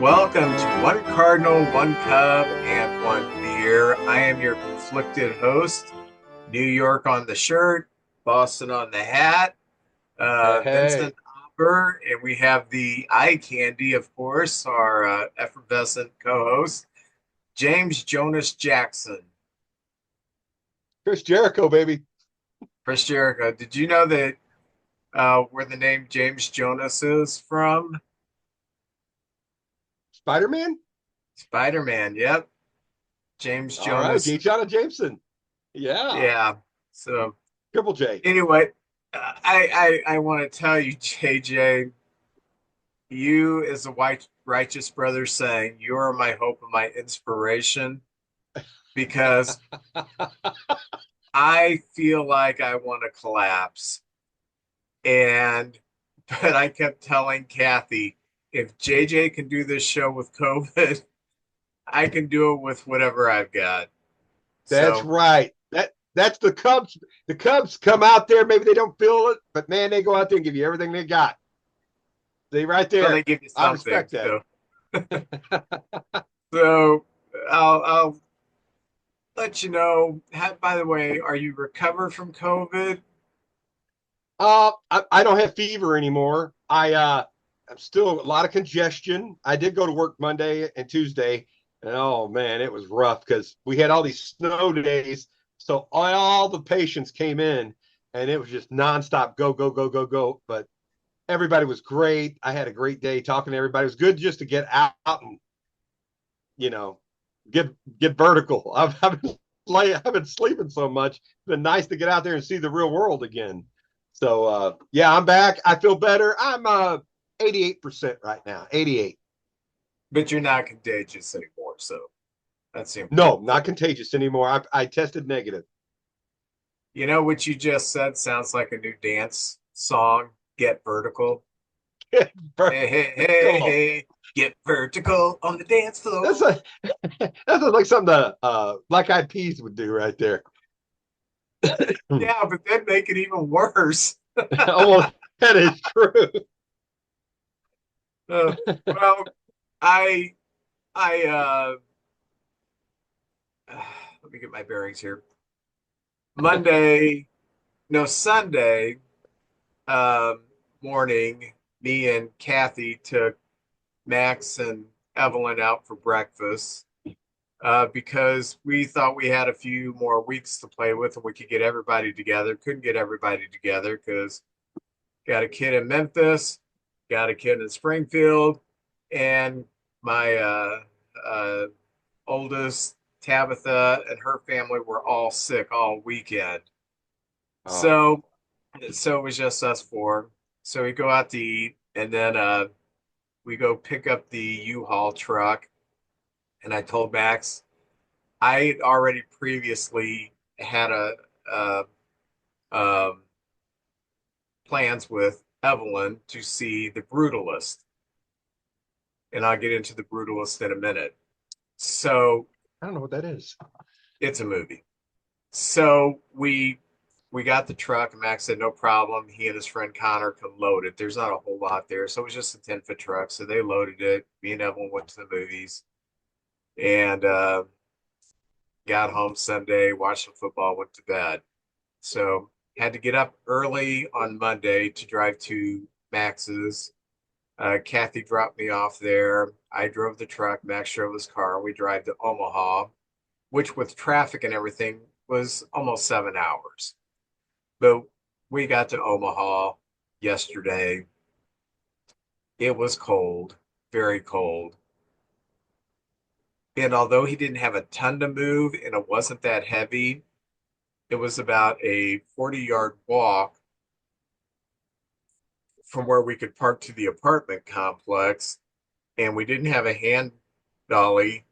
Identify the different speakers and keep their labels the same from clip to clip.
Speaker 1: Welcome to One Cardinal, One Cub, and One Beer. I am your conflicted host, New York on the shirt, Boston on the hat,
Speaker 2: Hey,
Speaker 1: Vincent
Speaker 2: hey,
Speaker 1: Hopper, and we have the eye candy, of course, our effervescent co-host, James Jonas Jackson.
Speaker 2: Chris Jericho, baby.
Speaker 1: Chris Jericho, did you know that where the name James Jonas is from?
Speaker 2: Spider-Man?
Speaker 1: Spider-Man, yep. James
Speaker 2: All right,
Speaker 1: Jonas,
Speaker 2: J. Jonah Jameson. Yeah.
Speaker 1: yeah. So
Speaker 2: Triple J.
Speaker 1: anyway, I want to tell you, JJ, you as a white righteous brother saying you are my hope and my inspiration because I feel like I want to collapse. And but I kept telling Kathy, if JJ can do this show with COVID, I can do it with whatever I've got.
Speaker 2: That's
Speaker 1: So
Speaker 2: right. That's the Cubs. The Cubs come out there, maybe they don't feel it, but man, they go out there and give you everything they got. They right
Speaker 1: well, they
Speaker 2: there.
Speaker 1: give you
Speaker 2: I
Speaker 1: something.
Speaker 2: respect that.
Speaker 1: So I'll let you know. By the way, are you recovered from COVID?
Speaker 2: I don't have fever anymore. I'm still a lot of congestion. I did go to work Monday and Tuesday, and oh man, it was rough because we had all these snow days. So all the patients came in, and it was just nonstop go, go, go, go, go. But everybody was great. I had a great day talking to everybody. It was good just to get out and you know get get vertical. I've been sleeping so much. It's been nice to get out there and see the real world again. So yeah, I'm back. I feel better. I'm 88% right now. 88.
Speaker 1: But you're not contagious anymore, so that's the
Speaker 2: No,
Speaker 1: important thing.
Speaker 2: not contagious anymore. I tested negative.
Speaker 1: You know what you just said sounds like a new dance song. Get vertical. Hey, hey, hey,
Speaker 2: Vertical.
Speaker 1: hey. Get vertical on the dance
Speaker 2: That's
Speaker 1: floor.
Speaker 2: a that's like something the Black Eyed Peas would do right there.
Speaker 1: Yeah, but then make it even worse.
Speaker 2: Almost that is true.
Speaker 1: Uh, well, I I let me get my bearings here. Monday, no, Sunday um, morning, me and Kathy took Max and Evelyn out for breakfast because we thought we had a few more weeks to play with and we could get everybody together. Couldn't get everybody together because got a kid in Memphis, got a kid in Springfield, and my uh, oldest, Tabitha, and her family were all sick all weekend.
Speaker 2: Oh,
Speaker 1: So, so it was just us four. So we go out to eat, and then we go pick up the U-Haul truck. And I told Max I had already previously had a um, plans with Evelyn to see The Brutalist, and I'll get into The Brutalist in a minute. So
Speaker 2: I don't know what that is.
Speaker 1: it's a movie. So we got the truck, and Max said no problem. He and his friend Connor could load it. There's not a whole lot there, so it was just a 10-foot truck. So they loaded it. Me and Evelyn went to the movies, and got home Sunday, watched some football, went to bed. So had to get up early on Monday to drive to Max's. Kathy dropped me off there. I drove the truck. Max drove his car. We drive to Omaha, which with traffic and everything was almost 7 hours. But we got to Omaha yesterday. It was cold, very cold. And although he didn't have a ton to move and it wasn't that heavy, it was about a 40-yard walk from where we could park to the apartment complex. And we didn't have a hand dolly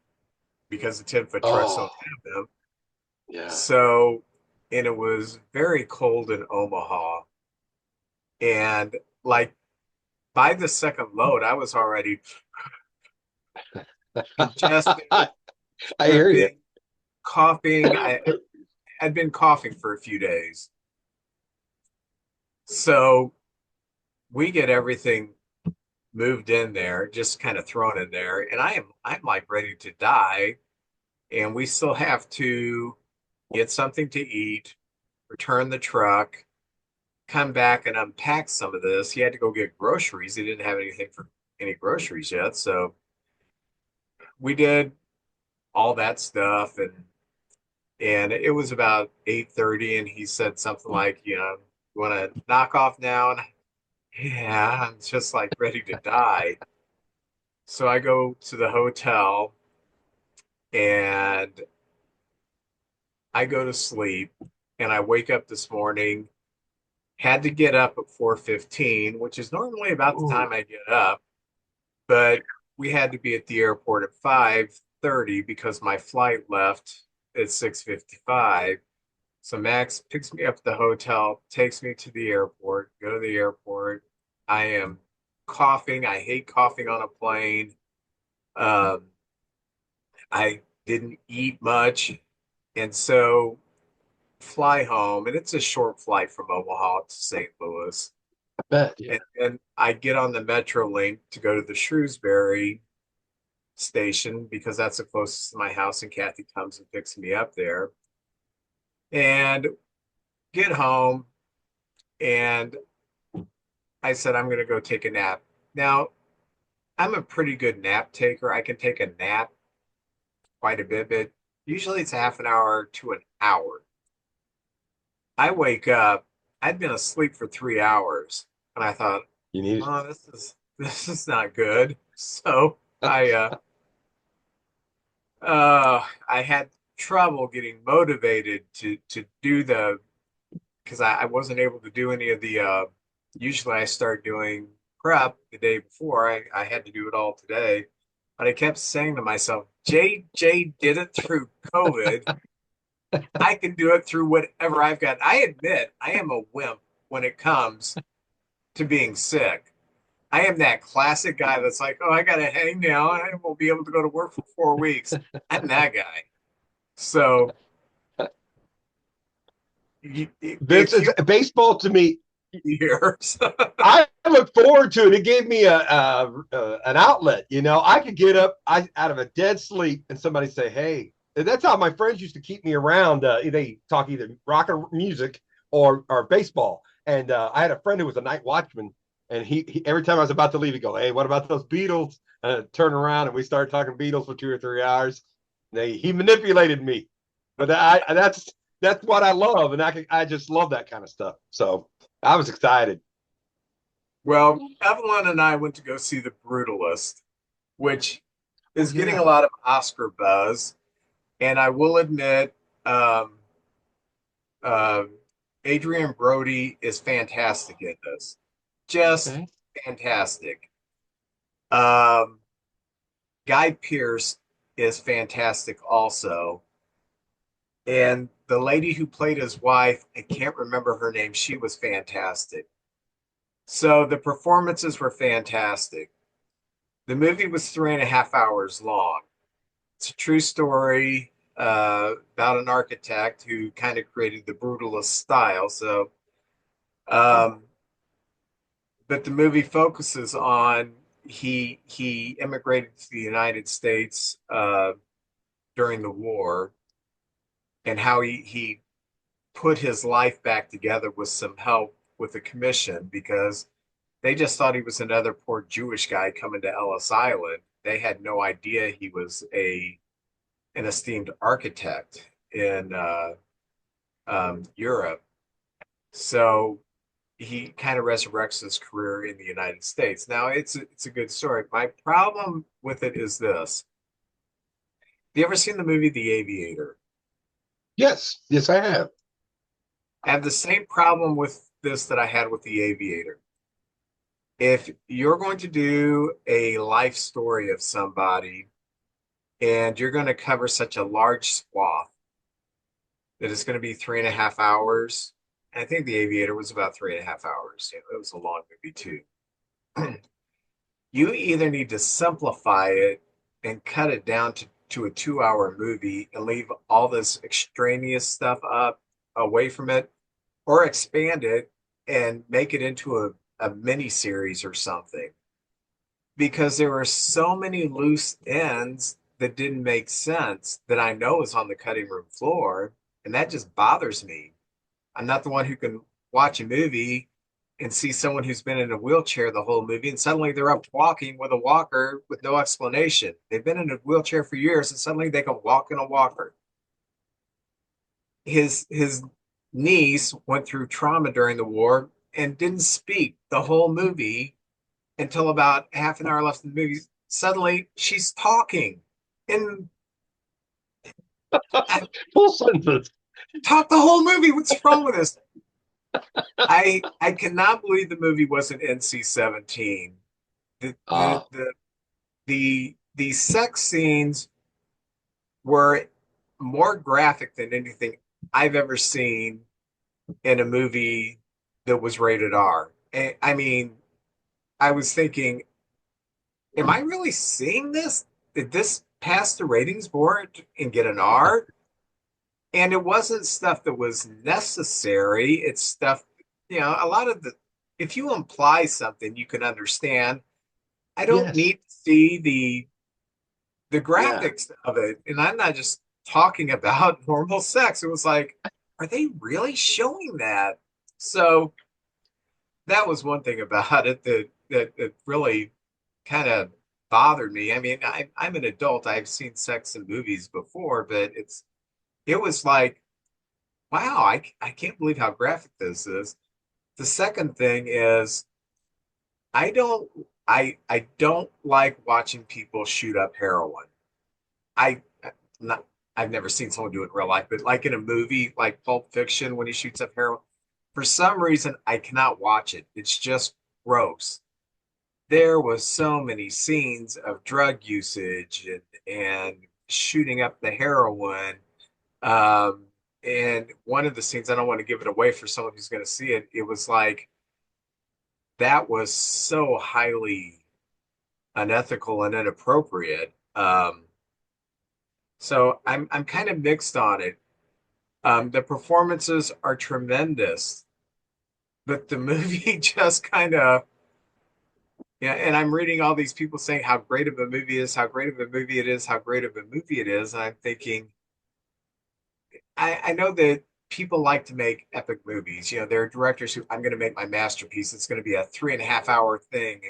Speaker 1: because the 10-foot trucks don't
Speaker 2: Oh,
Speaker 1: have them.
Speaker 2: yeah.
Speaker 1: So, and it was very cold in Omaha. And like by the second load, I was already congested,
Speaker 2: I hear you.
Speaker 1: tripping, coughing. Had been coughing for a few days. So we get everything. moved in there, just kind of thrown in there, and I'm like ready to die, and we still have to get something to eat, return the truck, come back and unpack some of this. He had to go get groceries. He didn't have anything for any groceries yet, so we did all that stuff, and it was about 8:30, and he said something like, you want to knock off now? And yeah, I'm just like ready to die. So I go to the hotel and I go to sleep, and I wake up this morning, had to get up at 4:15, which is normally about the
Speaker 2: Ooh,
Speaker 1: time I get up, but we had to be at the airport at 5:30 because my flight left at 6:55. So Max picks me up at the hotel, takes me to the airport, go to the airport. I am coughing. I hate coughing on a plane. Um, I didn't eat much. And so fly home, and it's a short flight from Omaha to St. Louis.
Speaker 2: I bet. Yeah.
Speaker 1: And I get on the Metro link to go to the Shrewsbury station because that's the closest to my house, and Kathy comes and picks me up there. And get home, and I said, I'm going to go take a nap. Now, I'm a pretty good nap taker. I can take a nap quite a bit, but usually it's a half an hour to an hour. I wake up, I'd been asleep for 3 hours, and I thought,
Speaker 2: You need
Speaker 1: oh, this is not good. So I had trouble getting motivated to do the because I wasn't able to do any of the usually I start doing prep the day before. I had to do it all today. But I kept saying to myself, JJ did it through COVID. I can do it through whatever I've got. I admit I am a wimp when it comes to being sick. I am that classic guy that's like, oh, I got to hang now. I won't be able to go to work for 4 weeks. I'm that guy. So
Speaker 2: Vince,
Speaker 1: if
Speaker 2: it's
Speaker 1: you
Speaker 2: baseball to me.
Speaker 1: hear,
Speaker 2: I look forward to it. It gave me an outlet. You know, I could get up out of a dead sleep and somebody say, "Hey," and that's how my friends used to keep me around. They talk either rock or music or baseball. And I had a friend who was a night watchman, and he every time I was about to leave, he'd go, "Hey, what about those Beatles?" Turn around and we started talking Beatles for 2 or 3 hours. He manipulated me, but that's what I love, and I just love that kind of stuff. So I was excited.
Speaker 1: well, Evelyn and I went to go see The Brutalist, which
Speaker 2: Oh
Speaker 1: is getting a
Speaker 2: yeah.
Speaker 1: lot of Oscar buzz. And I will admit, um, uh, Adrian Brody is fantastic in this. Just
Speaker 2: Okay.
Speaker 1: fantastic. Um, Guy Pearce is fantastic also. And the lady who played his wife, I can't remember her name, she was fantastic. So the performances were fantastic. The movie was 3.5 hours long. It's a true story about an architect who kind of created the brutalist style. So, um, but the movie focuses on he immigrated to the United States during the war, and how he put his life back together with some help with the commission because they just thought he was another poor Jewish guy coming to Ellis Island. They had no idea he was a an esteemed architect in Europe. So he kind of resurrects his career in the United States. Now it's a good story. My problem with it is this: have you ever seen the movie The Aviator?
Speaker 2: Yes, yes, I have.
Speaker 1: I have the same problem with this that I had with The Aviator. If you're going to do a life story of somebody and you're going to cover such a large swath that it's going to be 3.5 hours, and I think The Aviator was about 3.5 hours. It was a long movie too. You either need to simplify it and cut it down to a 2 hour movie and leave all this extraneous stuff up away from it, or expand it and make it into a mini series or something. because there were so many loose ends that didn't make sense that I know is on the cutting room floor, and that just bothers me. I'm not the one who can watch a movie and see someone who's been in a wheelchair the whole movie and suddenly they're up walking with a walker with no explanation. They've been in a wheelchair for years and suddenly they can walk in a walker. His niece went through trauma during the war and didn't speak the whole movie until about half an hour left in the movie. Suddenly she's talking. And I
Speaker 2: Full sentences.
Speaker 1: talked the whole movie. What's wrong with this? I cannot believe the movie wasn't NC-17. The the
Speaker 2: Uh,
Speaker 1: the the sex scenes were more graphic than anything I've ever seen in a movie that was rated R. And, I mean, I was thinking, am I really seeing this? Did this pass the ratings board and get an R? And it wasn't stuff that was necessary. It's stuff, a lot of if you imply something you can understand, I don't
Speaker 2: yes.
Speaker 1: need to see the
Speaker 2: Yeah.
Speaker 1: graphics of it. And I'm not just talking about normal sex. It was like, are they really showing that? So that was one thing about it that really kind of bothered me. I mean, I'm an adult. I've seen sex in movies before, but it was like, wow, I can't believe how graphic this is. The second thing is I don't I don't like watching people shoot up heroin. I not I've never seen someone do it in real life, but like in a movie like Pulp Fiction when he shoots up heroin, for some reason I cannot watch it. It's just gross. There was so many scenes of drug usage and shooting up the heroin. Um, and one of the scenes, I don't want to give it away for someone who's going to see it. It was like that was so highly unethical and inappropriate. So I'm kind of mixed on it. The performances are tremendous, but the movie just kind of, yeah. And I'm reading all these people saying how great of a movie it is, how great of a movie it is, how great of a movie it is. And I'm thinking, I know that people like to make epic movies. There are directors who I'm going to make my masterpiece. It's going to be a 3.5 hour thing.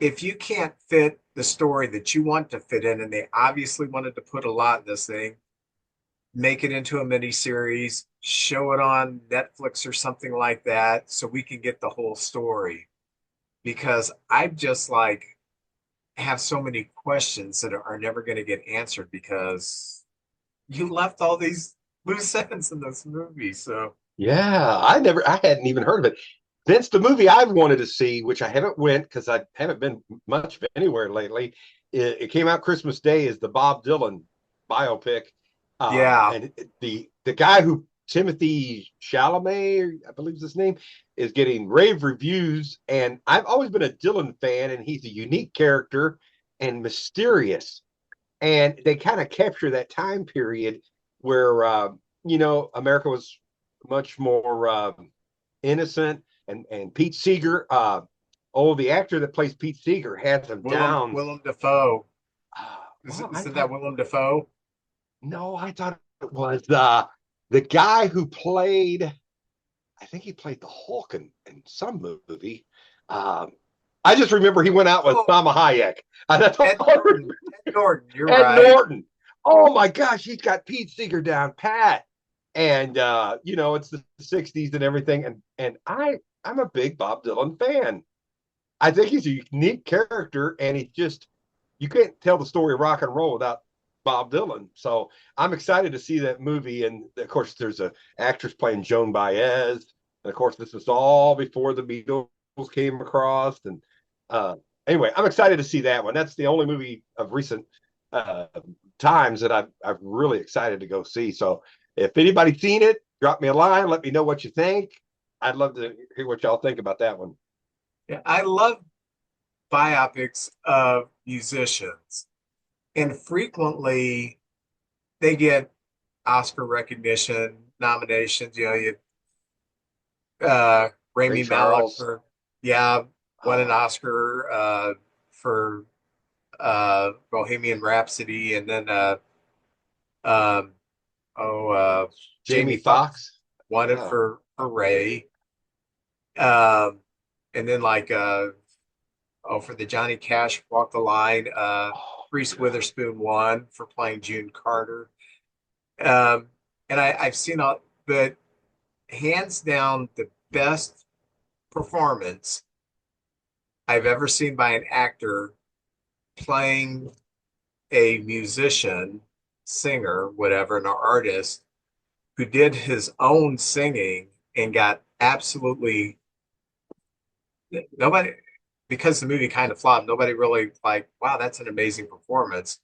Speaker 1: If you can't fit the story that you want to fit in, and they obviously wanted to put a lot in this thing, make it into a mini series, show it on Netflix or something like that, so we can get the whole story. Because I just like have so many questions that are never going to get answered because you left all these loose ends in this movie. So
Speaker 2: Yeah. I hadn't even heard of it. Vince, the movie I've wanted to see, which I haven't went because I haven't been much anywhere lately, it came out Christmas Day, is the Bob Dylan biopic.
Speaker 1: yeah.
Speaker 2: And the guy who Timothy Chalamet, I believe is his name, is getting rave reviews. And I've always been a Dylan fan, and he's a unique character and mysterious. And they kind of capture that time period where America was much more innocent, and Pete Seeger, the actor that plays Pete Seeger has him
Speaker 1: Willem
Speaker 2: down.
Speaker 1: Willem Dafoe.
Speaker 2: Well, I
Speaker 1: Isn't that
Speaker 2: thought
Speaker 1: Willem Dafoe?
Speaker 2: no, I thought it was the guy who played. I think he played the Hulk in some movie. Um, I just remember he went out with
Speaker 1: Oh,
Speaker 2: Salma Hayek. And that's all
Speaker 1: Ed
Speaker 2: I
Speaker 1: Norton.
Speaker 2: remember.
Speaker 1: Ed Norton, you're
Speaker 2: Ed
Speaker 1: right.
Speaker 2: Norton. Oh my gosh, he's got Pete Seeger down pat. And it's the 60s and everything. And I'm a big Bob Dylan fan. I think he's a unique character, and he's just you can't tell the story of rock and roll without Bob Dylan. So I'm excited to see that movie. And of course, there's a actress playing Joan Baez. And of course, this was all before the Beatles came across. And uh, anyway, I'm excited to see that one. That's the only movie of recent uh, times that I'm really excited to go see. So if anybody's seen it, drop me a line. Let me know what you think. I'd love to hear what y'all think about that one.
Speaker 1: Yeah, I love biopics of musicians, and frequently they get Oscar recognition, nominations. You
Speaker 2: Ray
Speaker 1: Rami Malek
Speaker 2: Charles.
Speaker 1: for, yeah, won an
Speaker 2: Oh,
Speaker 1: Oscar. for Bohemian Rhapsody, and then um,
Speaker 2: Jamie
Speaker 1: Jamie Foxx
Speaker 2: Foxx.
Speaker 1: wanted
Speaker 2: Oh,
Speaker 1: for Ray, um, and then for the Johnny Cash Walk the Line,
Speaker 2: oh
Speaker 1: Reese
Speaker 2: yeah.
Speaker 1: Witherspoon won for playing June Carter. Um, and I've seen all, but hands down, the best performance I've ever seen by an actor playing a musician, singer, whatever, an artist who did his own singing and got absolutely nobody, because the movie kind of flopped, nobody really like, wow, that's an amazing performance.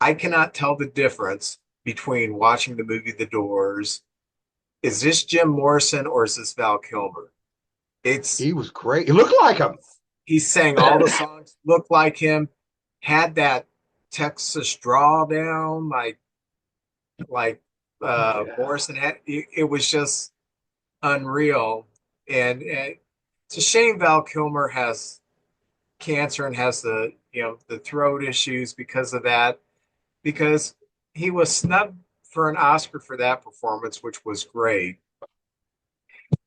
Speaker 1: I cannot tell the difference between watching the movie The Doors. Is this Jim Morrison or is this Val Kilmer? It's
Speaker 2: He was great. He looked like him.
Speaker 1: he sang all the songs, looked like him, had that Texas draw down, like
Speaker 2: Oh yeah.
Speaker 1: Morrison had. It was just unreal, and it's a shame Val Kilmer has cancer and has the throat issues because of that. Because he was snubbed for an Oscar for that performance, which was great.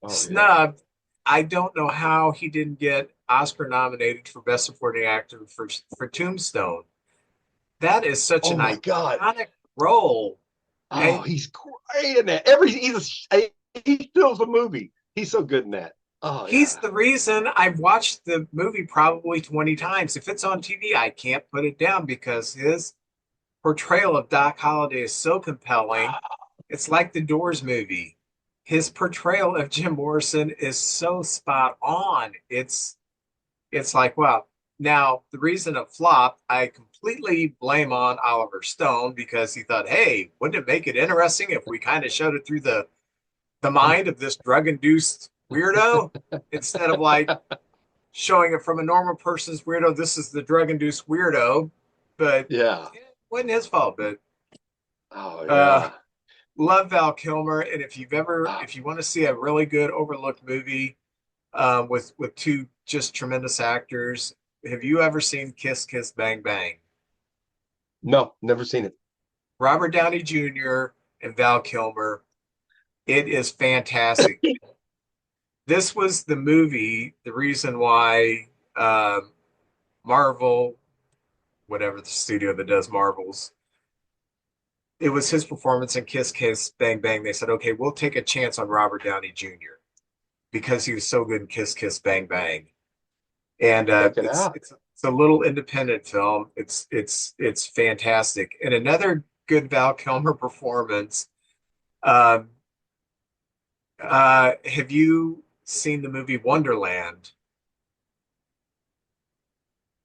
Speaker 2: Oh yeah.
Speaker 1: Snubbed. I don't know how he didn't get Oscar nominated for Best Supporting Actor for Tombstone. That is such
Speaker 2: Oh
Speaker 1: an
Speaker 2: my God.
Speaker 1: iconic role.
Speaker 2: Oh,
Speaker 1: And
Speaker 2: he's great in that. He steals a movie. He's so good in that. Oh
Speaker 1: he's
Speaker 2: yeah.
Speaker 1: the reason I've watched the movie probably 20 times. If it's on TV, I can't put it down because his portrayal of Doc Holliday is so compelling. It's like the Doors movie. His portrayal of Jim Morrison is so spot on. It's like, wow. Now, the reason it flopped, I completely blame on Oliver Stone because he thought, hey, wouldn't it make it interesting if we kind of showed it through the mind of this drug-induced weirdo instead of like showing it from a normal person's weirdo. This is the drug-induced weirdo, but
Speaker 2: Yeah.
Speaker 1: it wasn't his fault. But
Speaker 2: Oh
Speaker 1: uh,
Speaker 2: yeah.
Speaker 1: love Val Kilmer, and
Speaker 2: Oh,
Speaker 1: if you want to see a really good overlooked movie with two just tremendous actors, have you ever seen Kiss Kiss Bang Bang?
Speaker 2: no, never seen it.
Speaker 1: Robert Downey Jr. and Val Kilmer. It is fantastic. This was the movie, the reason why Marvel, whatever the studio that does Marvels, it was his performance in Kiss Kiss Bang Bang. They said, okay, we'll take a chance on Robert Downey Jr. because he was so good in Kiss Kiss Bang Bang. And
Speaker 2: Check it out.
Speaker 1: it's a little independent film. It's fantastic. And another good Val Kilmer performance. Um, have you seen the movie Wonderland?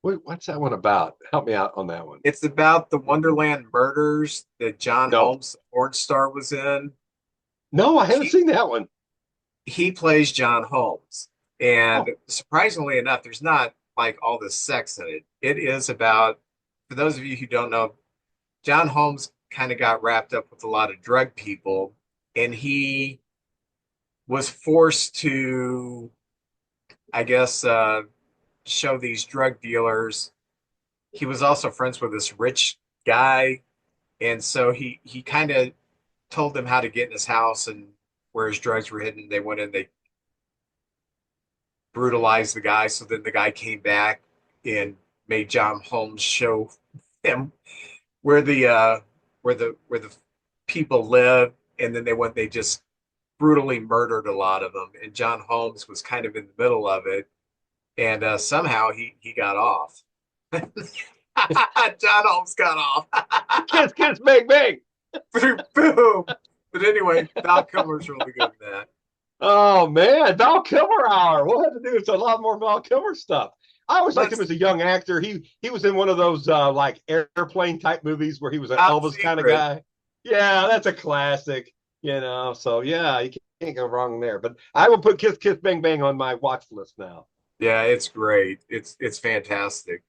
Speaker 2: Wait, what's that one about? Help me out on that one.
Speaker 1: It's about the Wonderland murders that John
Speaker 2: No,
Speaker 1: Holmes, the porn star, was in.
Speaker 2: no, I haven't
Speaker 1: He
Speaker 2: seen that one.
Speaker 1: he plays John Holmes, and
Speaker 2: Oh,
Speaker 1: surprisingly enough, there's not like all this sex in it. It is about, for those of you who don't know, John Holmes kind of got wrapped up with a lot of drug people, and he was forced to, I guess, show these drug dealers. He was also friends with this rich guy, and so he kind of told them how to get in his house and where his drugs were hidden. They went in, they brutalized the guy. So then the guy came back and made John Holmes show him where the people live, and then they just brutally murdered a lot of them. And John Holmes was kind of in the middle of it, and somehow he got off. John Holmes got off.
Speaker 2: kiss, kiss, bang, bang.
Speaker 1: Boom. But anyway, Val Kilmer's really good in that.
Speaker 2: Oh man, Val Kilmer hour. We'll have to do a lot more Val Kilmer stuff. I always liked him
Speaker 1: Let's
Speaker 2: as a young actor. He was in one of those like airplane type movies where he was an
Speaker 1: Top
Speaker 2: Elvis kind of
Speaker 1: Secret.
Speaker 2: guy. Yeah, that's a classic. So yeah, you can't go wrong there. But I will put Kiss Kiss Bang Bang on my watch list now.
Speaker 1: Yeah, it's great. It's fantastic.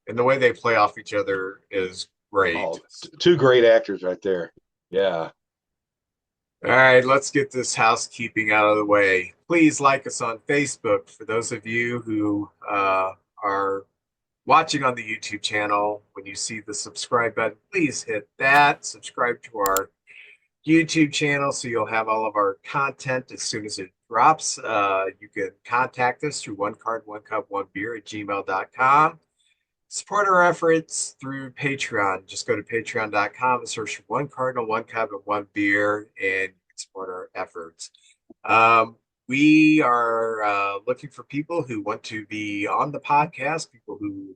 Speaker 1: And the way they play off each other is great.
Speaker 2: Oh, two great actors right there. Yeah.
Speaker 1: All right, let's get this housekeeping out of the way. Please like us on Facebook for those of you who are watching on the YouTube channel, when you see the subscribe button, please hit that. Subscribe to our YouTube channel so you'll have all of our content as soon as it drops. You can contact us through one card, one cup, one beer at gmail.com. Support our efforts through Patreon. Just go to patreon.com and search for one cardinal, one cup, and one beer, and you can support our efforts. We are looking for people who want to be on the podcast, people who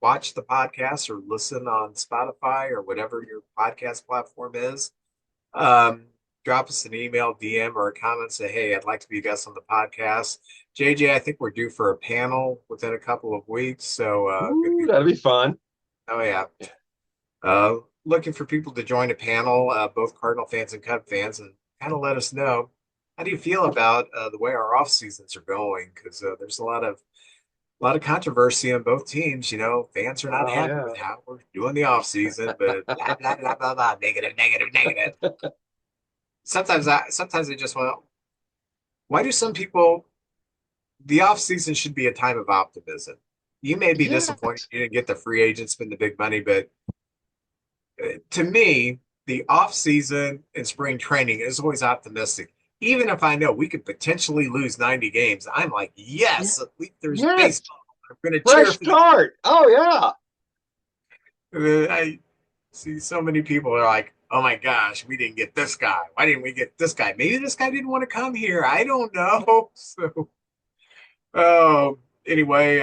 Speaker 1: watch the podcast or listen on Spotify or whatever your podcast platform is. Drop us an email, DM, or a comment. Say, hey, I'd like to be a guest on the podcast. JJ, I think we're due for a panel within a couple of weeks. So,
Speaker 2: Ooh, that'll be fun.
Speaker 1: oh, yeah. Looking for people to join a panel, both Cardinal fans and Cub fans, and kind of let us know how do you feel about the way our off seasons are going? Because there's a lot of controversy on both teams. You know, fans are not
Speaker 2: Oh
Speaker 1: happy
Speaker 2: yeah.
Speaker 1: with how we're doing the off season, but blah blah blah blah blah, negative, negative, negative. Sometimes I just want. Why do some people? The off season should be a time of optimism. You may be
Speaker 2: Yeah.
Speaker 1: disappointed you didn't get the free agent, spend the big money, but to me, the off season and spring training is always optimistic. Even if I know we could potentially lose 90 games, I'm like,
Speaker 2: Yeah.
Speaker 1: yes, at least there's
Speaker 2: Yes.
Speaker 1: baseball. I'm going to cheer
Speaker 2: Fresh
Speaker 1: for the.
Speaker 2: start. Oh yeah.
Speaker 1: I see so many people are like, oh my gosh, we didn't get this guy. Why didn't we get this guy? Maybe this guy didn't want to come here. I don't know. So, oh, anyway,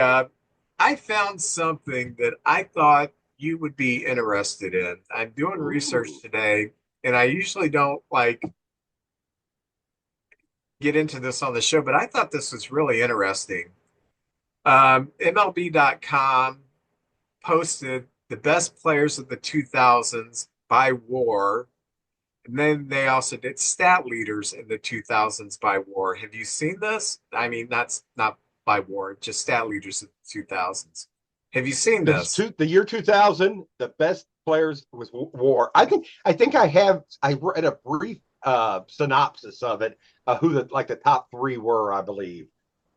Speaker 1: I found something that I thought you would be interested in. I'm doing research
Speaker 2: Ooh.
Speaker 1: today, and I usually don't like get into this on the show, but I thought this was really interesting. MLB.com posted the best players of the 2000s by WAR, and then they also did stat leaders in the 2000s by WAR. Have you seen this? I mean, that's not by WAR, just stat leaders in the 2000s. Have you seen this?
Speaker 2: The year 2000, the best players was War. I think I read a brief synopsis of it, who the top three were. I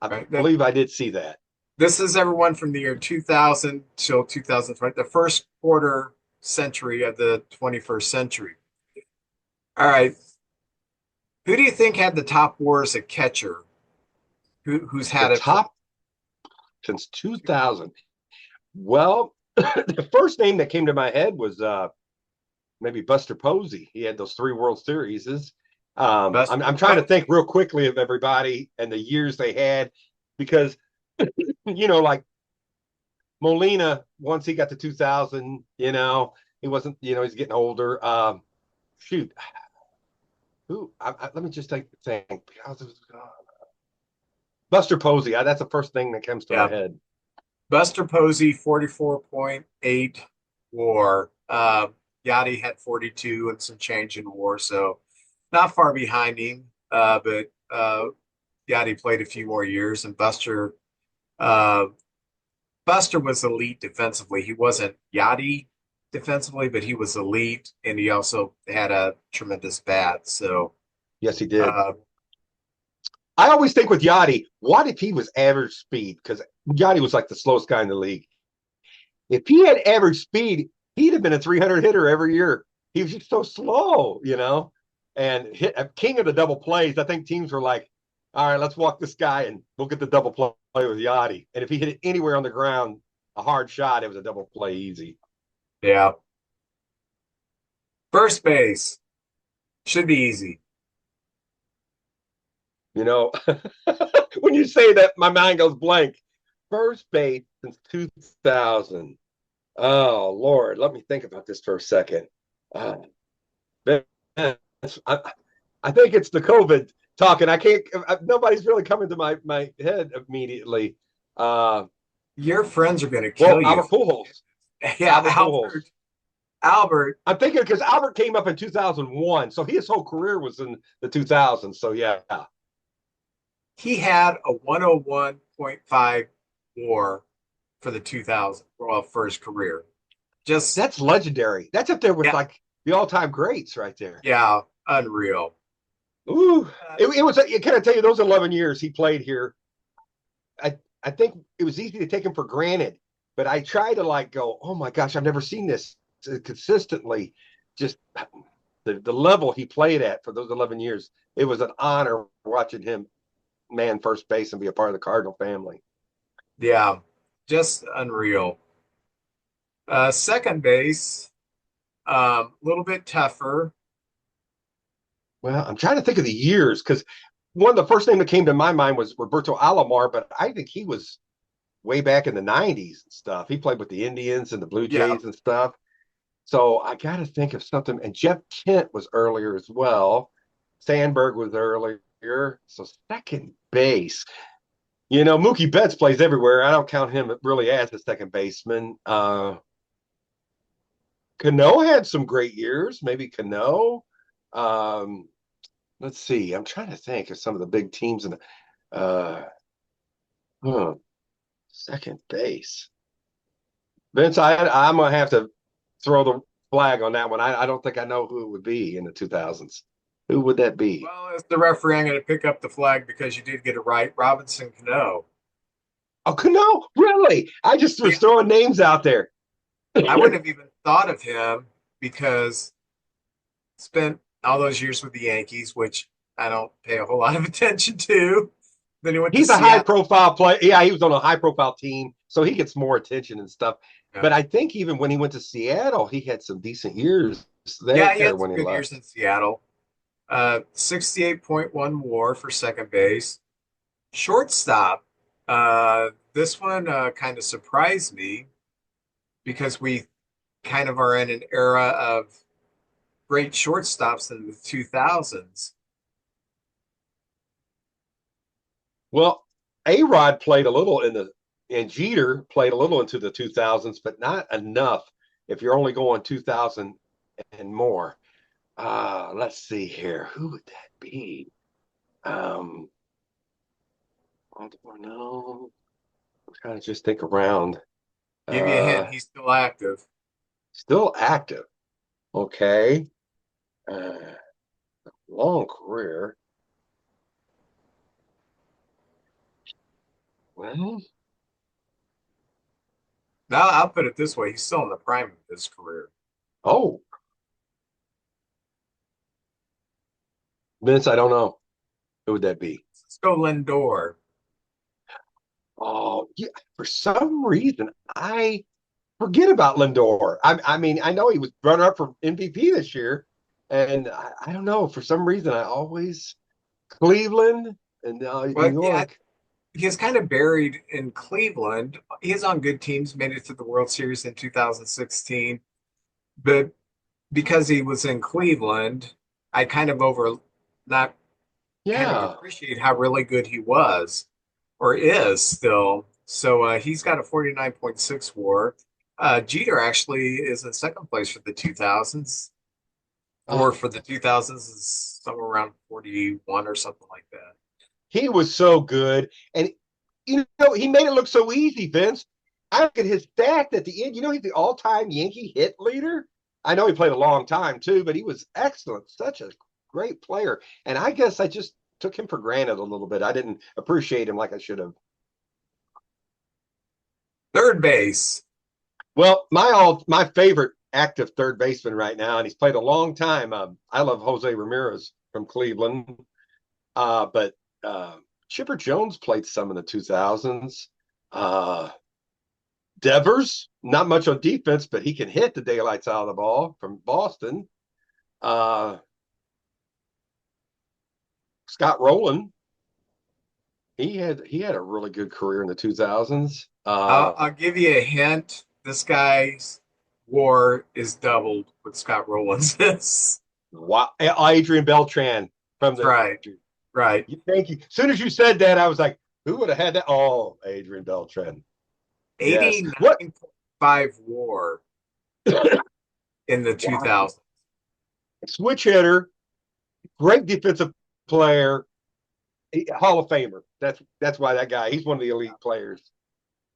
Speaker 1: Right.
Speaker 2: believe I did see that.
Speaker 1: This is everyone from the year 2000 till 2020, the first quarter century of the 21st century. All right. Who do you think had the top WAR as a catcher? Who's
Speaker 2: The
Speaker 1: had it for?
Speaker 2: top since 2000. Well, the first name that came to my head was maybe Buster Posey. He had those three World Series.
Speaker 1: Best.
Speaker 2: I'm trying to think real quickly of everybody and the years they had because like Molina, once he got to 2000, he wasn't, he's getting older. Shoot, let me just think. Buster Posey. That's the first thing that comes to my
Speaker 1: Yeah.
Speaker 2: head.
Speaker 1: Buster Posey, 44.8 WAR. Yachty had 42 and some change in WAR, so not far behind him. But Yachty played a few more years, and uh, Buster was elite defensively. He wasn't Yachty defensively, but he was elite, and he also had a tremendous bat. So,
Speaker 2: Yes, he did.
Speaker 1: uh,
Speaker 2: I always think with Yachty, what if he was average speed? Because Yachty was like the slowest guy in the league. If he had average speed, he'd have been a 300 hitter every year. He was just so slow. And hit a king of the double plays. I think teams were like, all right, let's walk this guy and we'll get the double play with Yachty. And if he hit it anywhere on the ground, a hard shot, it was a double play easy.
Speaker 1: yeah, first base should be easy.
Speaker 2: You know, when you say that, my mind goes blank. First base since 2000. Oh, Lord, let me think about this for a second. Uh, I, I think it's the COVID talking. I can't, nobody's really coming to my head immediately. Uh,
Speaker 1: Your friends are going to
Speaker 2: well,
Speaker 1: kill you.
Speaker 2: Albert Pujols.
Speaker 1: Yeah,
Speaker 2: Albert Pujols.
Speaker 1: Albert.
Speaker 2: I'm thinking because Albert came up in 2001, so his whole career was in the 2000s. So yeah,
Speaker 1: He had a 101.5 WAR for the 2000, well, for his career. Just
Speaker 2: that's legendary. That's up there with
Speaker 1: yeah,
Speaker 2: like the all-time greats right there.
Speaker 1: yeah, unreal.
Speaker 2: Ooh, it was. Can I tell you those 11 years he played here? I I think it was easy to take him for granted, but I try to like go, oh my gosh, I've never seen this consistently. Just the level he played at for those 11 years. It was an honor watching him man first base and be a part of the Cardinal family.
Speaker 1: Yeah, just unreal. Second base, a little bit tougher.
Speaker 2: Well, I'm trying to think of the years because one of the first name that came to my mind was Roberto Alomar, but I think he was way back in the 90s and stuff. He played with the Indians and the Blue
Speaker 1: Yeah.
Speaker 2: Jays and stuff. So I got to think of something. And Jeff Kent was earlier as well. Sandberg was earlier. So second base. Mookie Betts plays everywhere. I don't count him really as a second baseman. Cano had some great years. Maybe Cano. Um, let's see. I'm trying to think of some of the big teams in the huh, second base. Vince, I'm gonna have to throw the flag on that one. I don't think I know who it would be in the 2000s. Who would that be?
Speaker 1: Well, as the referee, I'm going to pick up the flag because you did get it right. Robinson Cano.
Speaker 2: Oh, Cano? Really? I just was
Speaker 1: Yeah,
Speaker 2: throwing names out there.
Speaker 1: I wouldn't have even thought of him because spent all those years with the Yankees, which I don't pay a whole lot of attention to. Then he went to
Speaker 2: He's a high
Speaker 1: Seattle.
Speaker 2: profile player. Yeah, he was on a high profile team, so he gets more attention and stuff.
Speaker 1: Yeah.
Speaker 2: But I think even when he went to Seattle, he had some decent years
Speaker 1: Yeah, he
Speaker 2: there
Speaker 1: had some
Speaker 2: when he
Speaker 1: good years
Speaker 2: left.
Speaker 1: in Seattle. 68.1 WAR for second base. Shortstop. This one kind of surprised me because we kind of are in an era of great shortstops in the 2000s.
Speaker 2: Well, A Rod played a little and Jeter played a little into the 2000s, but not enough if you're only going 2000 and more. Let's see here. Who would that be? Um, I don't know. I'm trying to just think around.
Speaker 1: Give you a hint,
Speaker 2: Uh,
Speaker 1: he's still active.
Speaker 2: Still active. Okay. Uh, Long career. Well,
Speaker 1: Now, I'll put it this way, he's still in the prime of his career.
Speaker 2: oh, Vince, I don't know. Who would that be?
Speaker 1: Let's go Lindor.
Speaker 2: Oh, yeah. For some reason, I forget about Lindor. I mean, I know he was runner up for MVP this year, and I don't know. For some reason, I always Cleveland and New
Speaker 1: Well, yeah,
Speaker 2: York.
Speaker 1: he's kind of buried in Cleveland. He's on good teams, made it to the World Series in 2016. But because he was in Cleveland, I kind of not kind of
Speaker 2: Yeah.
Speaker 1: appreciate how really good he was or is still. So he's got a 49.6 WAR. Jeter actually is in second place for the 2000s. WAR
Speaker 2: Oh,
Speaker 1: for the 2000s is somewhere around 41 or something like that.
Speaker 2: he was so good, and he made it look so easy, Vince. I look at his stats at the end. He's the all-time Yankee hit leader. I know he played a long time too, but he was excellent. Such a great player, and I guess I just took him for granted a little bit. I didn't appreciate him like I should have.
Speaker 1: Third base.
Speaker 2: Well, my favorite active third baseman right now, and he's played a long time. I love Jose Ramirez from Cleveland, but Chipper Jones played some in the 2000s. Uh, Devers, not much on defense, but he can hit the daylights out of the ball from Boston. Uh, Scott Rowland, he had a really good career in the 2000s.
Speaker 1: I'll give you a hint. This guy's WAR is doubled what Scott Rowland's is.
Speaker 2: Wow, Adrian Beltran from
Speaker 1: That's
Speaker 2: the.
Speaker 1: right. Right.
Speaker 2: Thank you. As soon as you said that, I was like, who would have had that? Oh, Adrian Beltran. Yes. What?
Speaker 1: 89.5 WAR in the
Speaker 2: Wow.
Speaker 1: 2000s.
Speaker 2: Switch hitter, great defensive player, Hall of Famer. That's why that guy. He's one of the elite players.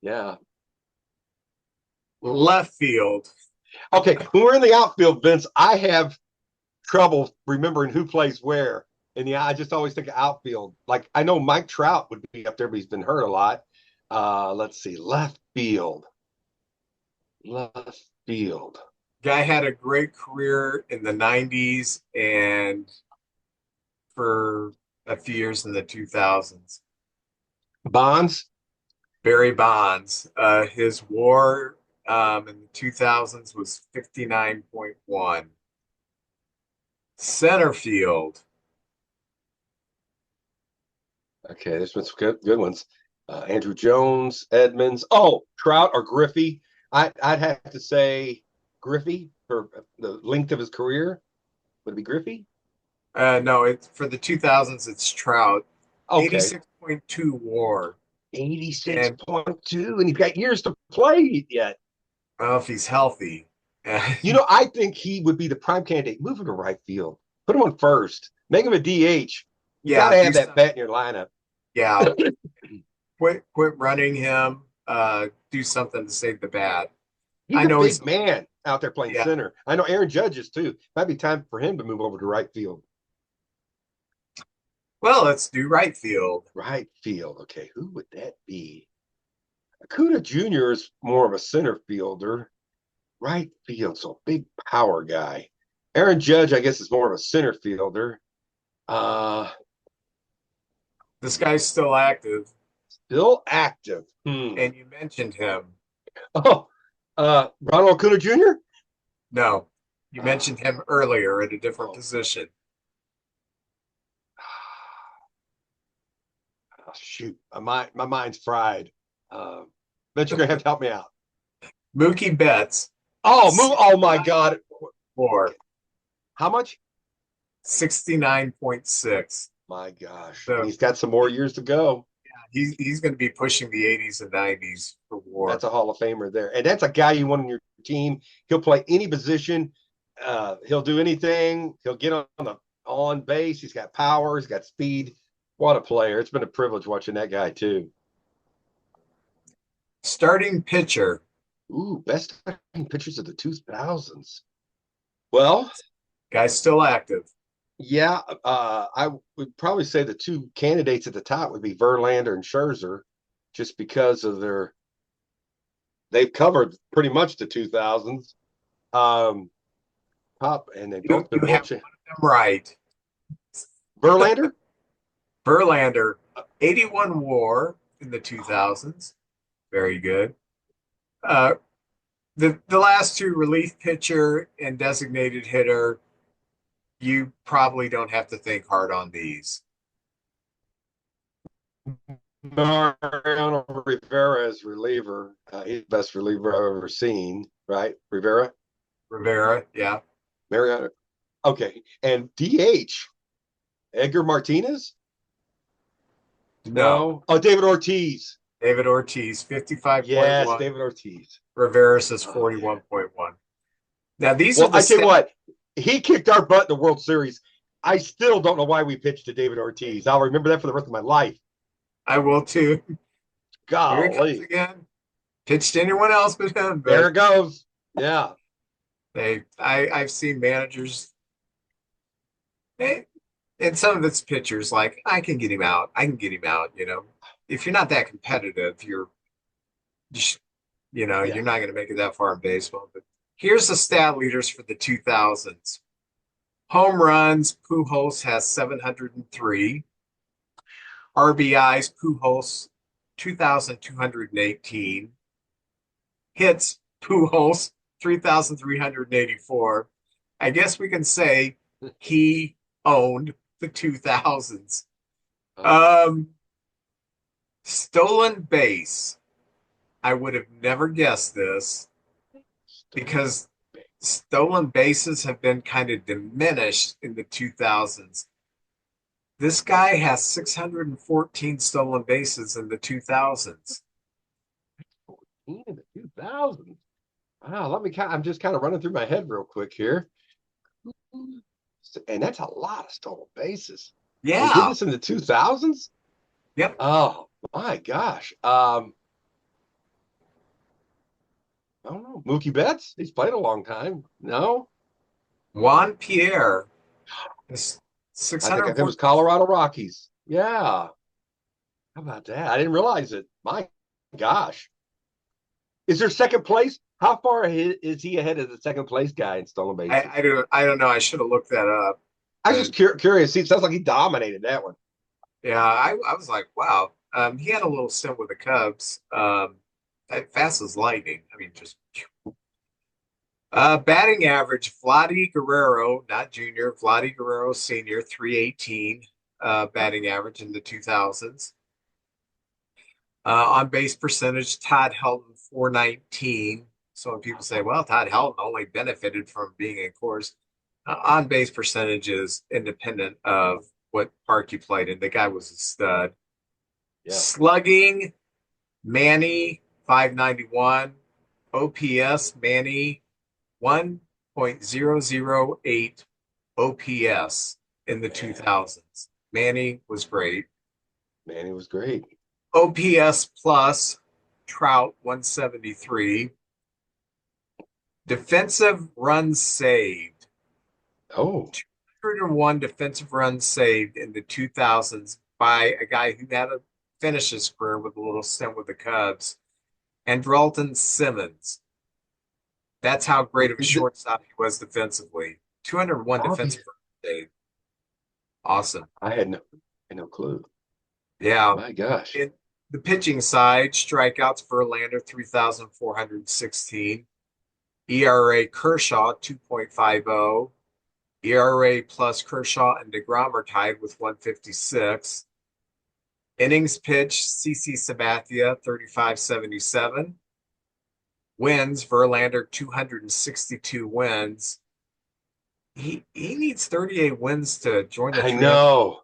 Speaker 2: Yeah.
Speaker 1: Left field.
Speaker 2: Okay. When we're in the outfield, Vince, I have trouble remembering who plays where. And yeah, I just always think of outfield. Like I know Mike Trout would be up there, but he's been hurt a lot. Let's see. Left field. Left field.
Speaker 1: Guy had a great career in the 90s and for a few years in the 2000s.
Speaker 2: Bonds.
Speaker 1: Barry Bonds. His WAR in the 2000s was 59.1. Center field.
Speaker 2: Okay, there's been some good ones. Andrew Jones, Edmonds. Oh, Trout or Griffey. I'd have to say Griffey for the length of his career. Would it be Griffey?
Speaker 1: No, it's for the 2000s, it's Trout.
Speaker 2: Okay.
Speaker 1: 86.2 WAR. And
Speaker 2: 86.2, and he's got years to play yet.
Speaker 1: well, if he's healthy.
Speaker 2: I think he would be the prime candidate. Move him to right field. Put him on first. Make him a DH. You got
Speaker 1: Yeah,
Speaker 2: to
Speaker 1: do
Speaker 2: have that
Speaker 1: something.
Speaker 2: bat in your lineup.
Speaker 1: Yeah, quit running him. Do something to save the bat.
Speaker 2: He's
Speaker 1: I
Speaker 2: a
Speaker 1: know he's
Speaker 2: big man out there playing
Speaker 1: yeah.
Speaker 2: center. I know Aaron Judge is too. Might be time for him to move over to right field.
Speaker 1: Well, let's do right field.
Speaker 2: Right field. Okay, who would that be? Acuna Jr. is more of a center fielder. Right field, so big power guy. Aaron Judge, I guess, is more of a center fielder. Uh,
Speaker 1: This guy's still active,
Speaker 2: Still active.
Speaker 1: and you mentioned him.
Speaker 2: Oh, Ronald Acuna Jr.
Speaker 1: No, you
Speaker 2: Uh,
Speaker 1: mentioned him earlier at a different
Speaker 2: oh,
Speaker 1: position.
Speaker 2: oh, shoot, my mind's fried. Bet you're gonna have to help me out.
Speaker 1: Mookie Betts,
Speaker 2: Oh, move! Oh my God!
Speaker 1: 69.4,
Speaker 2: How much?
Speaker 1: 69.6.
Speaker 2: My gosh! And
Speaker 1: So
Speaker 2: he's got some more years to go.
Speaker 1: he's going to be pushing the 80s and 90s for WAR.
Speaker 2: That's a Hall of Famer there, and that's a guy you want on your team. He'll play any position. He'll do anything. He'll get on base. He's got power. He's got speed. What a player! It's been a privilege watching that guy too.
Speaker 1: Starting pitcher.
Speaker 2: Ooh, best pitchers of the 2000s. Well,
Speaker 1: Guy's still active.
Speaker 2: yeah, I would probably say the two candidates at the top would be Verlander and Scherzer, just because of they've covered pretty much the 2000s. Um, Top, and they've
Speaker 1: You
Speaker 2: both been
Speaker 1: have
Speaker 2: world
Speaker 1: one of them right.
Speaker 2: Verlander.
Speaker 1: Verlander, 81 WAR in the 2000s. Very good. Uh, the last two, relief pitcher and designated hitter, you probably don't have to think hard on these.
Speaker 2: Mariano Rivera as reliever. He's the best reliever I've ever seen. Right, Rivera,
Speaker 1: Rivera, yeah.
Speaker 2: Mariano. Okay, and DH Edgar Martinez.
Speaker 1: No.
Speaker 2: No. Oh, David Ortiz.
Speaker 1: David Ortiz,
Speaker 2: Yes,
Speaker 1: 55.1.
Speaker 2: David Ortiz.
Speaker 1: Rivera says
Speaker 2: Oh yeah.
Speaker 1: 41.1. Now, these are
Speaker 2: Well,
Speaker 1: the
Speaker 2: I tell you
Speaker 1: stats.
Speaker 2: what, he kicked our butt in the World Series. I still don't know why we pitched to David Ortiz. I'll remember that for the rest of my life.
Speaker 1: I will too. Here he comes
Speaker 2: Golly.
Speaker 1: again. Pitched to anyone else but him,
Speaker 2: There
Speaker 1: but
Speaker 2: it goes. Yeah.
Speaker 1: I've seen managers, they, and some of it's pitchers like, I can get him out. I can get him out, you know. If you're not that competitive, just,
Speaker 2: Yeah.
Speaker 1: you're not going to make it that far in baseball. But here's the stat leaders for the 2000s. Home runs, Pujols has 703. RBIs, Pujols 2,218. Hits, Pujols 3,384. I guess we can say he owned the 2000s.
Speaker 2: Uh,
Speaker 1: Um, Stolen base. I would have never guessed this because stolen bases have been kind of diminished in the 2000s. This guy has 614 stolen bases in the 2000s.
Speaker 2: in the 2000s. Wow, I'm just kind of running through my head real quick here. And that's a lot of stolen bases. And he did
Speaker 1: Yeah.
Speaker 2: this in the 2000s?
Speaker 1: Yep.
Speaker 2: Oh, my gosh. I don't know. Mookie Betts? He's played a long time. No?
Speaker 1: Juan Pierre is
Speaker 2: I think it was
Speaker 1: 614.
Speaker 2: Colorado Rockies. Yeah. How about that? I didn't realize it. My gosh. Is there second place? How far is he ahead of the second place guy in stolen bases?
Speaker 1: I don't know. I should have looked that up.
Speaker 2: I was
Speaker 1: Uh,
Speaker 2: just curious. It sounds like he dominated that one.
Speaker 1: yeah, I was like, wow. He had a little stint with the Cubs. Fast as lightning. I mean, just batting average, Vladdy Guerrero, not junior, Vladdy Guerrero senior, 318 batting average in the 2000s. On base percentage, Todd Helton, 419. So when people say, well, Todd Helton only benefited from being in course, on base percentage is independent of what park you played in. The guy was a stud.
Speaker 2: Yeah.
Speaker 1: Slugging, Manny, 591. OPS, Manny, 1.008 OPS in the
Speaker 2: Man,
Speaker 1: 2000s. Manny was great.
Speaker 2: man, he was great.
Speaker 1: OPS plus Trout 173. Defensive runs saved.
Speaker 2: Oh,
Speaker 1: 201 defensive runs saved in the 2000s by a guy who had to finish his career with a little stint with the Cubs, Andrelton Simmons. That's how great of a
Speaker 2: is it
Speaker 1: shortstop he was defensively. 201
Speaker 2: obvious?
Speaker 1: defensive runs saved. Awesome.
Speaker 2: I had no clue.
Speaker 1: Yeah.
Speaker 2: My gosh.
Speaker 1: In the pitching side, strikeouts Verlander 3,416. ERA Kershaw 2.50. ERA plus Kershaw and DeGrom are tied with 156. Innings pitched CC Sabathia 3577. Wins Verlander 262 wins. He needs 38 wins to join the
Speaker 2: I
Speaker 1: 300.
Speaker 2: know.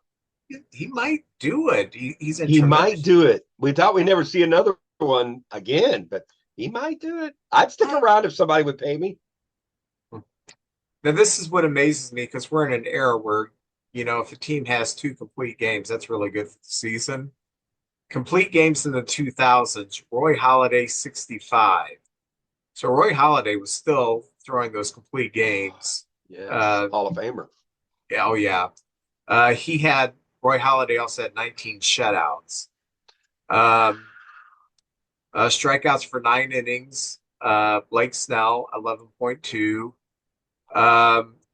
Speaker 1: He might do it. He's in
Speaker 2: He might
Speaker 1: tremendous.
Speaker 2: do it. We thought we'd never see another one again, but he might do it. I'd stick around if somebody would pay me.
Speaker 1: Now, this is what amazes me because we're in an era where, if a team has two complete games, that's really good for the season. Complete games in the 2000s, Roy Halladay 65. So Roy Halladay was still throwing those complete games.
Speaker 2: Yes,
Speaker 1: Uh,
Speaker 2: Hall of Famer.
Speaker 1: oh, yeah. Roy Halladay also had 19 shutouts. Um, strikeouts for 9 innings. Blake Snell, 11.2.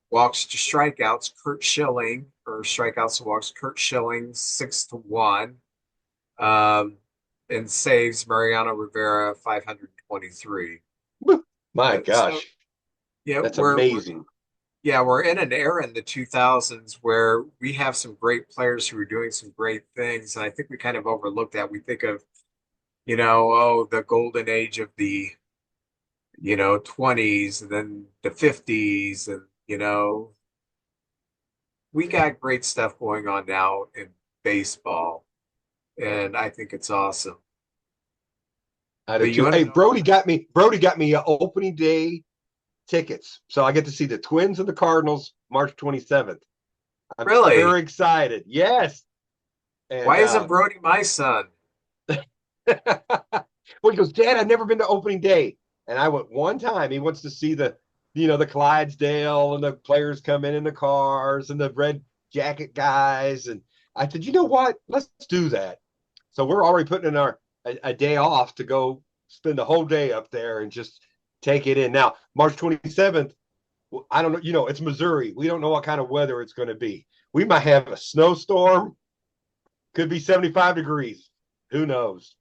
Speaker 1: Walks to strikeouts, Kurt Schilling, or strikeouts to walks, Kurt Schilling, 6-1. Um, and saves Mariano Rivera, 523.
Speaker 2: My
Speaker 1: So
Speaker 2: gosh,
Speaker 1: yeah,
Speaker 2: that's amazing.
Speaker 1: we're in an era in the 2000s where we have some great players who are doing some great things, and I think we kind of overlook that. We think of, the golden age of the 20s and then the 50s, and we got great stuff going on now in baseball, and I think it's awesome.
Speaker 2: I do
Speaker 1: But you
Speaker 2: too.
Speaker 1: want to
Speaker 2: Hey,
Speaker 1: know?
Speaker 2: Brody got me opening day tickets, so I get to see the Twins and the Cardinals March 27th. I'm
Speaker 1: Really?
Speaker 2: very excited. Yes, and
Speaker 1: Why isn't Brody my son?
Speaker 2: well, he goes, Dad, I've never been to opening day. And I went one time. He wants to see the Clydesdale and the players come in the cars and the red jacket guys. And I said, you know what? Let's do that. So we're already putting in a day off to go spend the whole day up there and just take it in. Now, March 27th, I don't know, it's Missouri. We don't know what kind of weather it's going to be. We might have a snowstorm, could be 75 degrees. Who knows?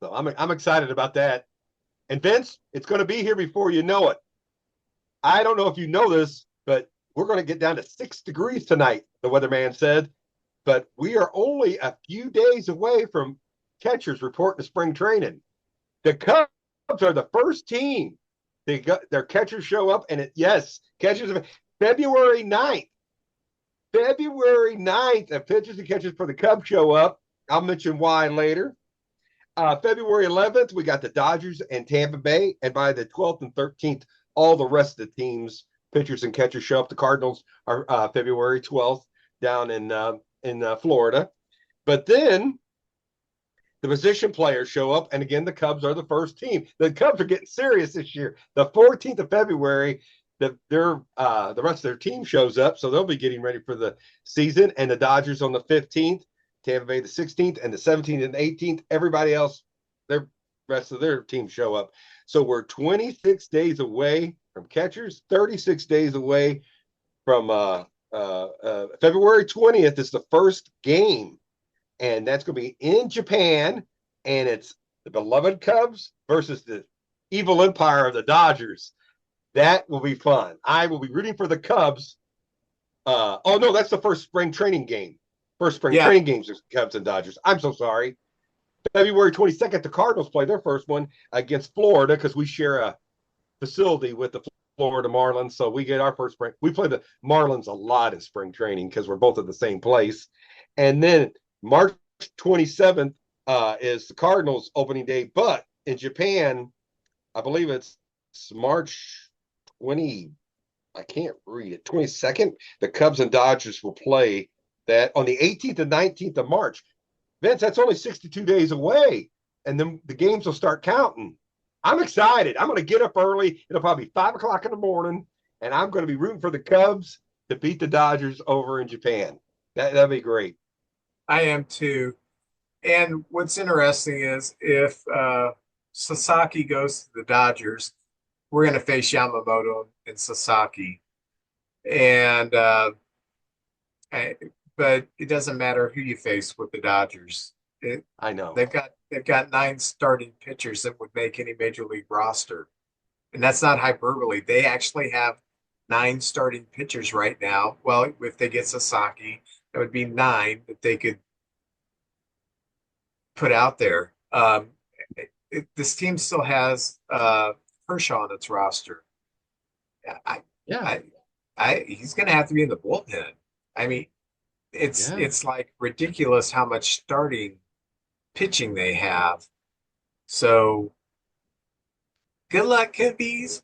Speaker 2: So I'm excited about that. And Vince, it's going to be here before you know it. I don't know if you know this, but we're going to get down to 6 degrees tonight, the weatherman said. But we are only a few days away from catchers reporting to spring training. The Cubs are the first team. They got their catchers show up, and yes, catchers February 9th. February 9th, pitchers and catchers for the Cubs show up. I'll mention why later. February 11th, we got the Dodgers and Tampa Bay. And by the 12th and 13th, all the rest of the teams, pitchers and catchers show up. The Cardinals are February 12th down in Florida. But then the position players show up. And again, the Cubs are the first team. The Cubs are getting serious this year. The 14th of February, the rest of their team shows up. So they'll be getting ready for the season. And the Dodgers on the 15th. Tampa Bay the 16th, and the 17th and 18th. Everybody else, their rest of their team show up. So we're 26 days away from catchers, 36 days away from February 20th is the first game, and that's going to be in Japan, and it's the beloved Cubs versus the evil empire of the Dodgers. That will be fun. I will be rooting for the Cubs. Oh no, that's the first spring training game. First spring
Speaker 1: Yeah,
Speaker 2: training games are Cubs and Dodgers. I'm so sorry. February 22nd, the Cardinals play their first one against Florida because we share a facility with the Florida Marlins. So we get our first spring. We play the Marlins a lot in spring training because we're both at the same place. And then March 27th is the Cardinals opening day. But in Japan, I believe it's March 20. I can't read it. 22nd, the Cubs and Dodgers will play that on the 18th and 19th of March. Vince, that's only 62 days away. And then the games will start counting. I'm excited. I'm going to get up early. It'll probably be 5 o'clock in the morning, and I'm going to be rooting for the Cubs to beat the Dodgers over in Japan. That'd be great.
Speaker 1: I am too. And what's interesting is if Sasaki goes to the Dodgers, we're going to face Yamamoto and Sasaki. And I, but it doesn't matter who you face with the Dodgers. It,
Speaker 2: I know.
Speaker 1: they've got nine starting pitchers that would make any major league roster, and that's not hyperbole. They actually have nine starting pitchers right now. Well, if they get Sasaki, that would be nine that they could put out there. This team still has Kershaw on its roster. I,
Speaker 2: Yeah.
Speaker 1: I, he's going to have to be in the bullpen. I mean, it's
Speaker 2: Yeah.
Speaker 1: it's like ridiculous how much starting pitching they have. So good luck, Cubbies.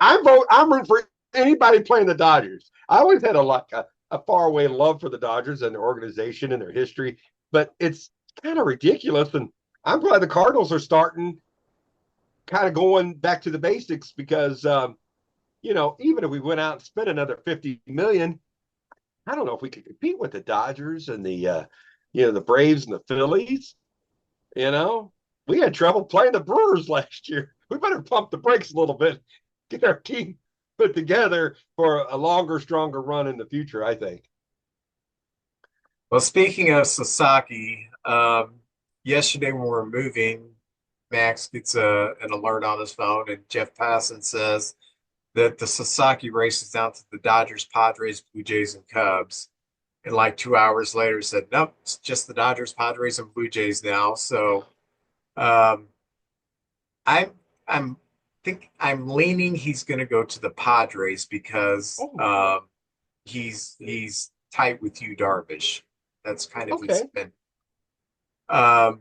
Speaker 2: I'm rooting for anybody playing the Dodgers. I always had a faraway love for the Dodgers and their organization and their history, but it's kind of ridiculous. And I'm glad the Cardinals are starting kind of going back to the basics because even if we went out and spent another 50 million, I don't know if we could compete with the Dodgers and the Braves and the Phillies. You know, we had trouble playing the Brewers last year. We better pump the brakes a little bit, get our team put together for a longer, stronger run in the future, I think.
Speaker 1: Well, speaking of Sasaki, yesterday when we were moving, Max gets an alert on his phone, and Jeff Passan says that the Sasaki race is down to the Dodgers, Padres, Blue Jays, and Cubs. And like 2 hours later, said, nope, it's just the Dodgers, Padres, and Blue Jays now. So um, I'm I'm I'm leaning he's going to go to the Padres because
Speaker 2: Oh,
Speaker 1: he's tight with you, Darvish. That's kind of his
Speaker 2: okay.
Speaker 1: spin. Um,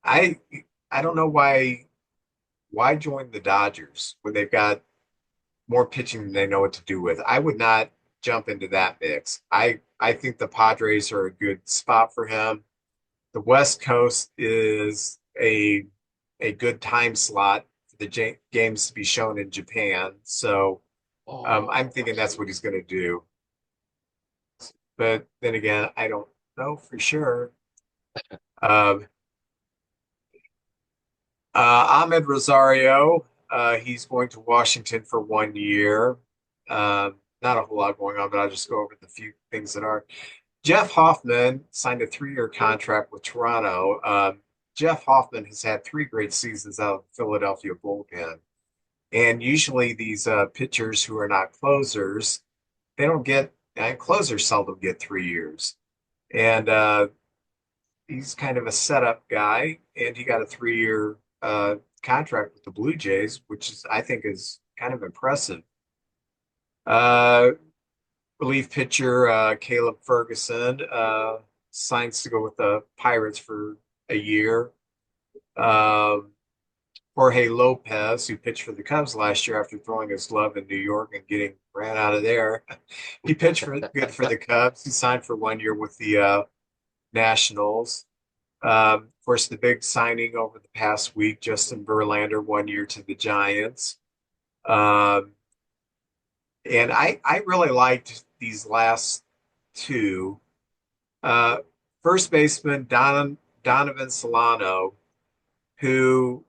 Speaker 1: I I don't know why join the Dodgers when they've got more pitching than they know what to do with. I would not jump into that mix. I think the Padres are a good spot for him. The West Coast is a good time slot for the games to be shown in Japan. So I'm
Speaker 2: Oh, I
Speaker 1: thinking that's what
Speaker 2: see.
Speaker 1: he's going to do. But then again, I don't know for sure. Um, Ahmed Rosario, he's going to Washington for 1 year. Not a whole lot going on, but I'll just go over the few things that are. Jeff Hoffman signed a 3-year contract with Toronto. Jeff Hoffman has had three great seasons out of the Philadelphia bullpen. And usually these pitchers who are not closers, they don't get, and closers seldom get 3 years. And he's kind of a setup guy, and he got a 3-year contract with the Blue Jays, which is, I think, is kind of impressive. Uh, Relief pitcher Caleb Ferguson signs to go with the Pirates for a year. Um, Jorge Lopez, who pitched for the Cubs last year after throwing his glove in New York and getting ran out of there, he pitched for good for the Cubs. He signed for 1 year with the Nationals. Of course, the big signing over the past week, Justin Verlander, 1 year to the Giants. Um, and I really liked these last two. Uh, First baseman Donovan Solano, who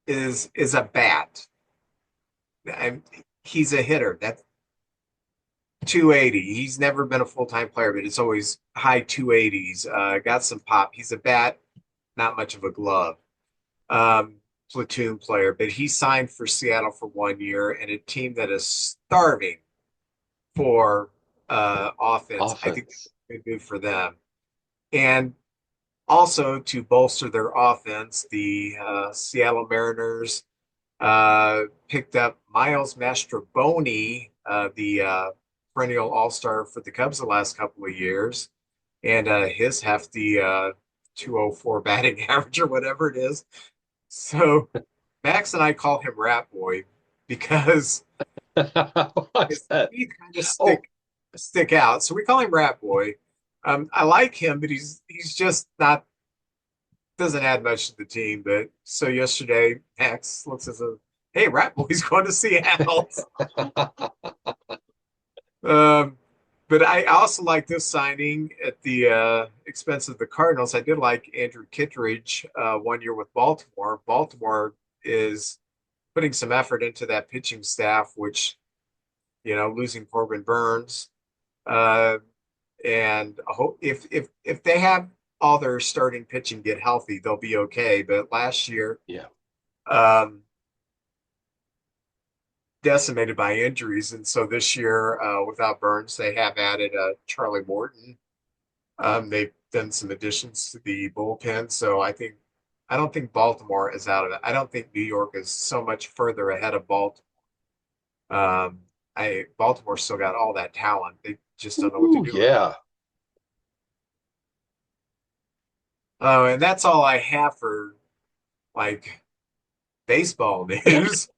Speaker 1: is a bat. I'm, he's a hitter. That's 280. He's never been a full-time player, but it's always high 280s. Got some pop. He's a bat, not much of a glove. Platoon player, but he signed for Seattle for 1 year and a team that is starving for offense. I think
Speaker 2: Offense.
Speaker 1: it's good for them. And also to bolster their offense, the Seattle Mariners picked up Miles Mastroboni, the perennial All-Star for the Cubs the last couple of years, and his hefty 204 batting average or whatever it is. So Max and I call him Rat Boy because
Speaker 2: What's
Speaker 1: his
Speaker 2: that?
Speaker 1: teeth kind of
Speaker 2: Oh,
Speaker 1: stick out. So we call him Rat Boy. I like him, but he's just not doesn't add much to the team. But so yesterday, Max looks as a hey, Rat Boy's going to Seattle. Um, but I also like this signing at the expense of the Cardinals. I did like Andrew Kittredge 1 year with Baltimore. Baltimore is putting some effort into that pitching staff, which, losing Corbin Burns. Uh, and I hope if they have all their starting pitching get healthy, they'll be okay. But last year,
Speaker 2: yeah.
Speaker 1: um, decimated by injuries, and so this year, without Burns, they have added Charlie Morton. They've done some additions to the bullpen, so I don't think Baltimore is out of it. I don't think New York is so much further ahead of Baltimore. I Baltimore still got all that talent. They just don't know what to
Speaker 2: Ooh,
Speaker 1: do with it.
Speaker 2: yeah.
Speaker 1: Oh, and that's all I have for like baseball news.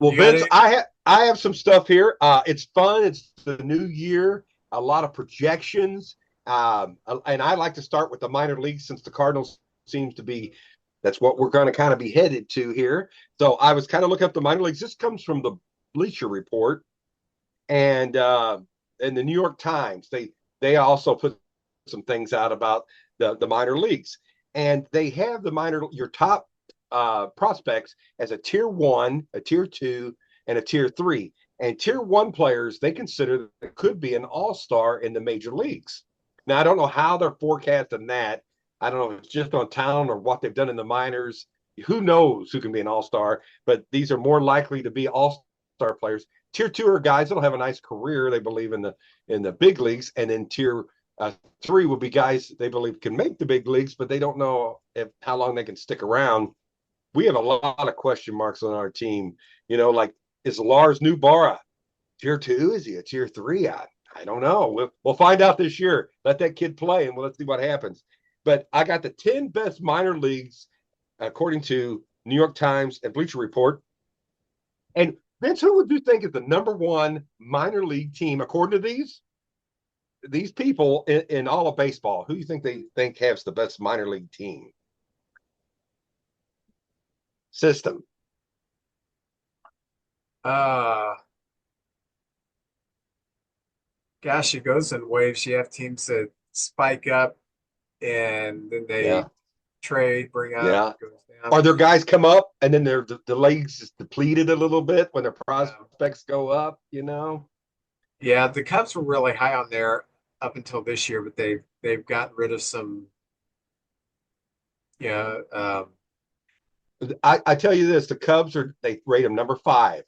Speaker 2: Well,
Speaker 1: You got
Speaker 2: Vince,
Speaker 1: any?
Speaker 2: I have some stuff here. It's fun. It's the new year. A lot of projections. And I like to start with the minor leagues since the Cardinals seems to be that's what we're going to kind of be headed to here. So I was kind of looking up the minor leagues. This comes from the Bleacher Report and the New York Times. They also put some things out about the minor leagues, and they have the minor your top prospects as a tier one, a tier two, and a tier three. And tier one players they consider that could be an all star in the major leagues. Now I don't know how they're forecasting that. I don't know if it's just on talent or what they've done in the minors. Who knows who can be an all star? But these are more likely to be all star players. Tier two are guys that'll have a nice career. They believe in the big leagues, and then tier three will be guys they believe can make the big leagues, but they don't know if how long they can stick around. We have a lot of question marks on our team. Like is Lars Newbara tier two? Is he a tier three? I don't know. We'll find out this year. Let that kid play, and let's see what happens. But I got the 10 best minor leagues according to New York Times and Bleacher Report. And Vince, who would you think is the number one minor league team according to these people in all of baseball? Who do you think they think has the best minor league team system?
Speaker 1: Uh, Gosh, it goes in waves. You have teams that spike up and then they
Speaker 2: Yeah,
Speaker 1: trade, bring up,
Speaker 2: yeah.
Speaker 1: goes down.
Speaker 2: Are there guys come up and then the leagues is depleted a little bit when their
Speaker 1: Uh,
Speaker 2: prospects go up? You know.
Speaker 1: yeah, the Cubs were really high on there up until this year, but they've gotten rid of some, yeah,
Speaker 2: I tell you this: the Cubs they rate them number five.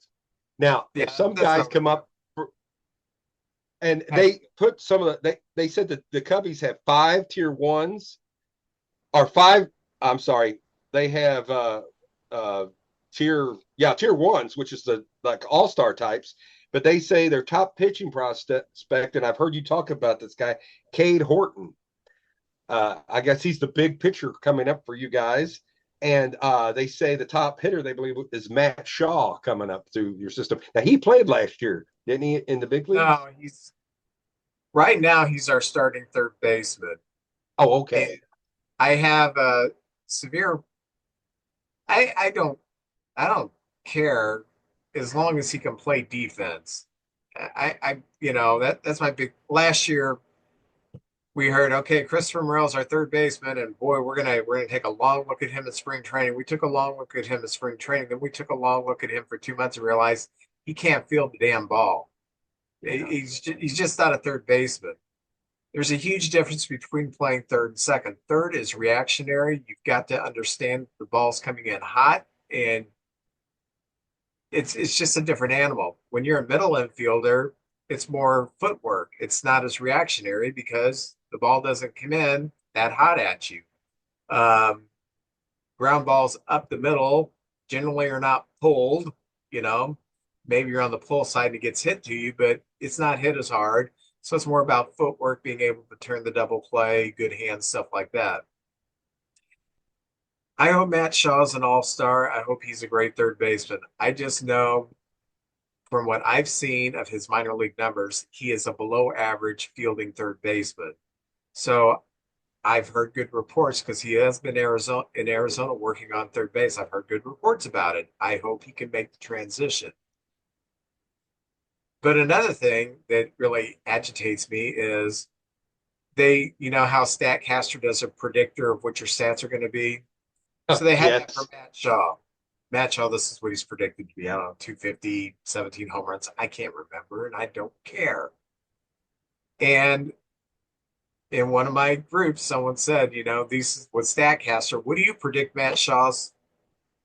Speaker 2: Now, if
Speaker 1: yeah,
Speaker 2: some
Speaker 1: that's
Speaker 2: guys
Speaker 1: not
Speaker 2: come up and
Speaker 1: I,
Speaker 2: they put some of they said that the Cubbies have five tier ones or five. I'm sorry, they have tier ones, which is the like all star types. But they say their top pitching prospect, and I've heard you talk about this guy, Cade Horton. I guess he's the big pitcher coming up for you guys. And they say the top hitter they believe is Matt Shaw coming up through your system. Now he played last year, didn't he, in the big leagues?
Speaker 1: no, he's right now he's our starting third baseman.
Speaker 2: Oh,
Speaker 1: And
Speaker 2: okay.
Speaker 1: I have a severe I don't I don't care as long as he can play defense. That's my big last year. we heard, okay, Christopher Morel's our third baseman, and boy, we're gonna take a long look at him in spring training. We took a long look at him in spring training, then we took a long look at him for 2 months and realized he can't field the damn ball.
Speaker 2: Yeah.
Speaker 1: He's just not a third baseman. There's a huge difference between playing third and second. Third is reactionary. You've got to understand the ball's coming in hot, and it's just a different animal. When you're a middle infielder, it's more footwork. It's not as reactionary because the ball doesn't come in that hot at you. Um, Ground balls up the middle generally are not pulled, you know. Maybe you're on the pull side and it gets hit to you, but it's not hit as hard. So it's more about footwork, being able to turn the double play, good hands, stuff like that. I hope Matt Shaw's an all-star. I hope he's a great third baseman. I just know from what I've seen of his minor league numbers, he is a below average fielding third baseman. So I've heard good reports because he has been in Arizona working on third base. I've heard good reports about it. I hope he can make the transition. But another thing that really agitates me is you know how StatCaster does a predictor of what your stats are going to be. So they had that for
Speaker 2: Yes.
Speaker 1: Matt Shaw. Matt Shaw, this is what he's predicted to be. I don't know, 250, 17 home runs. I can't remember, and I don't care. And in one of my groups, someone said, you know, these what StatCaster, what do you predict Matt Shaw's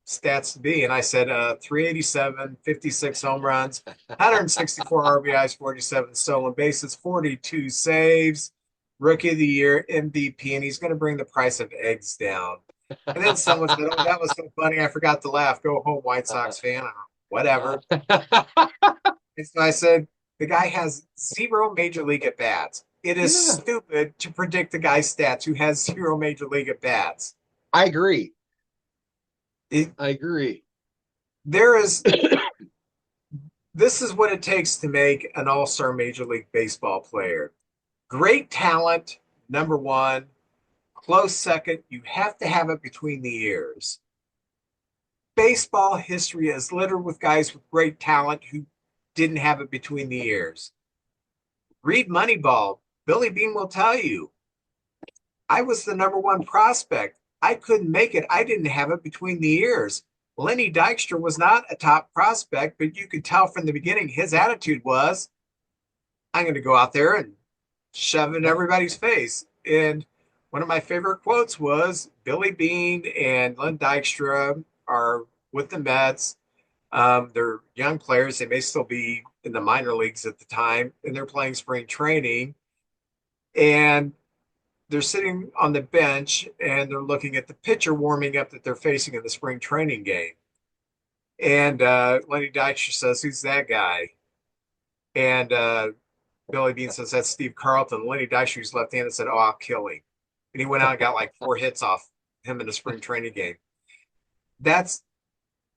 Speaker 1: stats to be? And I said 387, 56 home runs, 164 RBIs, 47 stolen bases, 42 saves, rookie of the year, MVP, and he's going to bring the price of eggs down. And then someone said, "Oh, that was so funny. I forgot to laugh. Go home, White Sox fan." Whatever. And so I said, "The guy has zero major league at bats. It is
Speaker 2: Yeah,
Speaker 1: stupid to predict the guy's stats who has zero major league at bats.
Speaker 2: I agree.
Speaker 1: It,
Speaker 2: I agree.
Speaker 1: there is This is what it takes to make an all-star Major League Baseball player. Great talent, number one. Close second. You have to have it between the ears. Baseball history is littered with guys with great talent who didn't have it between the ears. Read Moneyball. Billy Bean will tell you, I was the number one prospect. I couldn't make it. I didn't have it between the ears. Lenny Dykstra was not a top prospect, but you could tell from the beginning his attitude was, I'm going to go out there and shove in everybody's face. And one of my favorite quotes was Billy Bean and Len Dykstra are with the Mets. They're young players. They may still be in the minor leagues at the time, and they're playing spring training. And they're sitting on the bench and they're looking at the pitcher warming up that they're facing in the spring training game. And Lenny Dykstra says, "Who's that guy?" And Billy Bean says, "That's Steve Carlton." Lenny Dysher's left-handed said, "Oh, I'll kill him." And he went out and got like 4 hits off him in the spring training game. That's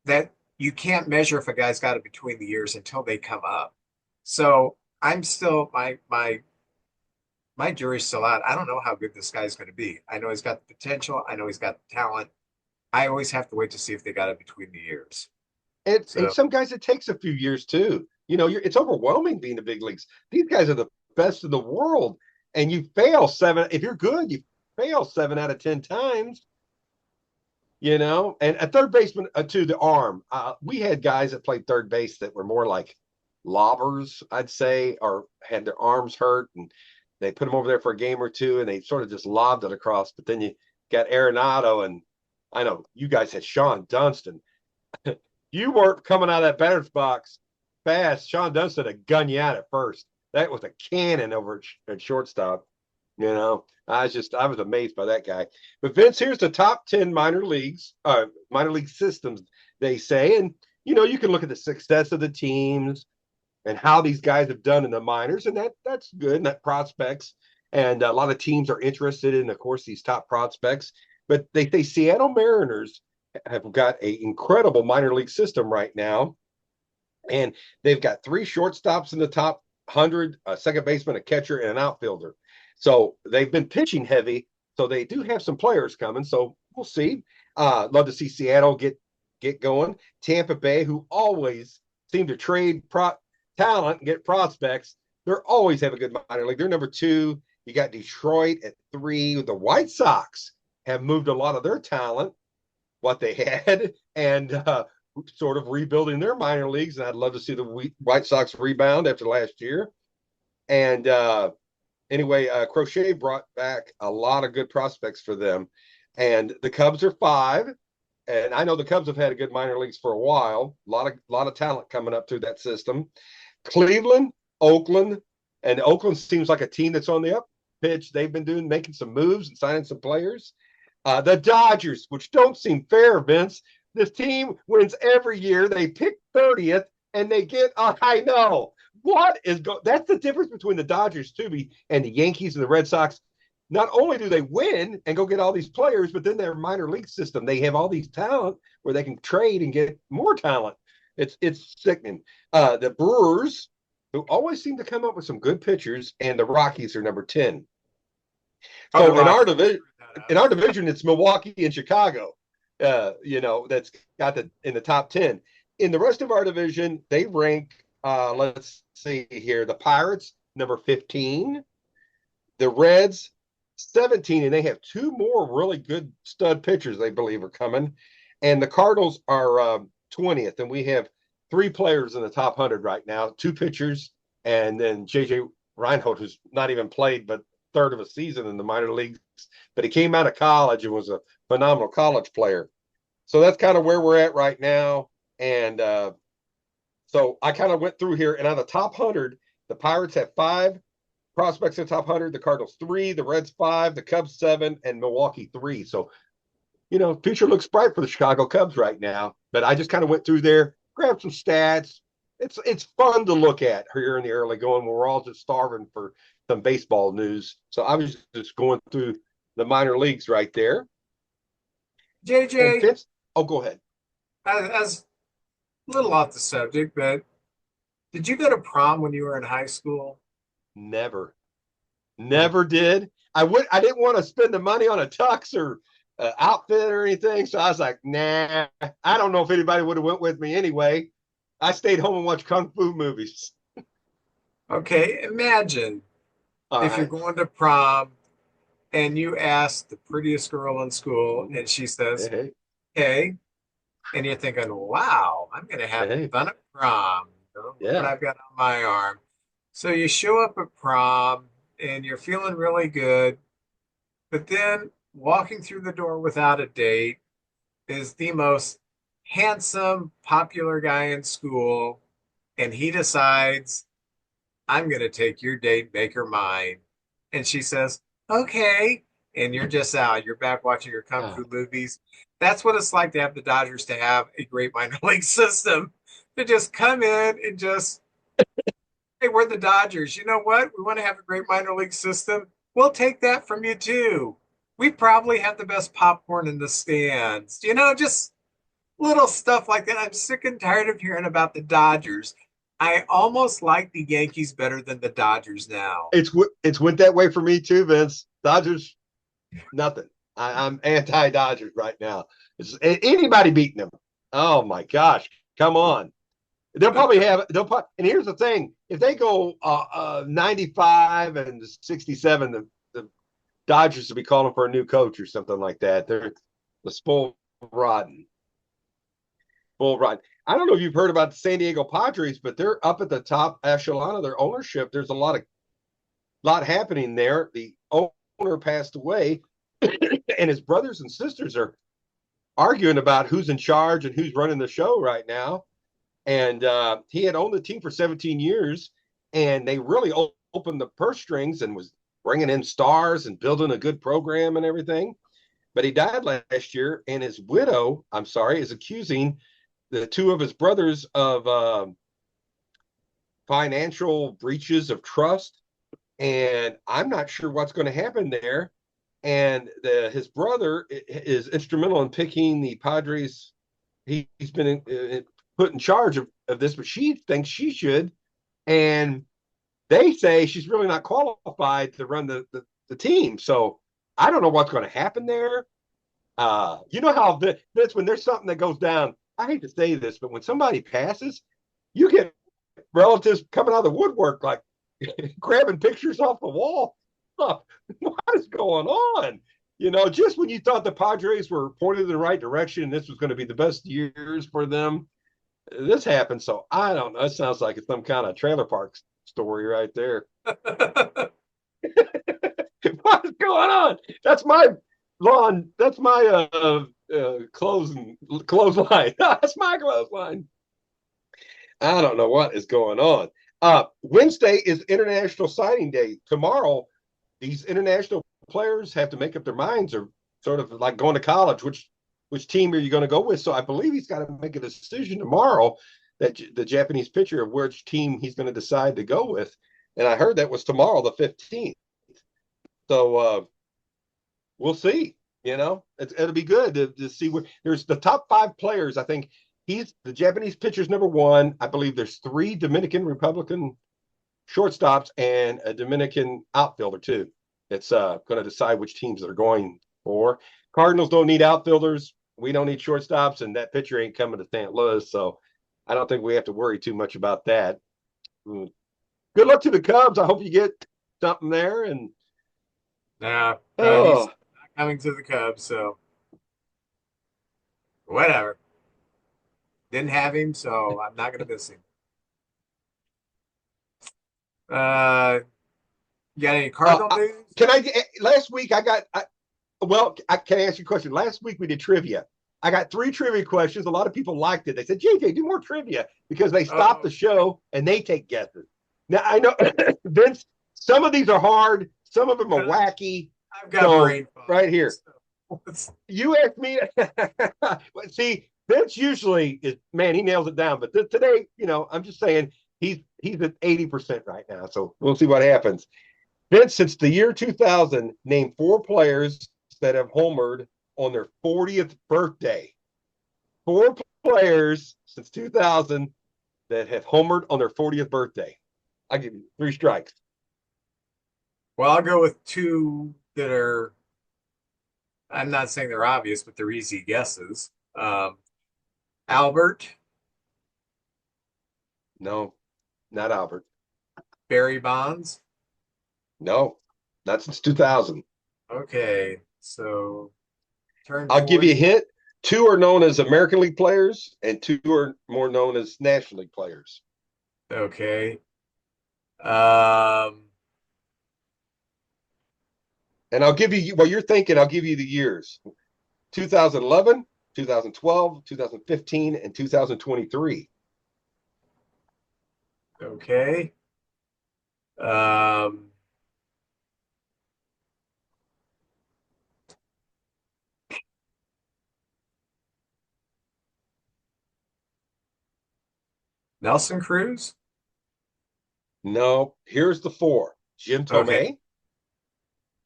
Speaker 1: that you can't measure if a guy's got it between the ears until they come up. So I'm still my jury's still out. I don't know how good this guy's going to be. I know he's got the potential. I know he's got the talent. I always have to wait to see if they got it between the ears.
Speaker 2: And
Speaker 1: So
Speaker 2: some guys it takes a few years too. It's overwhelming being the big leagues. These guys are the best in the world, and you fail seven. If you're good, you fail 7 out of 10 times. And a third baseman to the arm. We had guys that played third base that were more like lobbers, I'd say, or had their arms hurt, and they put them over there for a game or two, and they sort of just lobbed it across. But then you got Arenado, and I know you guys had Sean Dunston. You weren't coming out of that batter's box fast. Sean Dunston had gun you out at first. That was a cannon over at shortstop. I was amazed by that guy. But Vince, here's the top 10 minor league systems, they say. And, you can look at the success of the teams and how these guys have done in the minors, and that's good, and that prospects. And a lot of teams are interested in, of course, these top prospects. But they say Seattle Mariners have got an incredible minor league system right now. And they've got 3 shortstops in the top 100, a second baseman, a catcher, and an outfielder. So they've been pitching heavy. So they do have some players coming. So we'll see. Love to see Seattle get going. Tampa Bay, who always seem to trade talent and get prospects, they're always have a good minor league. They're number 2 You got Detroit at 3. The White Sox have moved a lot of their talent, what they had, and sort of rebuilding their minor leagues. And I'd love to see the White Sox rebound after last year. And anyway, Crochet brought back a lot of good prospects for them. And the Cubs are 5. And I know the Cubs have had a good minor leagues for a while. A lot of talent coming up through that system. Cleveland, Oakland, and Oakland seems like a team that's on the up pitch. They've been making some moves and signing some players. The Dodgers, which don't seem fair, Vince. This team wins every year. They pick 30th and they get, I know. That's the difference between the Dodgers, too, and the Yankees and the Red Sox. Not only do they win and go get all these players, but then their minor league system, they have all these talent where they can trade and get more talent. It's sickening. The Brewers, who always seem to come up with some good pitchers, and the Rockies are number 10.
Speaker 1: Oh, the
Speaker 2: So in our
Speaker 1: Rockies.
Speaker 2: division, it's Milwaukee and Chicago. That's got in the top 10. In the rest of our division, they rank. Let's see here: the Pirates number 15, the Reds 17, and they have 2 more really good stud pitchers they believe are coming, and the Cardinals are 20th, and we have 3 players in the top 100 right now: 2 pitchers, and then JJ Reinhold, who's not even played but third of a season in the minor leagues, but he came out of college and was a phenomenal college player. So that's kind of where we're at right now. And so I kind of went through here, and on the top 100, the Pirates have 5 prospects in the top 100, the Cardinals 3, the Reds 5, the Cubs 7, and Milwaukee 3. So, future looks bright for the Chicago Cubs right now. But I just kind of went through there, grabbed some stats. It's fun to look at here in the early going when we're all just starving for some baseball news. So I was just going through the minor leagues right there. And
Speaker 1: JJ,
Speaker 2: Vince, go ahead.
Speaker 1: as a little off the subject, but did you go to prom when you were in high school?
Speaker 2: Never,
Speaker 1: Hmm.
Speaker 2: never did. I didn't want to spend the money on a tux or outfit or anything. So I was like, nah. I don't know if anybody would have went with me anyway. I stayed home and watched kung fu movies.
Speaker 1: Okay, imagine
Speaker 2: All
Speaker 1: if you're
Speaker 2: right.
Speaker 1: going to prom and you ask the prettiest girl in school
Speaker 2: Hey,
Speaker 1: and she says,
Speaker 2: hey,
Speaker 1: "Hey," and you're thinking, "Wow, I'm going to have
Speaker 2: hey,
Speaker 1: fun at prom. Look what
Speaker 2: yeah.
Speaker 1: I've got on my arm." So you show up at prom and you're feeling really good, but then walking through the door without a date is the most handsome, popular guy in school, and he decides, "I'm going to take your date, make her mine." And she says, "Okay." And you're just out. You're back watching your kung
Speaker 2: Ah,
Speaker 1: fu movies. That's what it's like to have the Dodgers to have a great minor league system. To just come in and just, "Hey, we're the Dodgers. You know what? We want to have a great minor league system. We'll take that from you too. We probably have the best popcorn in the stands." Just little stuff like that. I'm sick and tired of hearing about the Dodgers. I almost like the Yankees better than the Dodgers now.
Speaker 2: it's went that way for me too, Vince. Dodgers, nothing. I'm anti Dodgers right now. Anybody beating them? Oh my gosh, come on. And here's the thing: if they go 95 and 67, the Dodgers will be calling for a new coach or something like that. They're the spoiled rotten, spoiled rotten. I don't know if you've heard about the San Diego Padres, but they're up at the top echelon of their ownership. There's a lot happening there. The owner passed away, and his brothers and sisters are arguing about who's in charge and who's running the show right now. And he had owned the team for 17 years, and they really opened the purse strings and was bringing in stars and building a good program and everything. But he died last year, and his widow, I'm sorry, is accusing the 2 of his brothers of financial breaches of trust. And I'm not sure what's going to happen there. And his brother is instrumental in picking the Padres. He's been put in charge of this, but she thinks she should. And they say she's really not qualified to run the team. So I don't know what's going to happen there. You know how this when there's something that goes down. I hate to say this, but when somebody passes, you get relatives coming out of the woodwork like grabbing pictures off the wall. What is going on? Just when you thought the Padres were pointed in the right direction and this was going to be the best years for them, this happened. So I don't know. It sounds like it's some kind of trailer park story right there. What is going on? That's my lawn. That's my clothesline. That's my clothesline. I don't know what is going on. Wednesday is International Signing Day. Tomorrow, these international players have to make up their minds, or sort of like going to college. Which team are you going to go with? So I believe he's got to make a decision tomorrow, that the Japanese pitcher, of which team he's going to decide to go with. And I heard that was tomorrow, the 15th. So we'll see. It'll be good to see where there's the top 5 players. I think he's the Japanese pitcher's number 1. I believe there's 3 Dominican Republican shortstops and a Dominican outfielder too. It's going to decide which teams they're going for. Cardinals don't need outfielders. We don't need shortstops, and that pitcher ain't coming to St. Louis, so I don't think we have to worry too much about that. Good luck to the Cubs. I hope you get something there. And
Speaker 1: Nah, he's not coming to the Cubs, so whatever. Didn't have him, so I'm not gonna miss him. You got any Cardinal news?
Speaker 2: Can I? Last week I got. I can ask you a question. Last week we did trivia. I got 3 trivia questions. A lot of people liked it. They said, "JJ, do more trivia," because they stop the show and they take guesses. Now I know, Vince. Some of these are hard. Some of them are wacky.
Speaker 1: I've got brain fog.
Speaker 2: Right here. You asked me. See, Vince usually is, man, he nails it down. But today, I'm just saying he's at 80% right now. So we'll see what happens. Vince, since the year 2000, name 4 players that have homered on their 40th birthday. 4 players since 2000 that have homered on their 40th birthday. I'll give you 3 strikes.
Speaker 1: Well, I'll go with 2 that are, I'm not saying they're obvious, but they're easy guesses. Albert.
Speaker 2: No, not Albert.
Speaker 1: Barry Bonds.
Speaker 2: No, not since 2000.
Speaker 1: Okay, so
Speaker 2: I'll give you a hint. 2 are known as American League players, and 2 are more known as National League players.
Speaker 1: Okay.
Speaker 2: And I'll give you, while you're thinking, I'll give you the years: 2011, 2012, 2015, and 2023.
Speaker 1: Okay. Nelson Cruz?
Speaker 2: No, here's the 4. Jim Thome.
Speaker 1: Okay.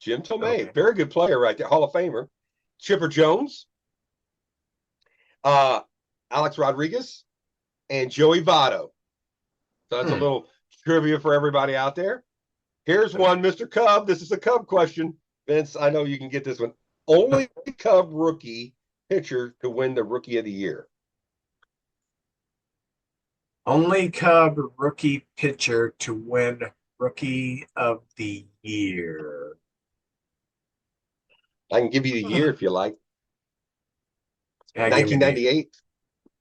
Speaker 2: Jim Thome,
Speaker 1: Okay.
Speaker 2: very good player right there, Hall of Famer. Chipper Jones, Alex Rodriguez, and Joey Votto. So that's a little trivia for everybody out there. Here's one, Mr. Cub. This is a Cub question. Vince, I know you can get this one. Only Cub rookie pitcher to win the Rookie of the Year.
Speaker 1: Only Cub rookie pitcher to win Rookie of the Year.
Speaker 2: I can give you the year if you like.
Speaker 1: Yeah,
Speaker 2: 1998.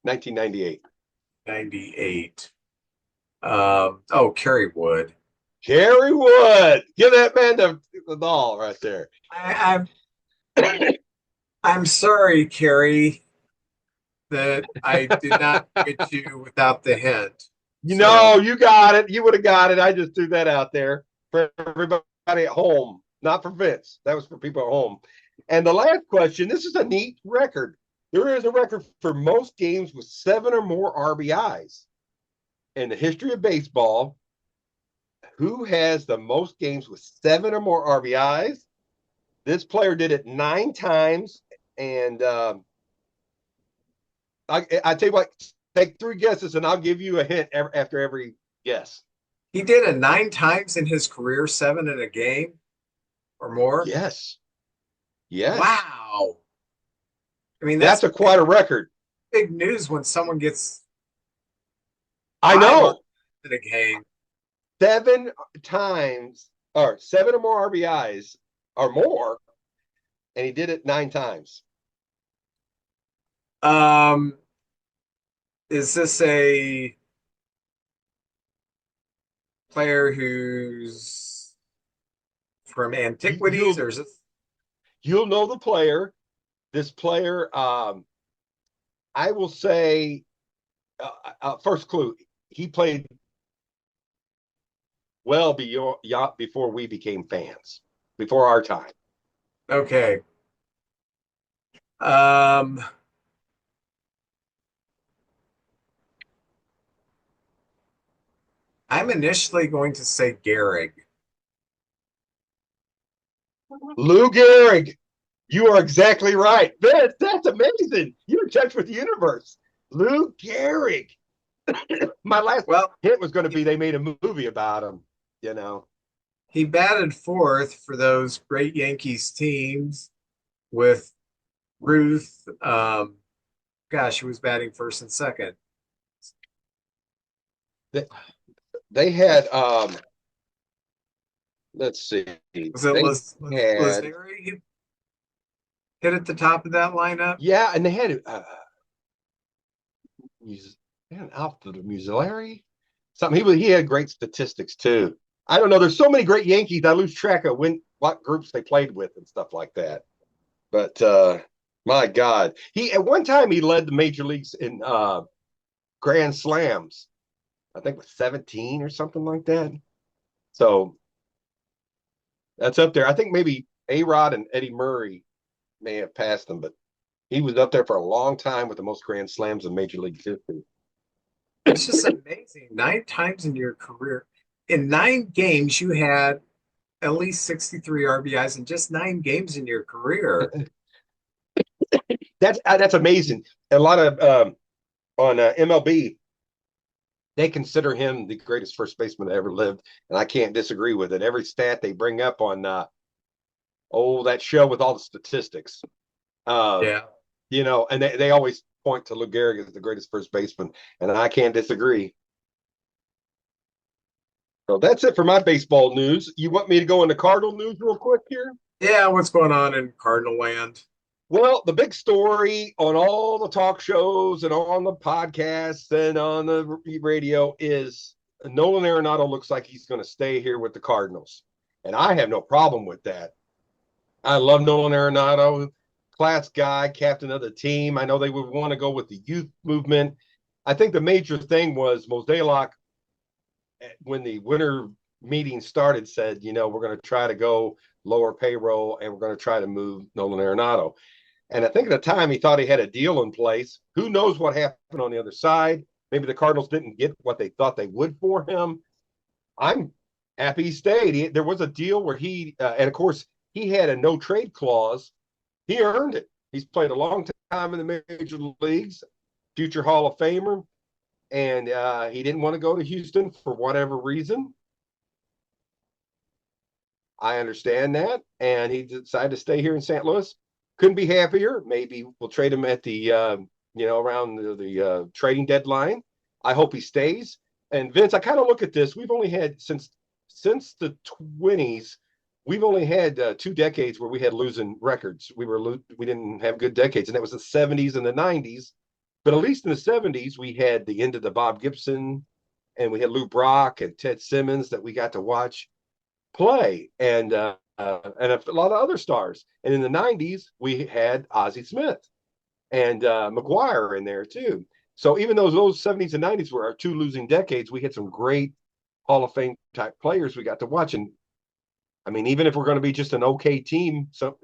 Speaker 2: 1998.
Speaker 1: 98. Kerry Wood.
Speaker 2: Kerry Wood. Give that man the ball right there.
Speaker 1: I'm sorry, Kerry, that I did not get you without the hint.
Speaker 2: You got it. You would have got it. I just threw that out there for everybody at home, not for Vince. That was for people at home. And the last question, this is a neat record. There is a record for most games with 7 or more RBIs in the history of baseball. Who has the most games with 7 or more RBIs? This player did it 9 times. And I tell you what, take 3 guesses and I'll give you a hint after every guess.
Speaker 1: He did it 9 times in his career, 7 in a game or more?
Speaker 2: Yes.
Speaker 1: Wow. I mean,
Speaker 2: that's quite a record.
Speaker 1: Big news when someone gets.
Speaker 2: I know.
Speaker 1: In a game.
Speaker 2: 7 times or 7 or more RBIs or more, and he did it 9 times.
Speaker 1: Um, is this a player who's from
Speaker 2: You,
Speaker 1: antiquities,
Speaker 2: you'll
Speaker 1: or is it?
Speaker 2: you'll know the player. This player, I will say, first clue, he played well before we became fans, before our time.
Speaker 1: Okay. Um, I'm initially going to say Gehrig.
Speaker 2: Lou Gehrig, you are exactly right. Vince, that's amazing. You're in touch with the universe. Lou Gehrig. My last
Speaker 1: Well,
Speaker 2: hit was going to be they made a movie about him, you know.
Speaker 1: he batted fourth for those great Yankees teams with Ruth. Gosh, he was batting first and second.
Speaker 2: They, they had let's see.
Speaker 1: Was it
Speaker 2: They had
Speaker 1: Lazari? He hit at the top of that lineup.
Speaker 2: yeah, and they had man, Alfred Mussolari. Something he had great statistics too. I don't know. There's so many great Yankees. I lose track of what groups they played with and stuff like that. But my God, he at one time he led the major leagues in grand slams. I think with 17 or something like that. So that's up there. I think maybe A Rod and Eddie Murray may have passed him, but he was up there for a long time with the most grand slams in Major League history.
Speaker 1: It's just amazing. 9 times in your career, in 9 games, you had at least 63 RBIs in just 9 games in your career.
Speaker 2: That's amazing. A lot of on MLB, they consider him the greatest first baseman that ever lived, and I can't disagree with it. Every stat they bring up on that show with all the statistics, uh,
Speaker 1: Yeah.
Speaker 2: and they always point to Lou Gehrig as the greatest first baseman, and I can't disagree. So that's it for my baseball news. You want me to go into Cardinal news real quick here?
Speaker 1: Yeah, what's going on in Cardinal land?
Speaker 2: Well, the big story on all the talk shows and on the podcasts and on the radio is Nolan Arenado looks like he's going to stay here with the Cardinals. And I have no problem with that. I love Nolan Arenado, class guy, captain of the team. I know they would want to go with the youth movement. I think the major thing was Mosdalok, when the winter meeting started, said, we're going to try to go lower payroll and we're going to try to move Nolan Arenado. And I think at the time he thought he had a deal in place. Who knows what happened on the other side? Maybe the Cardinals didn't get what they thought they would for him. I'm happy he stayed. There was a deal where and of course, he had a no trade clause. He earned it. He's played a long time in the major leagues, future Hall of Famer, and he didn't want to go to Houston for whatever reason. I understand that, and he decided to stay here in St. Louis. Couldn't be happier. Maybe we'll trade him at the around the trading deadline. I hope he stays. And Vince, I kind of look at this. We've only had since the 20s, we've only had 2 decades where we had losing records. We didn't have good decades, and that was the 70s and the 90s. But at least in the 70s, we had the end of the Bob Gibson, and we had Lou Brock and Ted Simmons that we got to watch play, and a lot of other stars. And in the 90s, we had Ozzie Smith and McGuire in there too. So even though those 70s and 90s were our two losing decades, we had some great Hall of Fame type players we got to watch. And I mean, even if we're going to be just an okay team, some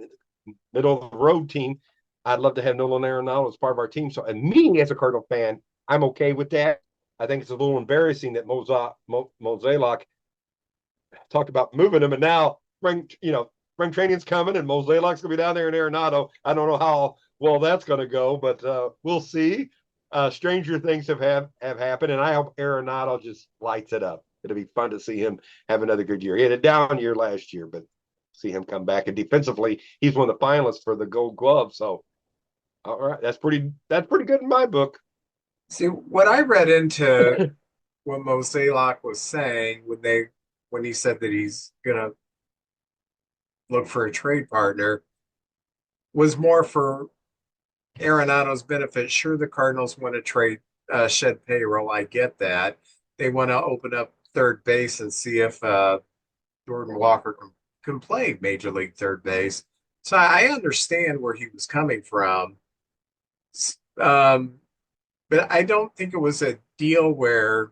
Speaker 2: middle of the road team, I'd love to have Nolan Arenado as part of our team. So, and me as a Cardinal fan, I'm okay with that. I think it's a little embarrassing that Mozeliak talked about moving him, and now spring training's coming, and Moseliak's gonna be down there in Arenado. I don't know how well that's gonna go, but we'll see. Stranger things have happened, and I hope Arenado just lights it up. It'll be fun to see him have another good year. He had a down year last year, but see him come back. And defensively, he's one of the finalists for the Gold Glove. So, all right, that's pretty good in my book.
Speaker 1: See, what I read into what Mosaic was saying when he said that he's gonna look for a trade partner was more for Arenado's benefit. Sure, the Cardinals want to trade shed payroll. I get that. They want to open up third base and see if Jordan Walker can play major league third base. So I understand where he was coming from. Um, but I don't think it was a deal where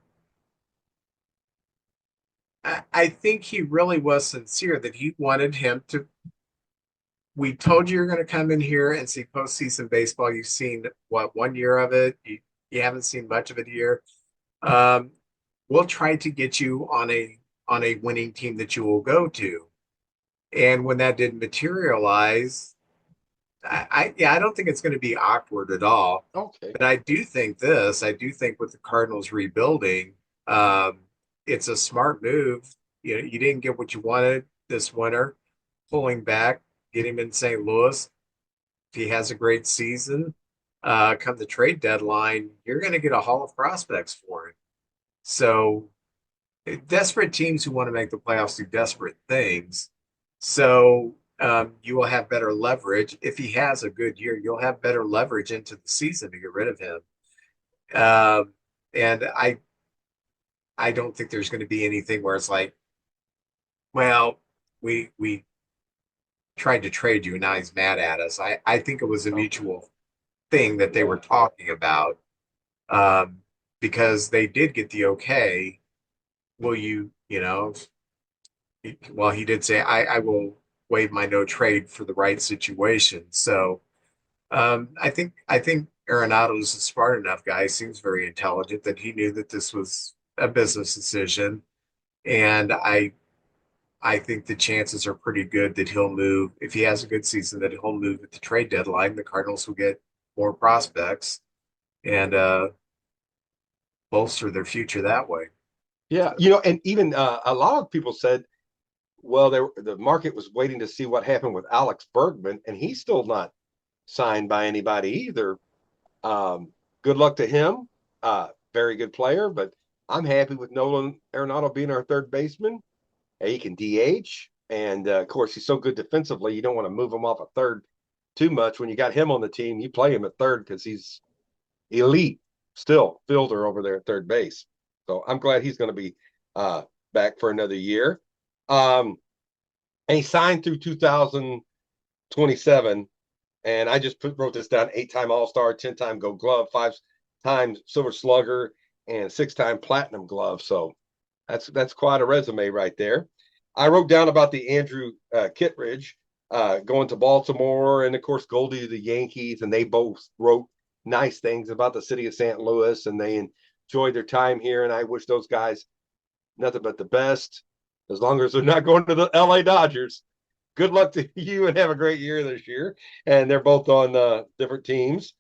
Speaker 1: I think he really was sincere that he wanted him to. We told you you're going to come in here and see postseason baseball. You've seen what, 1 year of it? You haven't seen much of it here. Um, we'll try to get you on a winning team that you will go to. And when that didn't materialize, yeah, I don't think it's going to be awkward at all.
Speaker 2: Okay.
Speaker 1: But I do think this. I do think with the Cardinals rebuilding, um, it's a smart move. You know, you didn't get what you wanted this winter, pulling back, get him in St. Louis. If he has a great season, come the trade deadline, you're going to get a haul of prospects for him. So desperate teams who want to make the playoffs do desperate things. So you will have better leverage. If he has a good year, you'll have better leverage into the season to get rid of him. And I don't think there's going to be anything where it's like, well, we tried to trade you and now he's mad at us. I think it was a
Speaker 2: Okay.
Speaker 1: mutual thing that they were
Speaker 2: Yeah.
Speaker 1: talking about um, because they did get the okay. Will you, you know, well, he did say, I will waive my no trade for the right situation. So I think Arenado is a smart enough guy. He seems very intelligent that he knew that this was a business decision, and I think the chances are pretty good that he'll move if he has a good season. That he'll move at the trade deadline. The Cardinals will get more prospects and bolster their future that way.
Speaker 2: Yeah.
Speaker 1: So,
Speaker 2: And even a lot of people said, well, the market was waiting to see what happened with Alex Bergman, and he's still not signed by anybody either. Good luck to him. Very good player, but I'm happy with Nolan Arenado being our third baseman. He can DH, and of course, he's so good defensively. You don't want to move him off a third too much. When you got him on the team, you play him at third because he's elite still fielder over there at third base. So I'm glad he's going to be back for another year. Um, and he signed through 2027. And I just wrote this down: 8-time All Star, 10-time Gold Glove, 5 times Silver Slugger, and 6-time Platinum Glove. So that's quite a resume right there. I wrote down about the Andrew Kittredge going to Baltimore, and of course Goldie to the Yankees, and they both wrote nice things about the city of St. Louis, and they enjoyed their time here. And I wish those guys nothing but the best, as long as they're not going to the L.A. Dodgers. Good luck to you and have a great year this year. And they're both on different teams.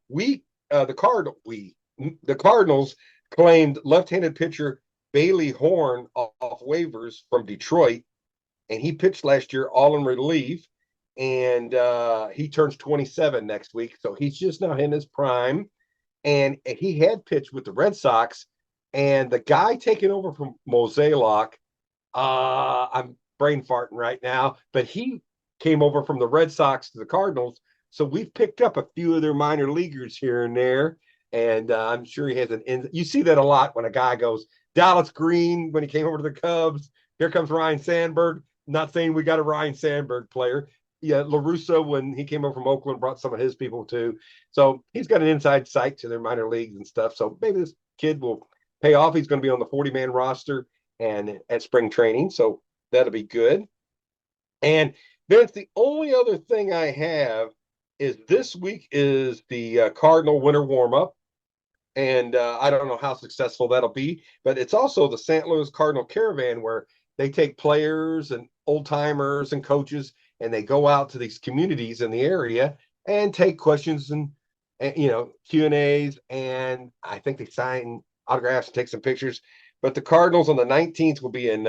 Speaker 2: We the Cardinals claimed left-handed pitcher Bailey Horn off waivers from Detroit, and he pitched last year all in relief. And he turns 27 next week, so he's just now in his prime. And he had pitched with the Red Sox, and the guy taking over from Mozeliak, I'm brain farting right now, but he came over from the Red Sox to the Cardinals. So we've picked up a few of their minor leaguers here and there. And I'm sure he has you see that a lot when a guy goes Dallas Green when he came over to the Cubs. Here comes Ryan Sandberg. Not saying we got a Ryan Sandberg player. Yeah, LaRusso, when he came over from Oakland, brought some of his people too. So he's got an inside sight to their minor leagues and stuff. So maybe this kid will pay off. He's going to be on the 40-man roster and at spring training. So that'll be good. And Vince, the only other thing I have is this week is the Cardinal winter warm up. And I don't know how successful that'll be, but it's also the St. Louis Cardinal Caravan where they take players and old timers and coaches and they go out to these communities in the area and take questions and Q&As, and I think they sign autographs and take some pictures. But the Cardinals on the 19th will be in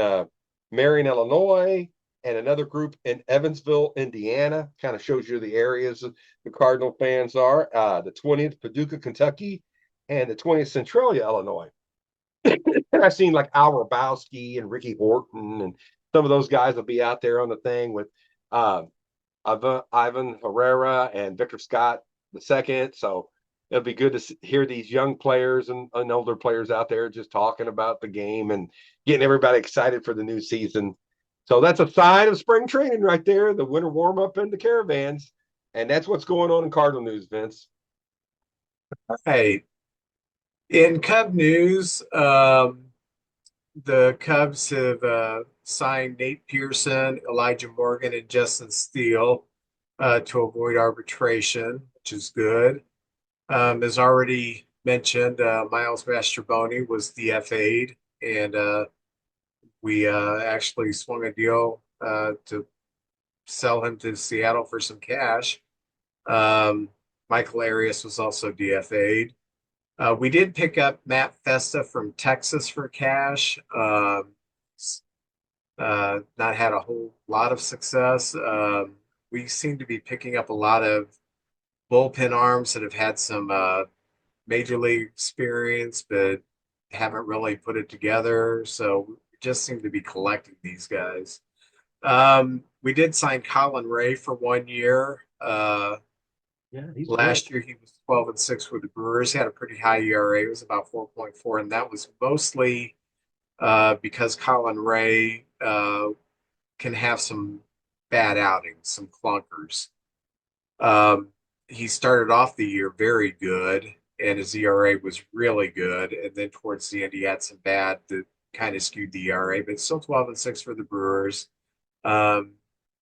Speaker 2: Marion, Illinois, and another group in Evansville, Indiana. Kind of shows you the areas the Cardinal fans are. The 20th, Paducah, Kentucky, and the 20th, Centralia, Illinois. And I've seen like Al Rabowski and Ricky Horton and some of those guys will be out there on the thing with uh, Ivan Herrera and Victor Scott the second. So it'll be good to hear these young players and older players out there just talking about the game and getting everybody excited for the new season. So that's a sign of spring training right there, the winter warm up and the caravans. And that's what's going on in Cardinal news, Vince.
Speaker 1: Hey, in Cub news, the Cubs have signed Nate Pearson, Elijah Morgan, and Justin Steele to avoid arbitration, which is good. As already mentioned, Miles Mastrobuoni was DFA'd, and we actually swung a deal to sell him to Seattle for some cash. Um, Michael Arias was also DFA'd. We did pick up Matt Festa from Texas for cash. Not had a whole lot of success. We seem to be picking up a lot of bullpen arms that have had some major league experience, but haven't really put it together. So we just seem to be collecting these guys. We did sign Colin Ray for 1 year.
Speaker 2: Yeah, he's good.
Speaker 1: Last year he was 12-6 with the Brewers. He had a pretty high ERA. It was about 4.4, and that was mostly because Colin Ray can have some bad outings, some clunkers. Um, he started off the year very good, and his ERA was really good. And then towards the end, he had some bad that kind of skewed the ERA, but still 12-6 for the Brewers. Of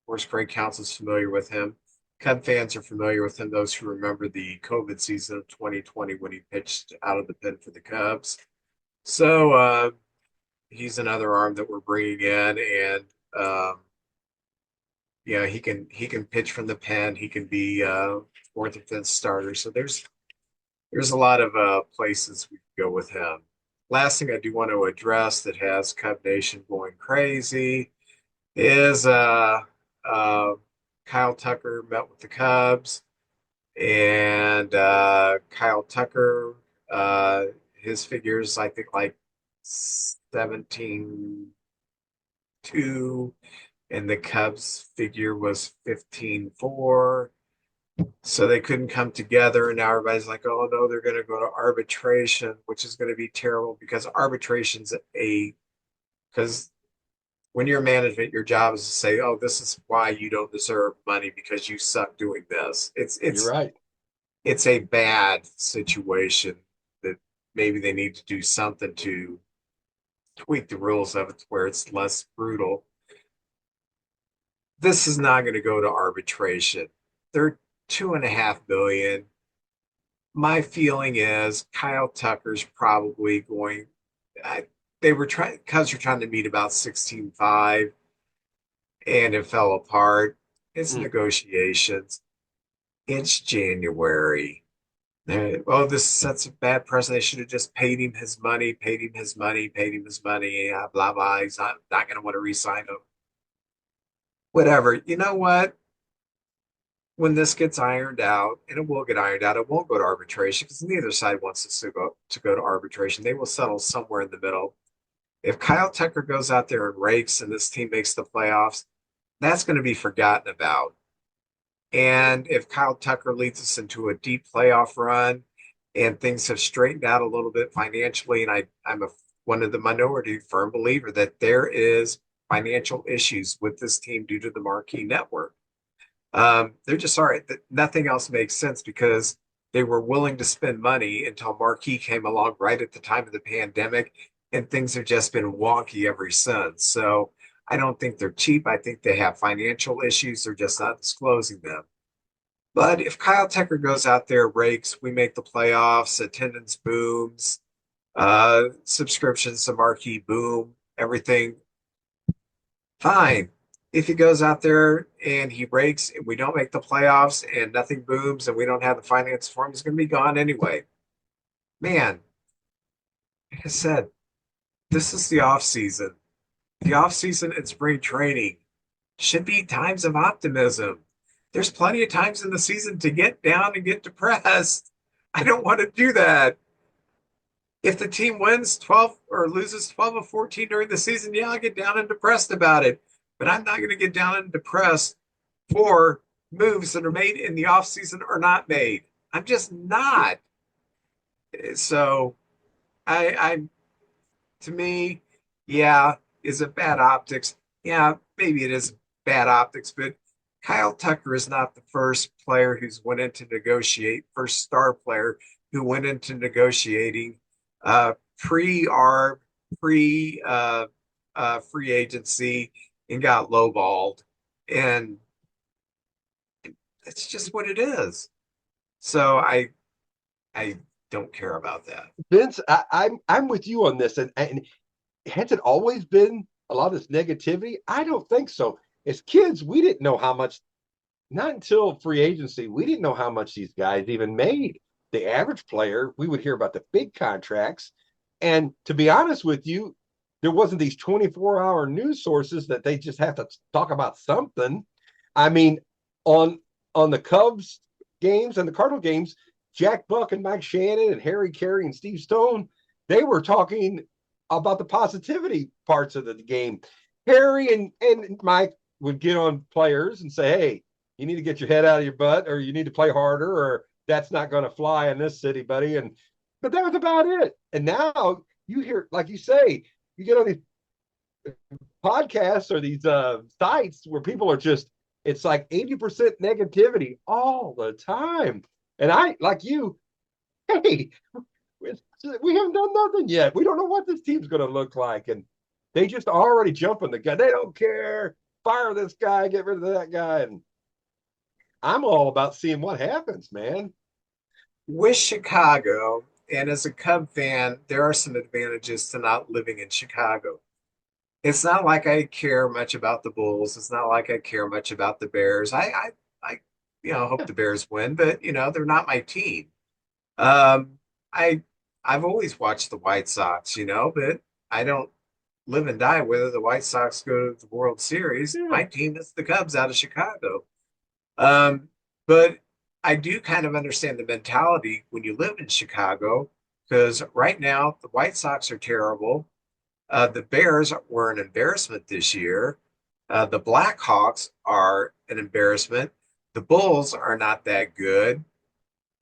Speaker 1: course, Craig Counsell's familiar with him. Cub fans are familiar with him, those who remember the COVID season of 2020 when he pitched out of the pen for the Cubs. So he's another arm that we're bringing in, and yeah, he can pitch from the pen. He can be fourth or fifth starter. So there's a lot of places we can go with him. Last thing I do want to address that has Cub Nation going crazy is uh, Kyle Tucker met with the Cubs, and Kyle Tucker, uh, his figures, I think like 17-2, and the Cubs figure was 15-4. So they couldn't come together, and now everybody's like, "Oh no, they're going to go to arbitration," which is going to be terrible because arbitration's a because when you're management, your job is to say, "Oh, this is why you don't deserve money because you suck doing this." It's
Speaker 2: You're
Speaker 1: it's
Speaker 2: right.
Speaker 1: it's a bad situation that maybe they need to do something to tweak the rules of it to where it's less brutal. This is not going to go to arbitration. They're 2.5 billion. My feeling is Kyle Tucker's probably going. I, they were trying because you're trying to meet about 16.5, and it fell apart. It's
Speaker 2: Mm.
Speaker 1: negotiations. It's January. Oh, this sets a bad precedent. They should have just paid him his money, paid him his money, paid him his money. Yeah, blah blah. He's not going to want to re-sign him. Whatever. You know what? When this gets ironed out, and it will get ironed out, it won't go to arbitration because neither side wants us to go to arbitration. They will settle somewhere in the middle. If Kyle Tucker goes out there and rakes and this team makes the playoffs, that's going to be forgotten about. And if Kyle Tucker leads us into a deep playoff run and things have straightened out a little bit financially, and I'm one of the minority firm believer that there is financial issues with this team due to the marquee network. They're just sorry that nothing else makes sense because they were willing to spend money until Marquee came along right at the time of the pandemic, and things have just been wonky ever since. So I don't think they're cheap. I think they have financial issues. They're just not disclosing them. But if Kyle Tucker goes out there, rakes, we make the playoffs, attendance booms, subscriptions to Marquee boom, everything fine. If he goes out there and he breaks and we don't make the playoffs and nothing booms and we don't have the finance for him, he's going to be gone anyway. Man, like I said, this is the off season. The off season and spring training should be times of optimism. There's plenty of times in the season to get down and get depressed. I don't want to do that. If the team wins 12 or loses 12 of 14 during the season, yeah, I'll get down and depressed about it. But I'm not going to get down and depressed for moves that are made in the offseason or not made. I'm just not. So I to me, yeah, is it bad optics? Yeah, maybe it is bad optics, but Kyle Tucker is not the first player who's went into negotiate, first star player who went into negotiating pre-arb, pre free agency and got lowballed. And it's just what it is. So I don't care about that.
Speaker 2: Vince, I'm with you on this, and has it always been a lot of this negativity? I don't think so. As kids, we didn't know how much. Not until free agency, we didn't know how much these guys even made. The average player, we would hear about the big contracts, and to be honest with you, there wasn't these 24-hour news sources that they just have to talk about something. I mean, on on the Cubs games and the Cardinal games, Jack Buck and Mike Shannon and Harry Carey and Steve Stone, they were talking about the positivity parts of the game. Harry and Mike would get on players and say, hey, you need to get your head out of your butt, or you need to play harder, or that's not going to fly in this city, buddy. And but that was about it. And now you hear, like you say, you get on these podcasts or these sites where people are just, it's like 80% negativity all the time. And I, like you, hey, we haven't done nothing yet. We don't know what this team's going to look like. And they just already jumping the gun. They don't care. Fire this guy, get rid of that guy. And I'm all about seeing what happens, man.
Speaker 1: With Chicago, and as a Cub fan, there are some advantages to not living in Chicago. It's not like I care much about the Bulls. It's not like I care much about the Bears. I hope the Bears win, but they're not my team. Um, I, I've always watched the White Sox, but I don't live and die whether the White Sox go to the World Series.
Speaker 2: Yeah.
Speaker 1: My team is the Cubs out of Chicago. Um, but I do kind of understand the mentality when you live in Chicago, because right now the White Sox are terrible. The Bears were an embarrassment this year. The Blackhawks are an embarrassment. The Bulls are not that good.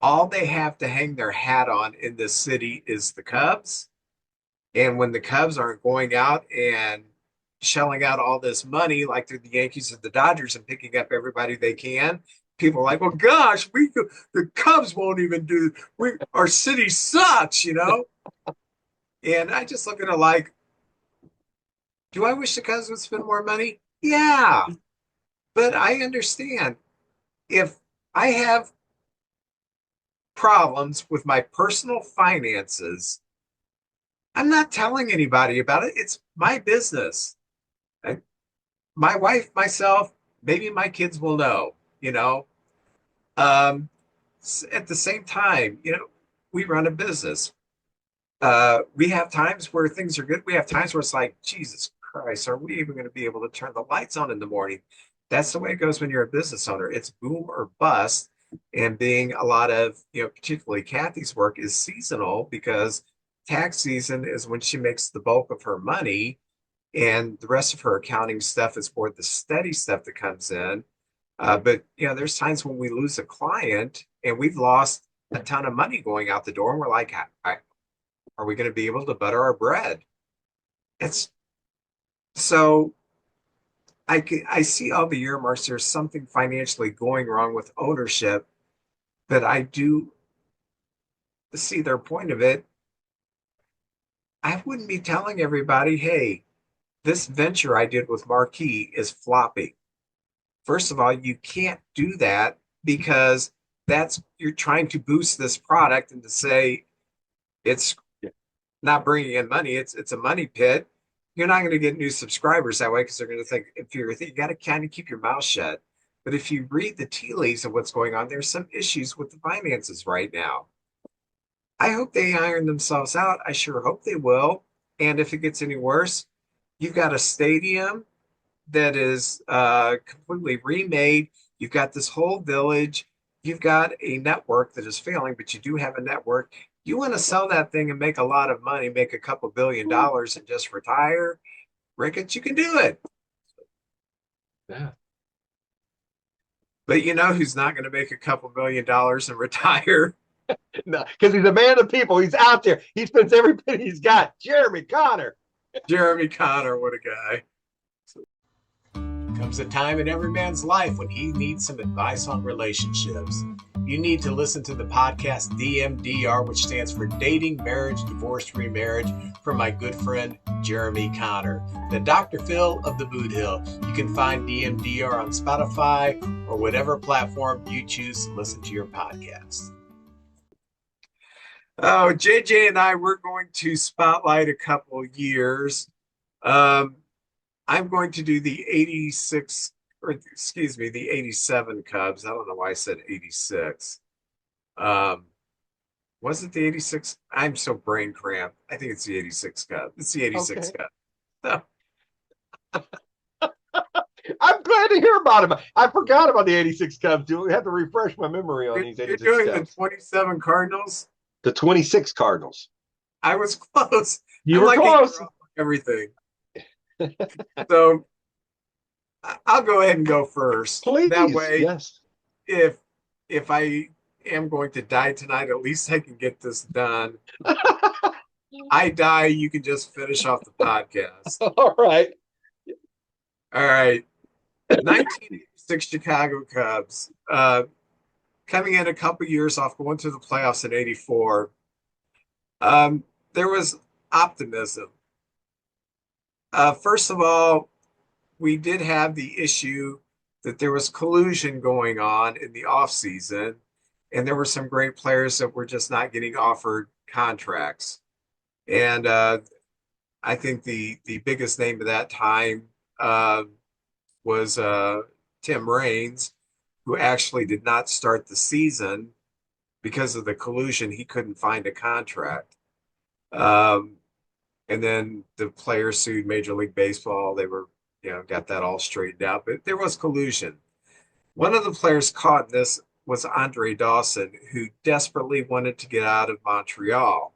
Speaker 1: All they have to hang their hat on in this city is the Cubs. And when the Cubs aren't going out and shelling out all this money like they're the Yankees and the Dodgers and picking up everybody they can, people are like, well, gosh, the Cubs won't even do our city sucks. And I just look at it like, do I wish the Cubs would spend more money? Yeah, but I understand if I have problems with my personal finances, I'm not telling anybody about it. It's my business. My wife, myself, maybe my kids will know, you know. Um, at the same time, we run a business. We have times where things are good. We have times where it's like, Jesus Christ, are we even going to be able to turn the lights on in the morning? That's the way it goes when you're a business owner. It's boom or bust. And being a lot of, particularly Kathy's work is seasonal because tax season is when she makes the bulk of her money. And the rest of her accounting stuff is for the steady stuff that comes in. But there's times when we lose a client and we've lost a ton of money going out the door, and we're like, are we going to be able to butter our bread? It's so I see all the earmarks. There's something financially going wrong with ownership, but I do see their point of it. I wouldn't be telling everybody, hey, this venture I did with Marquee is flopping. First of all, you can't do that because that's you're trying to boost this product and to say it's not bringing in money. It's a money pit. You're not going to get new subscribers that way because they're going to think if you got to kind of keep your mouth shut. But if you read the tea leaves of what's going on, there's some issues with the finances right now. I hope they iron themselves out. I sure hope they will. And if it gets any worse, you've got a stadium that is completely remade. You've got this whole village. You've got a network that is failing, but you do have a network. You want to sell that thing and make a lot of money, make a couple $1 billion and just retire, Ricketts, you can do it.
Speaker 2: Yeah.
Speaker 1: But you know who's not going to make a couple $1 million and retire?
Speaker 2: No, because he's a man of people. He's out there. He spends every penny he's got. Jeremy Connor.
Speaker 1: Jeremy Connor, what a guy. Comes a time in every man's life when he needs some advice on relationships. You need to listen to the podcast DMDR, which stands for Dating, Marriage, Divorce, Remarriage, from my good friend Jeremy Connor, the Dr. Phil of the Boot Hill. You can find DMDR on Spotify or whatever platform you choose to listen to your podcast. Oh, JJ and I, we're going to spotlight a couple years. Um, I'm going to do the 86, or excuse me, the 87 Cubs. I don't know why I said 86. Um, was it the 86? I'm so brain cramped. I think it's the 86 Cubs. It's the 86
Speaker 2: Okay.
Speaker 1: Cubs. So
Speaker 2: I'm glad to hear about him. I forgot about the 86 Cubs. Do we have to refresh my memory on these
Speaker 1: you're
Speaker 2: 86
Speaker 1: doing the
Speaker 2: Cubs?
Speaker 1: 27 Cardinals?
Speaker 2: The 26 Cardinals.
Speaker 1: I was close.
Speaker 2: You
Speaker 1: I'm
Speaker 2: were
Speaker 1: like a year
Speaker 2: close.
Speaker 1: off on everything. So I'll go ahead and go first. That
Speaker 2: Please.
Speaker 1: way,
Speaker 2: Yes.
Speaker 1: if if I am going to die tonight, at least I can get this done. I die, you can just finish off the podcast.
Speaker 2: All right.
Speaker 1: All right. 1986 Chicago Cubs. Coming in a couple years off going to the playoffs in 84. There was optimism. First of all, we did have the issue that there was collusion going on in the offseason, and there were some great players that were just not getting offered contracts. And I think the biggest name of that time was Tim Raines, who actually did not start the season because of the collusion. He couldn't find a contract. Um, and then the players sued Major League Baseball. They were, got that all straightened out, but there was collusion. One of the players caught in this was Andre Dawson, who desperately wanted to get out of Montreal.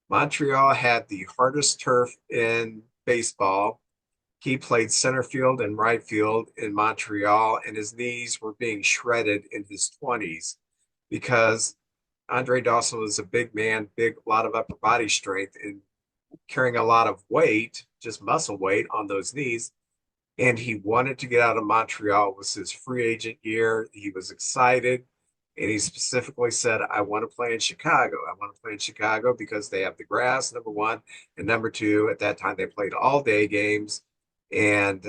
Speaker 1: Montreal had the hardest turf in baseball. He played center field and right field in Montreal, and his knees were being shredded in his 20s because Andre Dawson was a big man, big, a lot of upper body strength, and carrying a lot of weight, just muscle weight on those knees. And he wanted to get out of Montreal. It was his free agent year. He was excited. And he specifically said, I want to play in Chicago. I want to play in Chicago because they have the grass, number one. And number two, at that time, they played all day games. And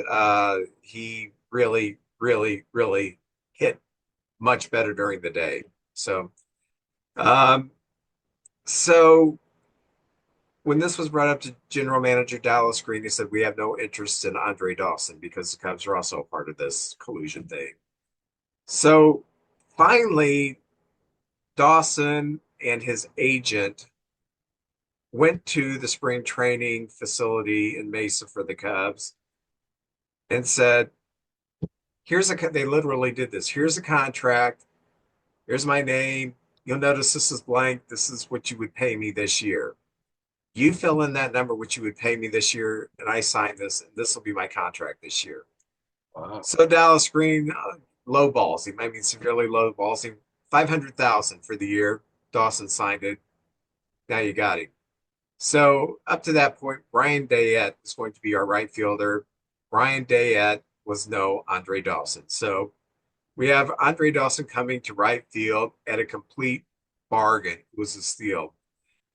Speaker 1: he really, really, really hit much better during the day. Um, so when this was brought up to general manager Dallas Green, he said, we have no interest in Andre Dawson because the Cubs are also a part of this collusion thing. So finally, Dawson and his agent went to the spring training facility in Mesa for the Cubs and said, they literally did this. Here's a contract. Here's my name. You'll notice this is blank. This is what you would pay me this year. You fill in that number, what you would pay me this year, and I sign this, and this will be my contract this year.
Speaker 2: Wow.
Speaker 1: So Dallas Green lowballs him. I mean, severely lowballs him. 500,000 for the year. Dawson signed it. Now you got him. So up to that point, Brian Dayette is going to be our right fielder. Brian Dayette was no Andre Dawson. So we have Andre Dawson coming to right field at a complete bargain. It was a steal.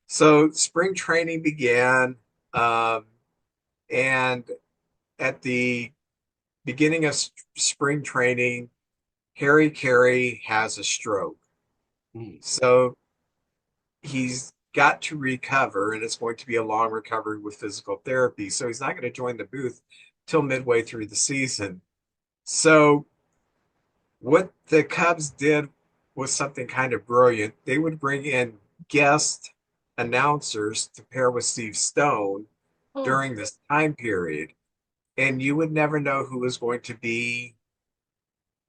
Speaker 1: So spring training began, and at the beginning of spring training, Harry Carey has a stroke.
Speaker 2: Mm.
Speaker 1: So he's got to recover, and it's going to be a long recovery with physical therapy. So he's not going to join the booth till midway through the season. So what the Cubs did was something kind of brilliant. They would bring in guest announcers to pair with Steve Stone
Speaker 2: Oh.
Speaker 1: during this time period. And you would never know who was going to be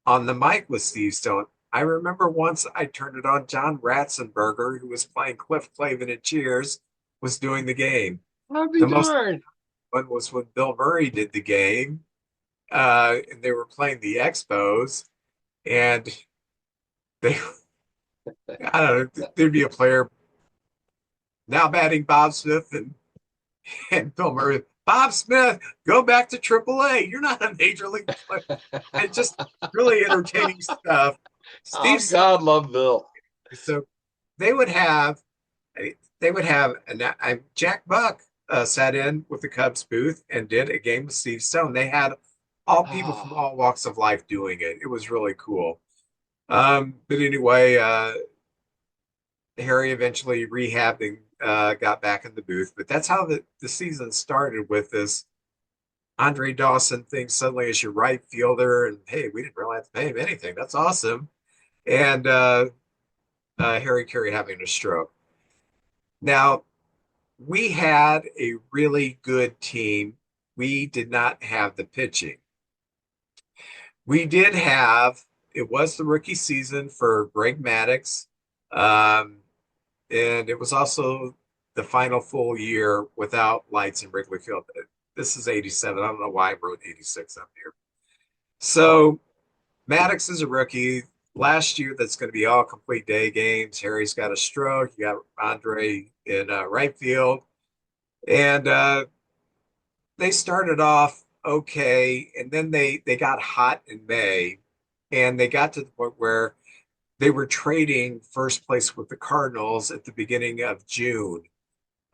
Speaker 1: on the mic with Steve Stone. I remember once I turned it on, John Ratzenberger, who was playing Cliff Clavin in Cheers, was doing the game.
Speaker 2: I'll be
Speaker 1: The most
Speaker 2: darned.
Speaker 1: fun was when Bill Murray did the game, and they were playing the Expos, and they, I don't know, there'd be a player now batting Bob Smith and Bill Murray. Bob Smith, go back to AAA. You're not a major league player. And just really entertaining stuff. Steve
Speaker 2: Oh,
Speaker 1: Silver.
Speaker 2: God, love Bill.
Speaker 1: So they would have and Jack Buck sat in with the Cubs booth and did a game with Steve Stone. They had all people from
Speaker 2: Oh,
Speaker 1: all walks of life doing it. It was really cool. But anyway, Harry eventually rehabbed and got back in the booth. But that's how the season started with this Andre Dawson thing suddenly as your right fielder. And hey, we didn't really have to pay him anything. That's awesome. And Harry Carey having a stroke. Now, we had a really good team. We did not have the pitching. We did have, it was the rookie season for Greg Maddux. Um, and it was also the final full year without lights in Wrigley Field. This is 87. I don't know why I wrote 86 up here. So Maddox is a rookie. Last year, that's going to be all complete day games. Harry's got a stroke. You got Andre in right field. And they started off okay. And then they got hot in May. And they got to the point where they were trading first place with the Cardinals at the beginning of June.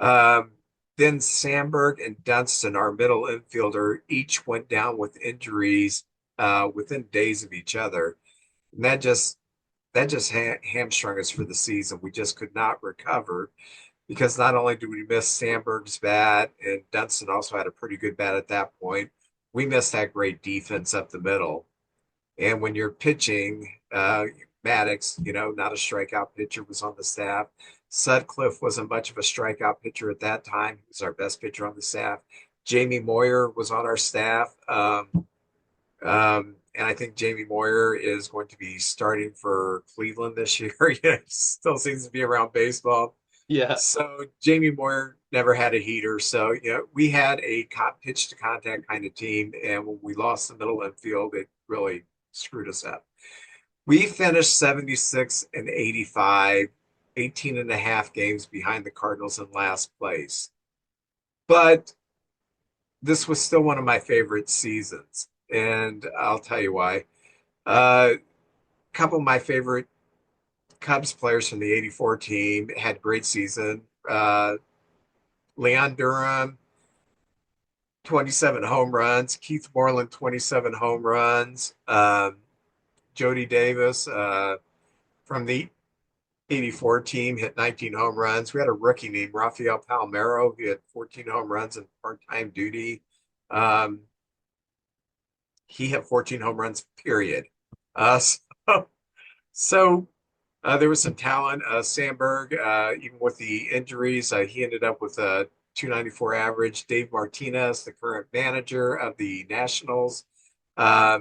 Speaker 1: Um, then Sandberg and Dunston, our middle infielder, each went down with injuries within days of each other. And that just hamstrung us for the season. We just could not recover because not only did we miss Sandberg's bat, and Dunston also had a pretty good bat at that point, we missed that great defense up the middle. And when you're pitching, Maddox, not a strikeout pitcher, was on the staff. Sutcliffe wasn't much of a strikeout pitcher at that time. He was our best pitcher on the staff. Jamie Moyer was on our staff. And I think Jamie Moyer is going to be starting for Cleveland this year. Yeah, he still seems to be around baseball.
Speaker 2: yeah.
Speaker 1: So Jamie Moyer never had a heater. So, we had a pitch to contact kind of team. And when we lost the middle infield, it really screwed us up. We finished 76 and 85, 18 and a half games behind the Cardinals in last place. But this was still one of my favorite seasons. And I'll tell you why. A couple of my favorite Cubs players from the 84 team had great season. Leon Durham, 27 home runs. Keith Moreland, 27 home runs. Jody Davis from the 84 team hit 19 home runs. We had a rookie named Rafael Palmero who had 14 home runs in part-time duty. Um, he hit 14 home runs, period. So, there was some talent. Sandberg, even with the injuries, he ended up with a 294 average. Dave Martinez, the current manager of the Nationals,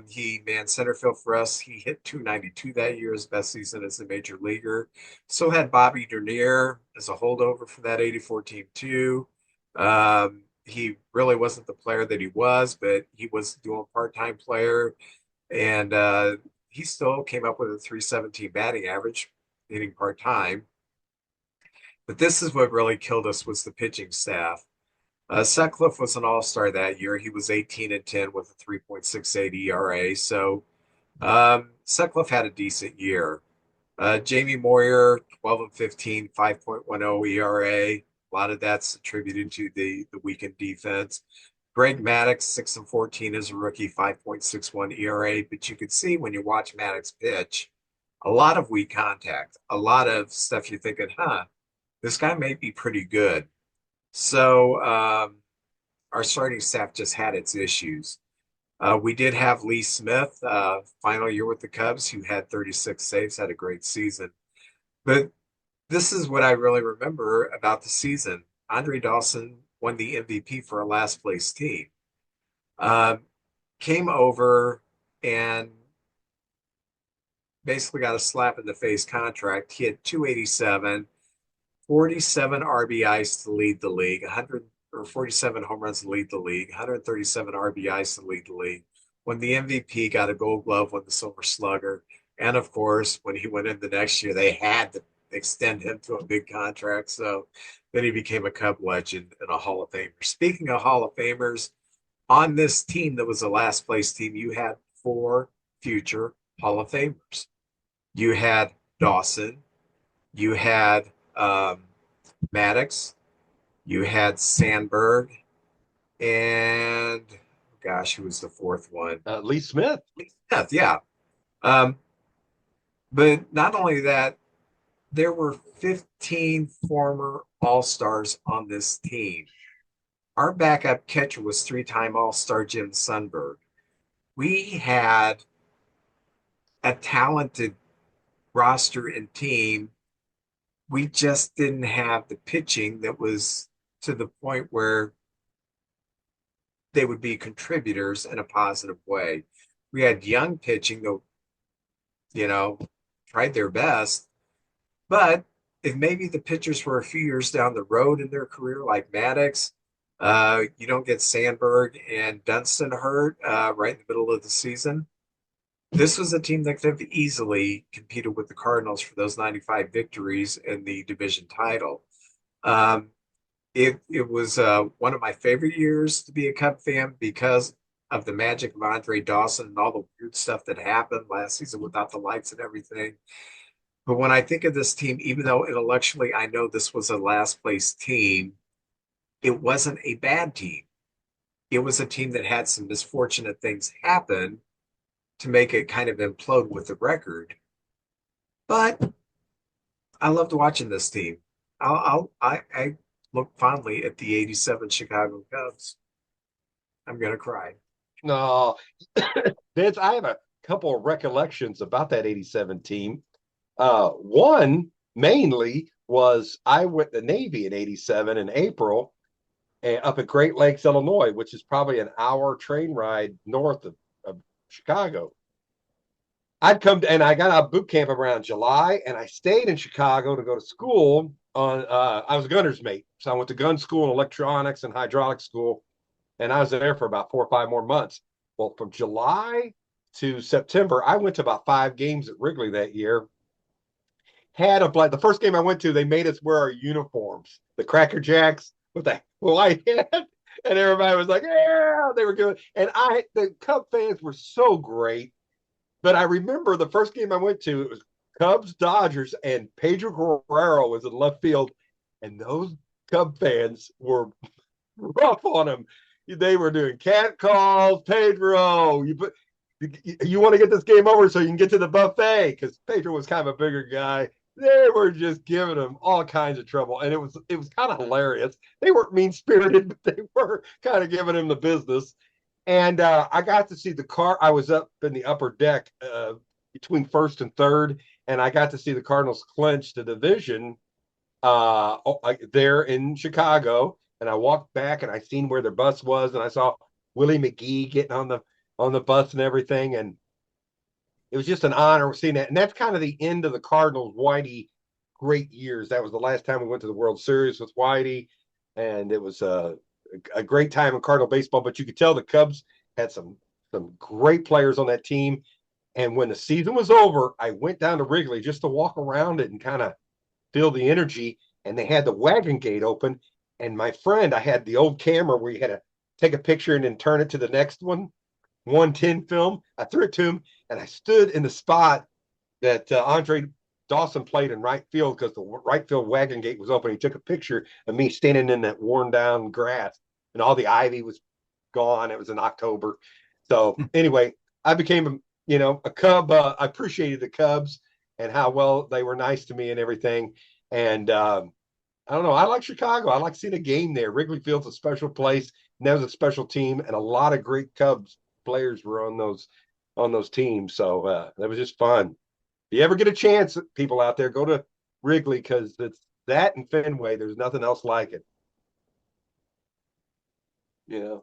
Speaker 1: he manned center field for us. He hit 292 that year, his best season as a major leaguer. So had Bobby Dernier as a holdover for that 84 team too. He really wasn't the player that he was, but he was doing part-time player. And he still came up with a 317 batting average, hitting part-time. But this is what really killed us was the pitching staff. Sutcliffe was an all-star that year. He was 18 and 10 with a 3.68 ERA. So Sutcliffe had a decent year. Jamie Moyer, 12 and 15, 5.10 ERA. A lot of that's attributed to the weakened defense. Greg Maddux, 6 and 14 as a rookie, 5.61 ERA. But you could see when you watch Maddux pitch, a lot of weak contact, a lot of stuff you're thinking, this guy may be pretty good. So our starting staff just had its issues. We did have Lee Smith, final year with the Cubs, who had 36 saves, had a great season. But this is what I really remember about the season. Andre Dawson won the MVP for a last place team. Um, Came over and basically got a slap in the face contract. He had 287, 47 RBIs to lead the league, 100 or 47 home runs to lead the league, 137 RBIs to lead the league. When the MVP, got a Gold Glove, won the Silver Slugger, and of course, when he went in the next year, they had to extend him to a big contract. So then he became a Cub legend and a Hall of Famer. Speaking of Hall of Famers, on this team that was the last place team, you had four future Hall of Famers. You had Dawson, you had Maddox, you had Sandberg, and gosh, who was the fourth one?
Speaker 2: Lee Smith.
Speaker 1: Smith, yeah. Um, but not only that, there were 15 former All Stars on this team. Our backup catcher was three-time All Star Jim Sundberg. We had a talented roster and team. We just didn't have the pitching that was to the point where they would be contributors in a positive way. We had young pitching that, you know, tried their best, but if maybe the pitchers were a few years down the road in their career, like Maddox, you don't get Sandberg and Dunston hurt right in the middle of the season. This was a team that could have easily competed with the Cardinals for those 95 victories in the division title. Um, it was one of my favorite years to be a Cub fan because of the magic of Andre Dawson and all the weird stuff that happened last season without the lights and everything. But when I think of this team, even though intellectually I know this was a last place team, it wasn't a bad team. It was a team that had some misfortunate things happen to make it kind of implode with the record. But I loved watching this team. I look fondly at the '87 Chicago Cubs. I'm gonna cry.
Speaker 2: No, Vince, I have a couple of recollections about that 87 team. One mainly was I went to the Navy in 87 in April up at Great Lakes, Illinois, which is probably an hour train ride north of Chicago. I'd come to, and I got out of boot camp around July, and I stayed in Chicago to go to school. I was a gunner's mate, so I went to gun school and electronics and hydraulics school, and I was there for about 4 or 5 more months. Well, from July to September, I went to about 5 games at Wrigley that year. Had a like the first game I went to, they made us wear our uniforms, the Cracker Jacks with the white hat, and everybody was like, "Yeah!" They were good, and the Cub fans were so great. But I remember the first game I went to, it was Cubs Dodgers, and Pedro Guerrero was in left field, and those Cub fans were rough on him. They were doing cat calls. Pedro, you want to get this game over so you can get to the buffet, because Pedro was kind of a bigger guy. They were just giving him all kinds of trouble, and it was kind of hilarious. They weren't mean spirited, but they were kind of giving him the business. And I got to see the car. I was up in the upper deck between first and third, and I got to see the Cardinals clinch the division there in Chicago. And I walked back and I seen where their bus was, and I saw Willie McGee getting on the bus and everything. And it was just an honor seeing that. And that's kind of the end of the Cardinals' Whitey great years. That was the last time we went to the World Series with Whitey, and it was a great time in Cardinal baseball. But you could tell the Cubs had some great players on that team. And when the season was over, I went down to Wrigley just to walk around it and kind of feel the energy. And they had the wagon gate open. And my friend, I had the old camera where you had to take a picture and then turn it to the next one, 110 film. I threw it to him, and I stood in the spot that Andre Dawson played in right field because the right field wagon gate was open. He took a picture of me standing in that worn down grass, and all the ivy was gone. It was in October. So anyway, I became a Cub. I appreciated the Cubs and how well they were nice to me and everything. And I don't know. I like Chicago. I like seeing a game there. Wrigley Field's a special place, and that was a special team, and a lot of great Cubs players were on those teams. So that was just fun. If you ever get a chance, people out there, go to Wrigley, because it's that and Fenway. There's nothing else like it. You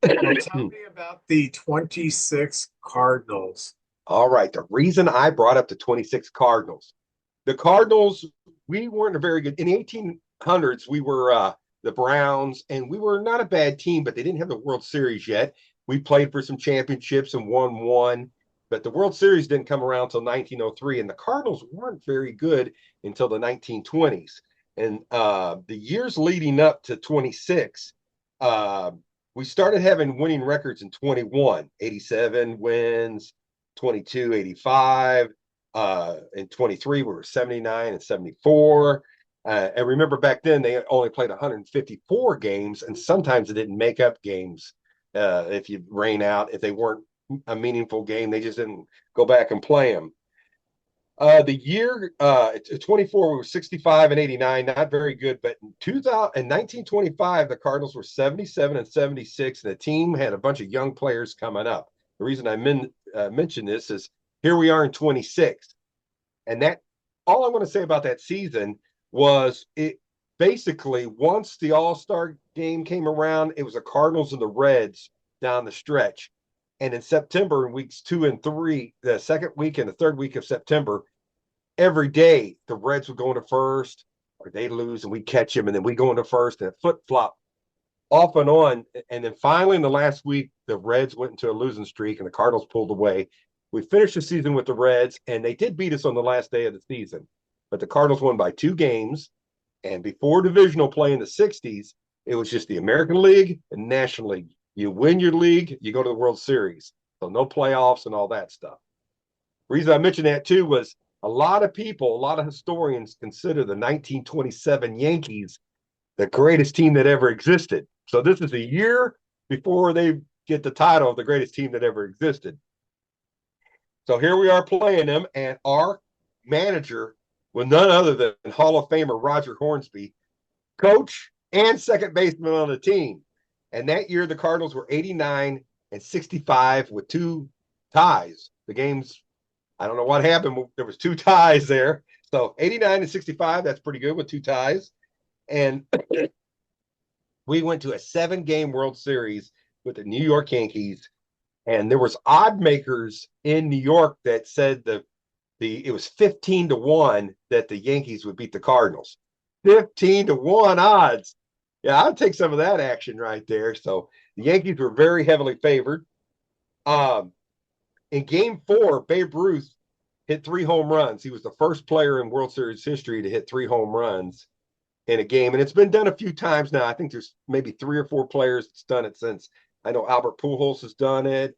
Speaker 1: Well, tell
Speaker 2: know.
Speaker 1: me about the '26 Cardinals.
Speaker 2: All right. The reason I brought up the 26 Cardinals, the Cardinals, we weren't a very good in the 1800s. We were the Browns, and we were not a bad team, but they didn't have the World Series yet. We played for some championships and won one, but the World Series didn't come around until 1903, and the Cardinals weren't very good until the 1920s. And the years leading up to 26, uh, we started having winning records in 21, 87 wins, 22, 85. In 23, we were 79 and 74. And remember back then, they only played 154 games, and sometimes they didn't make up games if you rain out. If they weren't a meaningful game, they just didn't go back and play them. The year 24, we were 65 and 89, not very good. But in 2000, in 1925, the Cardinals were 77 and 76, and the team had a bunch of young players coming up. The reason I mention this is here we are in 26, and that all I'm going to say about that season was it basically once the All-Star game came around, it was the Cardinals and the Reds down the stretch. And in September, in weeks 2 and 3, the second week and the third week of September, every day the Reds would go into first, or they lose and we catch them, and then we go into first, and flip flop off and on. And then finally, in the last week, the Reds went into a losing streak, and the Cardinals pulled away. We finished the season with the Reds, and they did beat us on the last day of the season, but the Cardinals won by 2 games. And before divisional play in the 60s, it was just the American League and National League. You win your league, you go to the World Series. So no playoffs and all that stuff. Reason I mentioned that too was a lot of people, a lot of historians consider the 1927 Yankees the greatest team that ever existed. So this is a year before they get the title of the greatest team that ever existed. So here we are playing them, and our manager was none other than Hall of Famer Roger Hornsby, coach and second baseman on the team. And that year, the Cardinals were 89 and 65 with 2 ties. The games, I don't know what happened. There was 2 ties there. So 89 and 65, that's pretty good with 2 ties. And we went to a 7-game World Series with the New York Yankees. And there was odd makers in New York that said it was 15-1 that the Yankees would beat the Cardinals. 15-1 odds. Yeah, I'd take some of that action right there. So the Yankees were very heavily favored. In Game 4, Babe Ruth hit 3 home runs. He was the first player in World Series history to hit 3 home runs in a game, and it's been done a few times now. I think there's maybe 3 or 4 players that's done it since. I know Albert Pujols has done it,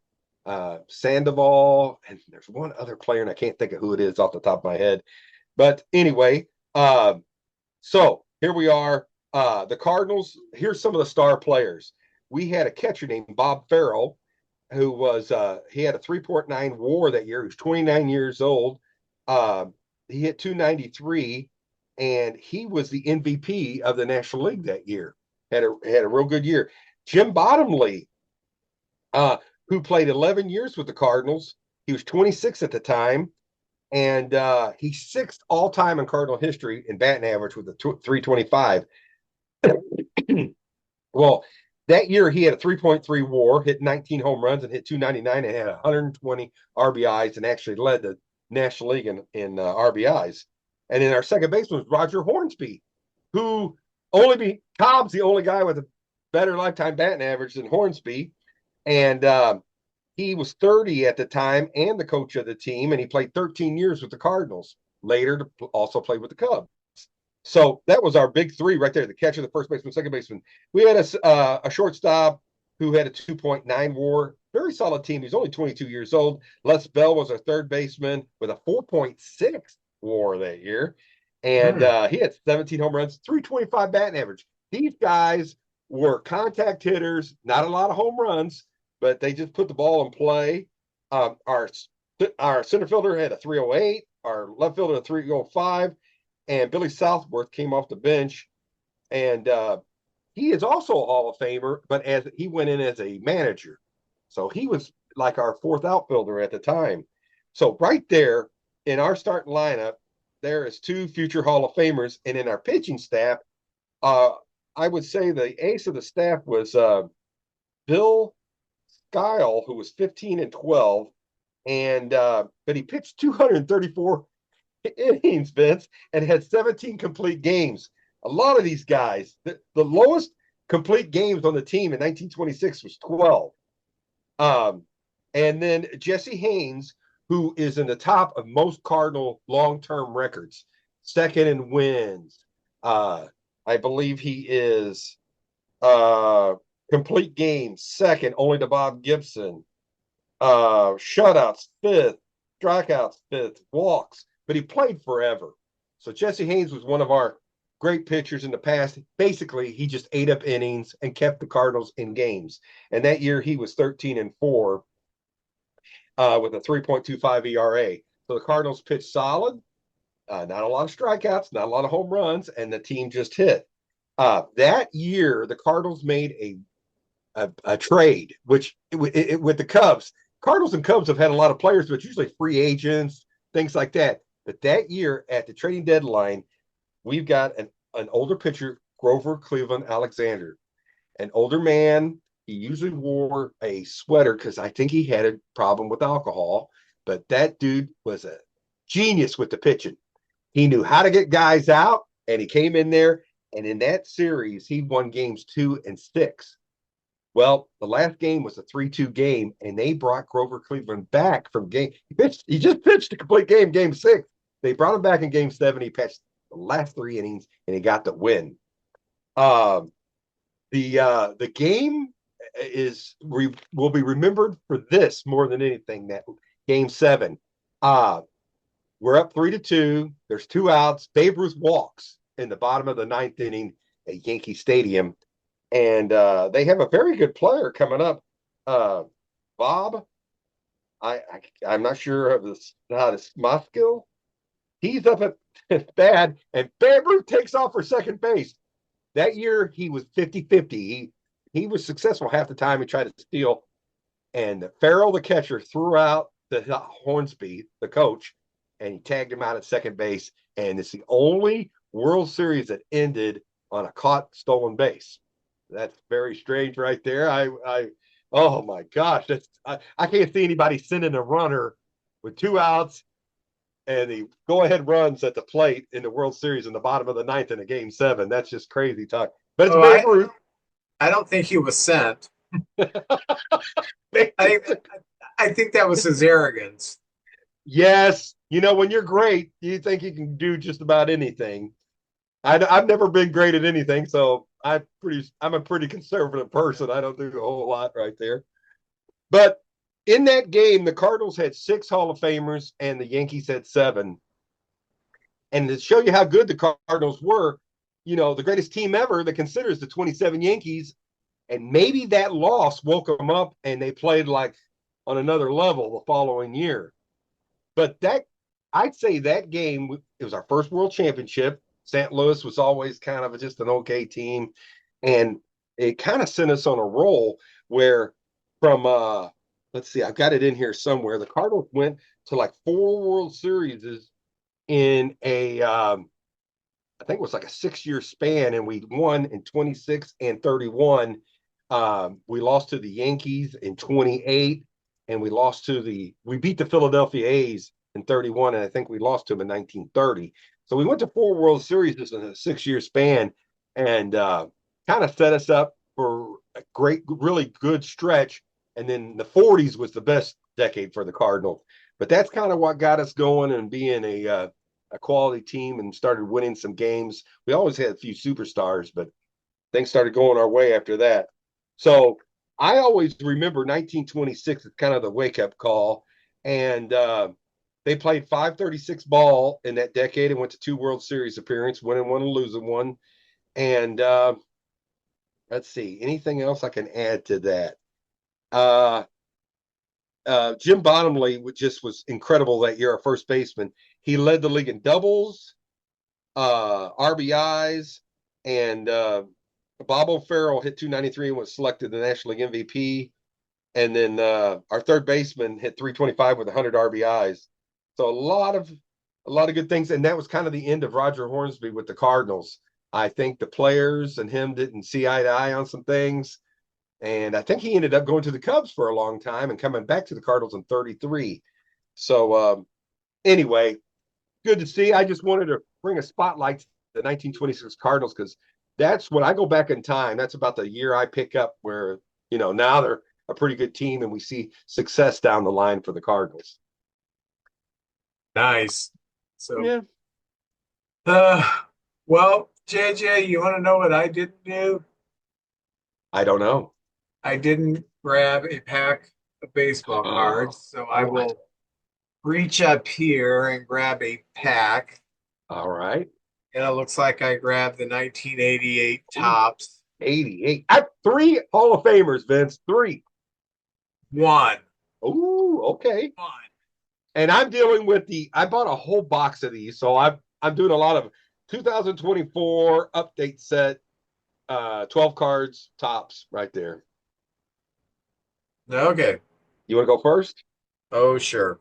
Speaker 2: Sandoval, and there's one other player, and I can't think of who it is off the top of my head. But anyway, so here we are. The Cardinals, here's some of the star players. We had a catcher named Bob Farrell, who was he had a 3.9 WAR that year. He was 29 years old. He hit 293, and he was the MVP of the National League that year. Had a real good year. Jim Bottomley, who played 11 years with the Cardinals, he was 26 at the time, and he's 6th all time in Cardinal history in batting average with a 325. Well, that year he had a 3.3 WAR, hit 19 home runs, and hit 299, and had 120 RBIs, and actually led the National League in RBIs. And then our second baseman was Roger Hornsby, who Cobb's the only guy with a better lifetime batting average than Hornsby. And he was 30 at the time and the coach of the team, and he played 13 years with the Cardinals. Later, also played with the Cubs. So that was our big 3 right there: the catcher, the first baseman, second baseman. We had a shortstop who had a 2.9 WAR. Very solid team. He's only 22 years old. Les Bell was our third baseman with a 4.6 WAR that year. And he had 17 home runs, 325 batting average. These guys were contact hitters, not a lot of home runs, but they just put the ball in play. Our center fielder had a 308, our left fielder a 305, and Billy Southworth came off the bench. And he is also a Hall of Famer, but as he went in as a manager. So he was like our 4th outfielder at the time. So right there in our starting lineup, there is 2 future Hall of Famers. And in our pitching staff, I would say the ace of the staff was Bill Skyle, who was 15 and 12. and but he pitched 234 innings, Vince, and had 17 complete games. A lot of these guys, the lowest complete games on the team in 1926 was 12. Um, and then Jesse Haynes, who is in the top of most Cardinal long-term records, second in wins. Uh, I believe he is uh, complete games second, only to Bob Gibson. Shutouts fifth, strikeouts fifth, walks, but he played forever. So Jesse Haynes was one of our great pitchers in the past. Basically, he just ate up innings and kept the Cardinals in games. And that year he was 13-4 with a 3.25 ERA. So the Cardinals pitched solid, not a lot of strikeouts, not a lot of home runs, and the team just hit. That year, the Cardinals made a trade, which with the Cubs. Cardinals and Cubs have had a lot of players, but it's usually free agents, things like that. But that year at the trading deadline, we've got an older pitcher, Grover Cleveland Alexander, an older man. He usually wore a sweater because I think he had a problem with alcohol. But that dude was a genius with the pitching. He knew how to get guys out, and he came in there. And in that series, he won games 2 and 6. Well, the last game was a 3-2 game, and they brought Grover Cleveland back from game. He just pitched a complete game, game 6. They brought him back in game 7. He pitched the last 3 innings, and he got the win. Um, the game will be remembered for this more than anything. That game 7. Uh, we're up 3-2. There's 2 outs. Babe Ruth walks in the bottom of the ninth inning at Yankee Stadium. And they have a very good player coming up. Bob, I'm not sure of how to my skill. He's up at bad, and Babe Ruth takes off for second base. That year he was 50-50. He was successful half the time. He tried to steal, and Farrell, the catcher, threw out the Hornsby, the coach, and he tagged him out at second base. And it's the only World Series that ended on a caught stolen base. That's very strange right there. Oh my gosh, I can't see anybody sending a runner with 2 outs and the go-ahead runs at the plate in the World Series in the bottom of the ninth in a game 7. That's just crazy talk. But it's
Speaker 1: Oh,
Speaker 2: Babe Ruth.
Speaker 1: I don't think he was sent. I I think that was his arrogance.
Speaker 2: Yes, when you're great, you think you can do just about anything. I've never been great at anything, so I'm a pretty conservative person. I don't do a whole lot right there. But in that game, the Cardinals had 6 Hall of Famers and the Yankees had 7. And to show you how good the Cardinals were, the greatest team ever that considers the 27 Yankees, and maybe that loss woke them up and they played like on another level the following year. But I'd say that game, it was our first world championship. St. Louis was always kind of just an okay team. And it kind of sent us on a roll where from, let's see, I've got it in here somewhere. The Cardinals went to like 4 World Series in I think it was like a 6-year span, and we won in 26 and 31. We lost to the Yankees in 28, and we beat the Philadelphia A's in 31, and I think we lost to them in 1930. So we went to 4 World Series in a 6-year span, and kind of set us up for a great, really good stretch. And then the 40s was the best decade for the Cardinals. But that's kind of what got us going and being a quality team and started winning some games. We always had a few superstars, but things started going our way after that. So I always remember 1926 as kind of the wake up call. And they played 536 ball in that decade and went to 2 World Series appearances, winning one and losing one. And let's see, anything else I can add to that? Uh, Jim Bottomley just was incredible that year, our first baseman. He led the league in doubles, RBIs, and Bob O'Farrell hit 293 and was selected the National League MVP. And then our third baseman hit 325 with 100 RBIs. So a lot of good things. And that was kind of the end of Roger Hornsby with the Cardinals. I think the players and him didn't see eye to eye on some things. And I think he ended up going to the Cubs for a long time and coming back to the Cardinals in 33. So anyway, good to see. I just wanted to bring a spotlight to the 1926 Cardinals because that's when I go back in time. That's about the year I pick up where, now they're a pretty good team and we see success down the line for the Cardinals.
Speaker 1: Nice. So,
Speaker 2: Yeah.
Speaker 1: uh, well, JJ, you want to know what I didn't do?
Speaker 2: I don't know.
Speaker 1: I didn't grab a pack of baseball cards, so I
Speaker 2: What?
Speaker 1: will reach up here and grab a pack.
Speaker 2: All right.
Speaker 1: And it looks like I grabbed the 1988
Speaker 2: Ooh,
Speaker 1: Tops
Speaker 2: 88. I have three Hall of Famers, Vince. Three.
Speaker 1: one.
Speaker 2: Ooh, okay.
Speaker 1: One.
Speaker 2: And I'm dealing with I bought a whole box of these. So I'm doing a lot of 2024 update set, 12 cards tops right there.
Speaker 1: Okay.
Speaker 2: You want to go first?
Speaker 1: Oh, sure.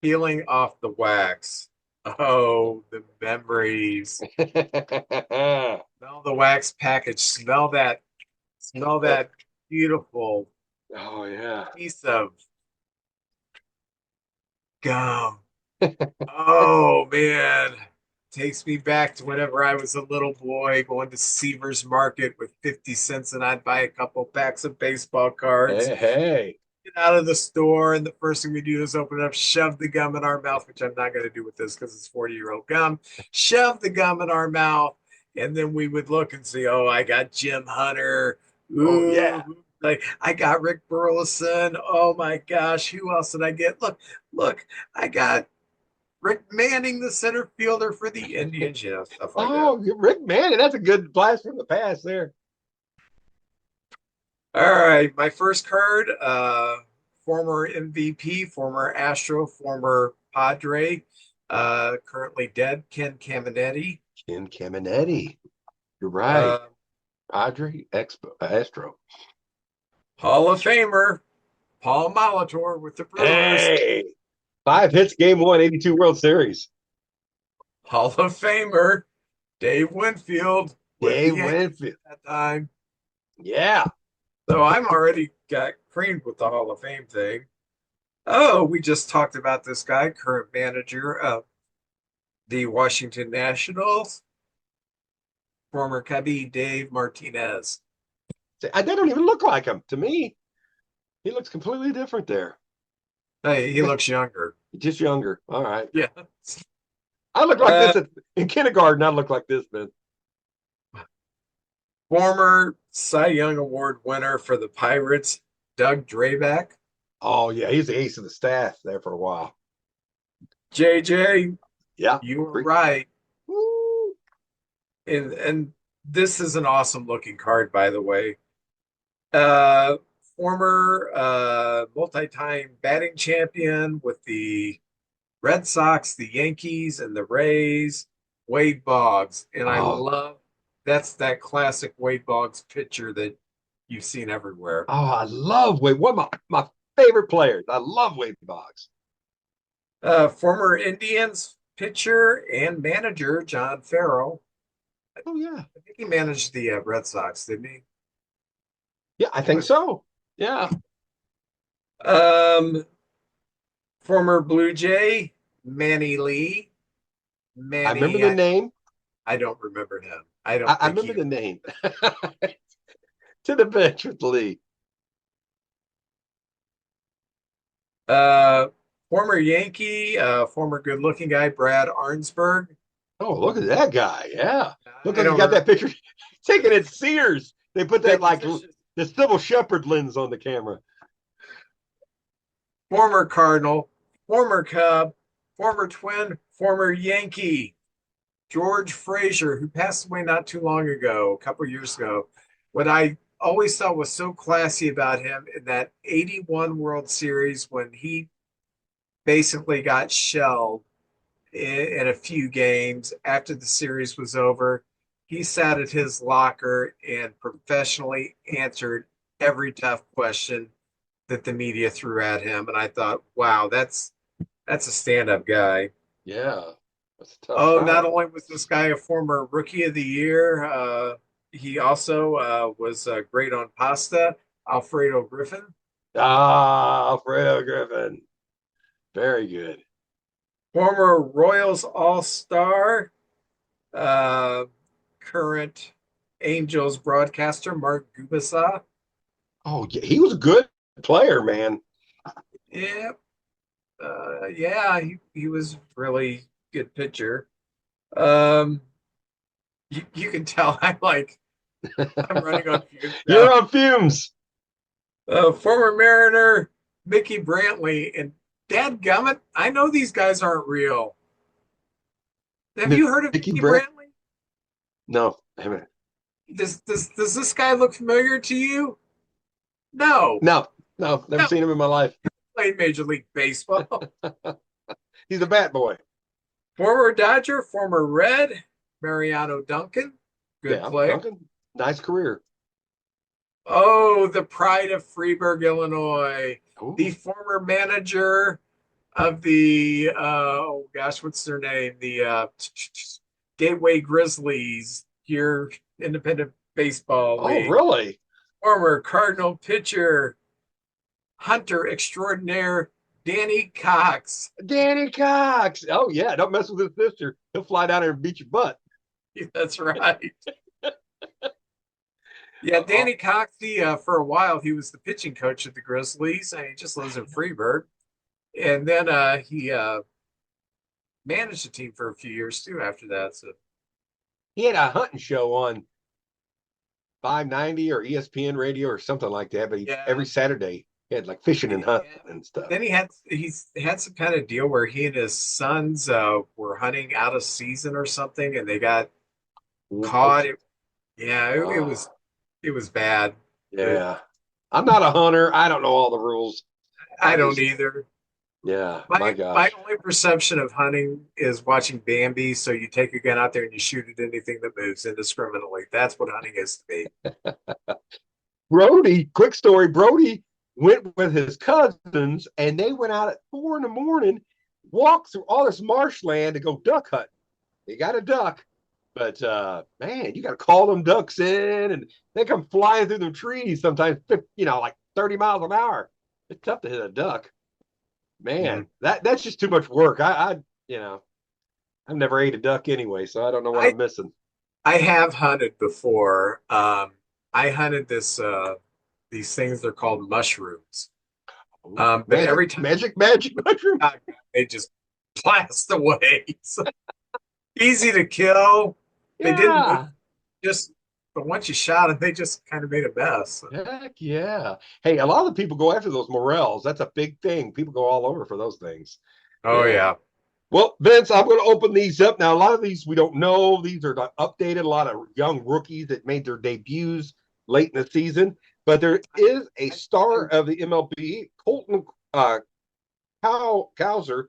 Speaker 1: Peeling off the wax. Oh, the memories.
Speaker 2: Oh
Speaker 1: Smell the wax package. Smell that beautiful
Speaker 2: yeah.
Speaker 1: piece of gum. Oh man. Takes me back to whenever I was a little boy going to Seaver's Market with 50 cents and I'd buy a couple packs of baseball cards.
Speaker 2: Hey, hey.
Speaker 1: Get out of the store, and the first thing we do is open it up, shove the gum in our mouth, which I'm not going to do with this because it's 40-year-old gum. Shove the gum in our mouth, and then we would look and see, oh, I got Jim Hunter.
Speaker 2: Oh yeah.
Speaker 1: Ooh, like I got Rick Burleson. Oh my gosh, who else did I get? Look, I got Rick Manning, the center fielder for the Indians, stuff like that.
Speaker 2: Oh, Rick Manning, that's a good blast from the past there.
Speaker 1: All right, my first card, former MVP, former Astro, former Padre, currently dead, Ken Caminetti.
Speaker 2: Ken Caminetti. You're right.
Speaker 1: Uh,
Speaker 2: Padre Expo Astro.
Speaker 1: Hall of Famer, Paul Molitor with the Brewers.
Speaker 2: Hey. 5 hits, game one, 82 World Series.
Speaker 1: Hall of Famer, Dave Winfield with the
Speaker 2: Dave
Speaker 1: Yankees
Speaker 2: Winfield.
Speaker 1: at that time.
Speaker 2: Yeah.
Speaker 1: So I'm already got creamed with the Hall of Fame thing. Oh, we just talked about this guy, current manager of the Washington Nationals, former Cubby Dave Martinez.
Speaker 2: They don't even look like him to me. He looks completely different there.
Speaker 1: Hey, he looks younger.
Speaker 2: Just younger. All right.
Speaker 1: Yeah.
Speaker 2: I look like
Speaker 1: Uh,
Speaker 2: this in kindergarten. I look like this, man.
Speaker 1: Former Cy Young Award winner for the Pirates, Doug Draback.
Speaker 2: Oh yeah, he's the ace of the staff there for a while.
Speaker 1: JJ,
Speaker 2: Yeah.
Speaker 1: you were right. And this is an awesome looking card, by the way. Uh, Former multi-time batting champion with the Red Sox, the Yankees, and the Rays, Wade Boggs. And I
Speaker 2: Oh,
Speaker 1: love that's that classic Wade Boggs picture that you've seen everywhere.
Speaker 2: I love Wade. One of my favorite players. I love Wade Boggs.
Speaker 1: Former Indians pitcher and manager John Farrell.
Speaker 2: Oh yeah.
Speaker 1: I think he managed the Red Sox, didn't he?
Speaker 2: Yeah, I
Speaker 1: He
Speaker 2: think
Speaker 1: was
Speaker 2: so. Yeah.
Speaker 1: um, former Blue Jay Manny Lee.
Speaker 2: I remember
Speaker 1: Manny,
Speaker 2: the name.
Speaker 1: I don't remember him. I
Speaker 2: I,
Speaker 1: don't
Speaker 2: I
Speaker 1: think
Speaker 2: remember
Speaker 1: he.
Speaker 2: the name. To the bench with Lee.
Speaker 1: Uh, Former Yankee, former good-looking guy Brad Arnsberg.
Speaker 2: Oh, look at that guy. Yeah. Look
Speaker 1: I
Speaker 2: like he
Speaker 1: don't
Speaker 2: got
Speaker 1: remember
Speaker 2: that picture taken at Sears. They put that like
Speaker 1: fictitious.
Speaker 2: the Sybil Shepherd lens on the camera.
Speaker 1: Former Cardinal, former Cub, former Twin, former Yankee, George Frazier, who passed away not too long ago, a couple years ago. What I always thought was so classy about him in that 81 World Series when he basically got shelled in a few games after the series was over. He sat at his locker and professionally answered every tough question that the media threw at him. And I thought, wow, that's a stand-up guy.
Speaker 2: Yeah. That's a tough
Speaker 1: Oh, not
Speaker 2: crowd.
Speaker 1: only was this guy a former rookie of the year, he also was great on pasta, Alfredo Griffin.
Speaker 2: Ah, Alfredo Griffin. Very good.
Speaker 1: Former Royals All-Star, uh, current Angels broadcaster Mark Gubicza.
Speaker 2: Oh, yeah, he was a good player, man.
Speaker 1: Yeah, yeah, he was really good pitcher. Um, you can tell I'm running on fumes
Speaker 2: You're
Speaker 1: now.
Speaker 2: on fumes.
Speaker 1: Former Mariner Mickey Brantley and dadgummit, I know these guys aren't real. Have you heard of
Speaker 2: Mickey
Speaker 1: Mickey
Speaker 2: Brent?
Speaker 1: Brantley?
Speaker 2: No, I haven't.
Speaker 1: Does this guy look familiar to you? No,
Speaker 2: No, no, never
Speaker 1: no.
Speaker 2: seen him in my life.
Speaker 1: Played Major League Baseball.
Speaker 2: He's a bat boy.
Speaker 1: Former Dodger, former Red, Mariano Duncan, good
Speaker 2: Yeah,
Speaker 1: player.
Speaker 2: Duncan. Nice career.
Speaker 1: Oh, the pride of Freeburg, Illinois. The
Speaker 2: Ooh.
Speaker 1: former manager of the oh gosh, what's their name? The Gateway Grizzlies, your independent baseball
Speaker 2: Oh,
Speaker 1: league.
Speaker 2: really?
Speaker 1: Former Cardinal pitcher, hunter extraordinaire, Danny Cox.
Speaker 2: Danny Cox. Oh, yeah. Don't mess with his sister. He'll fly down there and beat your butt.
Speaker 1: That's right. Yeah,
Speaker 2: Oh,
Speaker 1: Danny Cox. For a while he was the pitching coach of the Grizzlies, and he just lives in Freeburg. And then he managed the team for a few years too after that. So
Speaker 2: he had a hunting show on 590 or ESPN radio or something like that. But every
Speaker 1: yeah,
Speaker 2: Saturday he had like fishing and hunting
Speaker 1: yeah.
Speaker 2: and stuff.
Speaker 1: Then he's had some kind of deal where he and his sons were hunting out of season or something, and they got caught.
Speaker 2: What?
Speaker 1: Yeah,
Speaker 2: Oh,
Speaker 1: it was bad, but
Speaker 2: yeah. I'm not a hunter. I don't know all the rules.
Speaker 1: I
Speaker 2: I
Speaker 1: don't
Speaker 2: just,
Speaker 1: either.
Speaker 2: yeah, my
Speaker 1: My
Speaker 2: gosh.
Speaker 1: only perception of hunting is watching Bambi. So you take a gun out there and you shoot at anything that moves indiscriminately. That's what hunting is to me.
Speaker 2: Brody, quick story. Brody went with his cousins and they went out at 4 in the morning, walked through all this marshland to go duck hunt. They got a duck, but man, you got to call them ducks in and they come flying through the trees sometimes, like 30 miles an hour. It's tough to hit a duck.
Speaker 1: Mm.
Speaker 2: Man, that's just too much work. I've never ate a duck anyway, so I don't know what
Speaker 1: I
Speaker 2: I'm missing.
Speaker 1: I have hunted before. I hunted this these things they're called mushrooms.
Speaker 2: Ooh,
Speaker 1: But
Speaker 2: magic,
Speaker 1: every time
Speaker 2: magic, magic mushroom.
Speaker 1: they just blast away. So easy to kill. They didn't move,
Speaker 2: Yeah.
Speaker 1: just but once you shot them, they just kind of made a mess.
Speaker 2: Heck yeah. Hey, a lot of the people go after those morels. That's a big thing. People go all over for those things.
Speaker 1: Oh
Speaker 2: Yeah.
Speaker 1: yeah.
Speaker 2: Well, Vince, I'm going to open these up. Now, a lot of these we don't know. These are not updated. A lot of young rookies that made their debuts late in the season. But there is a
Speaker 1: I
Speaker 2: star of the MLB, Colton Cowser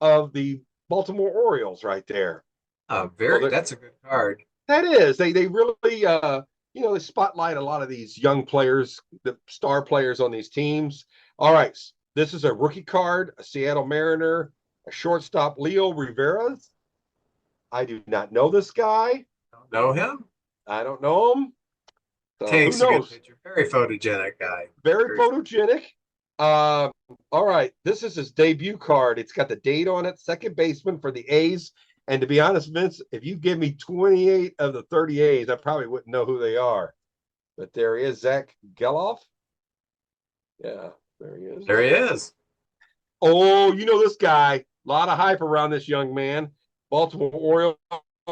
Speaker 2: of the Baltimore Orioles right there. So
Speaker 1: very that's a good card.
Speaker 2: that is they really they spotlight a lot of these young players, the star players on these teams. All right, this is a rookie card, a Seattle Mariner, a shortstop Leo Rivera's. I do not know this guy.
Speaker 1: Don't know him?
Speaker 2: I don't know him. So who
Speaker 1: Tank's a good
Speaker 2: knows?
Speaker 1: pitcher. Very photogenic guy.
Speaker 2: Very
Speaker 1: Very
Speaker 2: photogenic. Uh, all right, this is his debut card. It's got the date on it, second baseman for the A's. And to be honest, Vince, if you give me 28 of the 30 A's, I probably wouldn't know who they are. But there is Zach Geloff. Yeah, there he is.
Speaker 1: there he is.
Speaker 2: Oh, you know this guy. A lot of hype around this young man. Baltimore Oriole.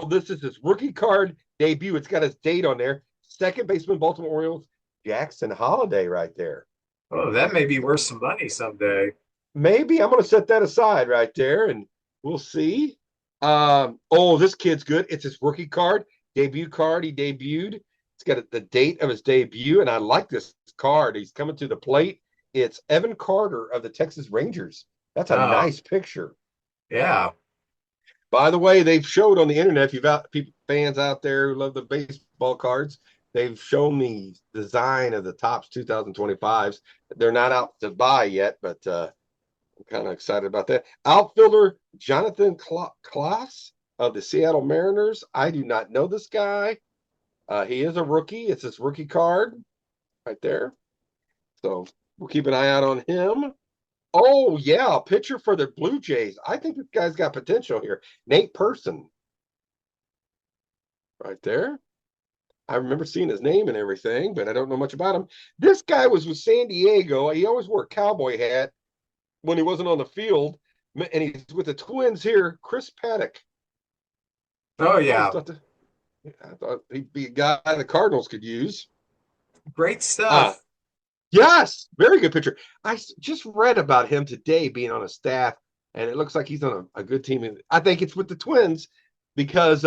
Speaker 2: This is his rookie card debut. It's got his date on there. Second baseman, Baltimore Orioles, Jackson Holiday right there.
Speaker 1: Oh, that may be worth some money someday.
Speaker 2: Maybe I'm going to set that aside right there and we'll see. Oh, this kid's good. It's his rookie card, debut card. He debuted. It's got the date of his debut, and I like this card. He's coming to the plate. It's Evan Carter of the Texas Rangers. That's a
Speaker 1: Oh,
Speaker 2: nice picture.
Speaker 1: yeah.
Speaker 2: By the way, they've showed on the internet, if you've got people fans out there who love the baseball cards, they've shown the design of the Topps 2025s. They're not out to buy yet, but I'm kind of excited about that. Outfielder Jonathan Klaas of the Seattle Mariners. I do not know this guy. He is a rookie. It's his rookie card right there. So We'll keep an eye out on him. Oh, yeah, a pitcher for the Blue Jays. I think this guy's got potential here. Nate Person, right there. I remember seeing his name and everything, but I don't know much about him. This guy was with San Diego. He always wore a cowboy hat when he wasn't on the field, and he's with the Twins here. Chris Paddock.
Speaker 1: Oh
Speaker 2: I always
Speaker 1: yeah,
Speaker 2: thought I thought he'd be a guy the Cardinals could use.
Speaker 1: great
Speaker 2: Ah,
Speaker 1: stuff.
Speaker 2: yes, very good pitcher. Just read about him today being on a staff, and it looks like he's on a good team. I think it's with the Twins because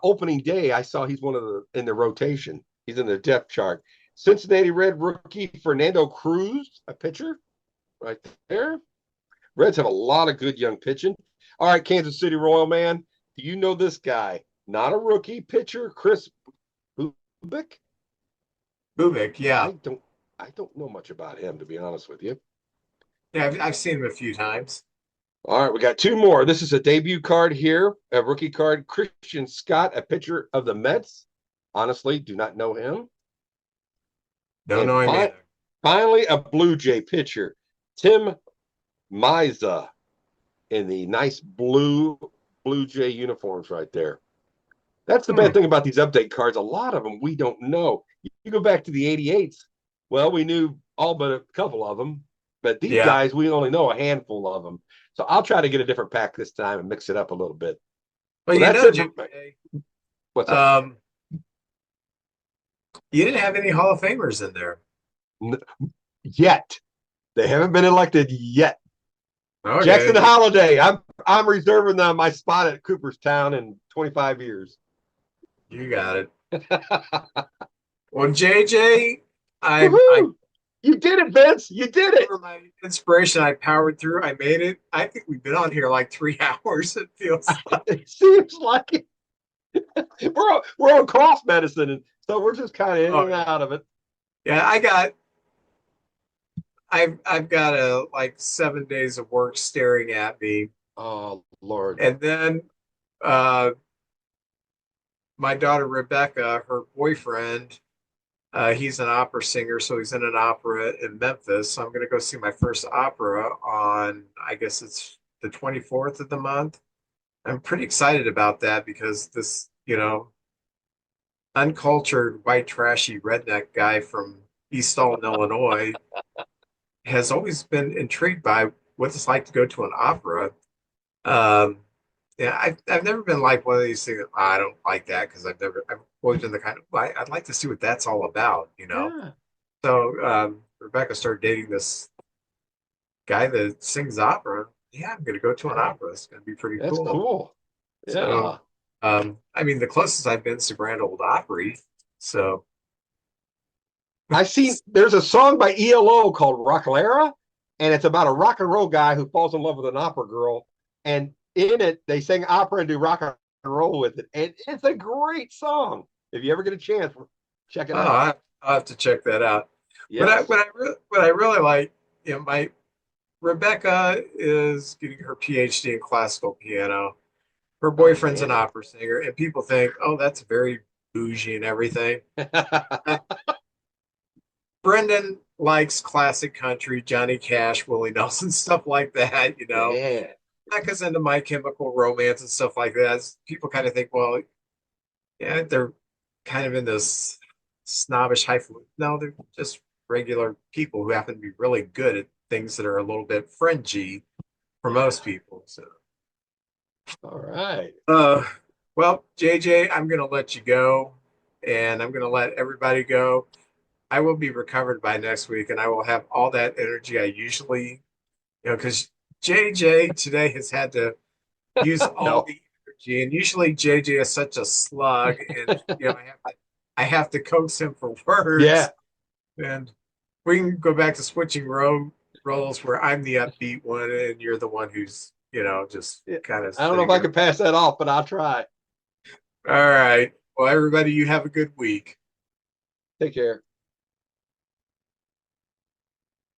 Speaker 2: opening day I saw he's one of the in the rotation. He's in the depth chart. Cincinnati Red rookie Fernando Cruz, a pitcher right there. Reds have a lot of good young pitching. All right, Kansas City Royal man, do you know this guy? Not a rookie pitcher, Chris Bubik.
Speaker 1: Bubik, yeah,
Speaker 2: I don't I don't know much about him to be honest with you.
Speaker 1: yeah, I've seen him a few times.
Speaker 2: All right, we got two more. This is a debut card here, a rookie card. Christian Scott, a pitcher of the Mets. Honestly, do not know him.
Speaker 1: Don't
Speaker 2: And
Speaker 1: know him either.
Speaker 2: finally, a Blue Jay pitcher, Tim Miza, in the nice Blue Jay uniforms right there. That's the
Speaker 1: Hmm.
Speaker 2: bad thing about these update cards. A lot of them we don't know. You go back to the 88s. Well, we knew all but a couple of them, but these
Speaker 1: Yeah.
Speaker 2: guys, we only know a handful of them. So I'll try to get a different pack this time and mix it up a little bit.
Speaker 1: Well,
Speaker 2: Well,
Speaker 1: you
Speaker 2: that's
Speaker 1: know,
Speaker 2: it.
Speaker 1: JJ,
Speaker 2: What's up?
Speaker 1: um, you didn't have any Hall of Famers in there.
Speaker 2: Yet they haven't been elected yet. Jackson
Speaker 1: Okay,
Speaker 2: Holiday. I'm reserving my spot at Cooperstown in 25 years.
Speaker 1: you got it. Well, JJ, I
Speaker 2: Woohoo! You did it, Vince. You did it.
Speaker 1: for my inspiration, I powered through. I made it. I think we've been on here like 3 hours. It feels like.
Speaker 2: It seems like it. We're on cough medicine, and so we're just kind of in
Speaker 1: Oh
Speaker 2: and
Speaker 1: yeah,
Speaker 2: out of it.
Speaker 1: yeah. I've got like 7 days of work staring at me,
Speaker 2: Oh Lord.
Speaker 1: and then uh, my daughter Rebecca, her boyfriend, he's an opera singer, so he's in an opera in Memphis. So I'm going to go see my first opera on, I guess it's the 24th of the month. I'm pretty excited about that because this, uncultured, white, trashy redneck guy from East Alton, Illinois, has always been intrigued by what it's like to go to an opera. Um, yeah, I've never been like one of these things. I don't like that because I've always been the kind of I'd like to see what that's all about.
Speaker 2: Yeah,
Speaker 1: So Rebecca started dating this guy that sings opera. Yeah, I'm gonna go to an opera. It's gonna be pretty
Speaker 2: that's
Speaker 1: cool.
Speaker 2: cool.
Speaker 1: So
Speaker 2: Yeah.
Speaker 1: I mean the closest I've been is the Grand Ole Opry. So
Speaker 2: I seen there's a song by ELO called Rockalera, and it's about a rock and roll guy who falls in love with an opera girl. And in it, they sing opera and do rock and roll with it. And it's a great song. If you ever get a chance, check it
Speaker 1: oh,
Speaker 2: out.
Speaker 1: I'll have to check that out.
Speaker 2: Yes.
Speaker 1: What I really like, my Rebecca is getting her PhD in classical piano. Her boyfriend's an
Speaker 2: Outstanding.
Speaker 1: opera singer, and people think, oh, that's very bougie and everything. Uh, Brendan likes classic country, Johnny Cash, Willie Nelson, stuff like that.
Speaker 2: Yeah.
Speaker 1: Becca's into My Chemical Romance and stuff like that. People kind of think, well, yeah, they're kind of in this snobbish highfalutin. No, they're just regular people who happen to be really good at things that are a little bit fringy for
Speaker 2: Yeah.
Speaker 1: most people. So,
Speaker 2: All right.
Speaker 1: uh, well, JJ, I'm gonna let you go, and I'm gonna let everybody go. I will be recovered by next week, and I will have all that energy I usually, because JJ today has had to use all
Speaker 2: No.
Speaker 1: the energy, and usually JJ is such a slug, and I have to coax him for
Speaker 2: Yeah.
Speaker 1: words, and we can go back to switching roles where I'm the upbeat one, and you're the one who's just
Speaker 2: Yeah.
Speaker 1: kind of
Speaker 2: I don't know if
Speaker 1: sitting
Speaker 2: I
Speaker 1: there.
Speaker 2: can pass that off, but I'll try.
Speaker 1: All right. Well, everybody, you have a good week.
Speaker 2: Take care.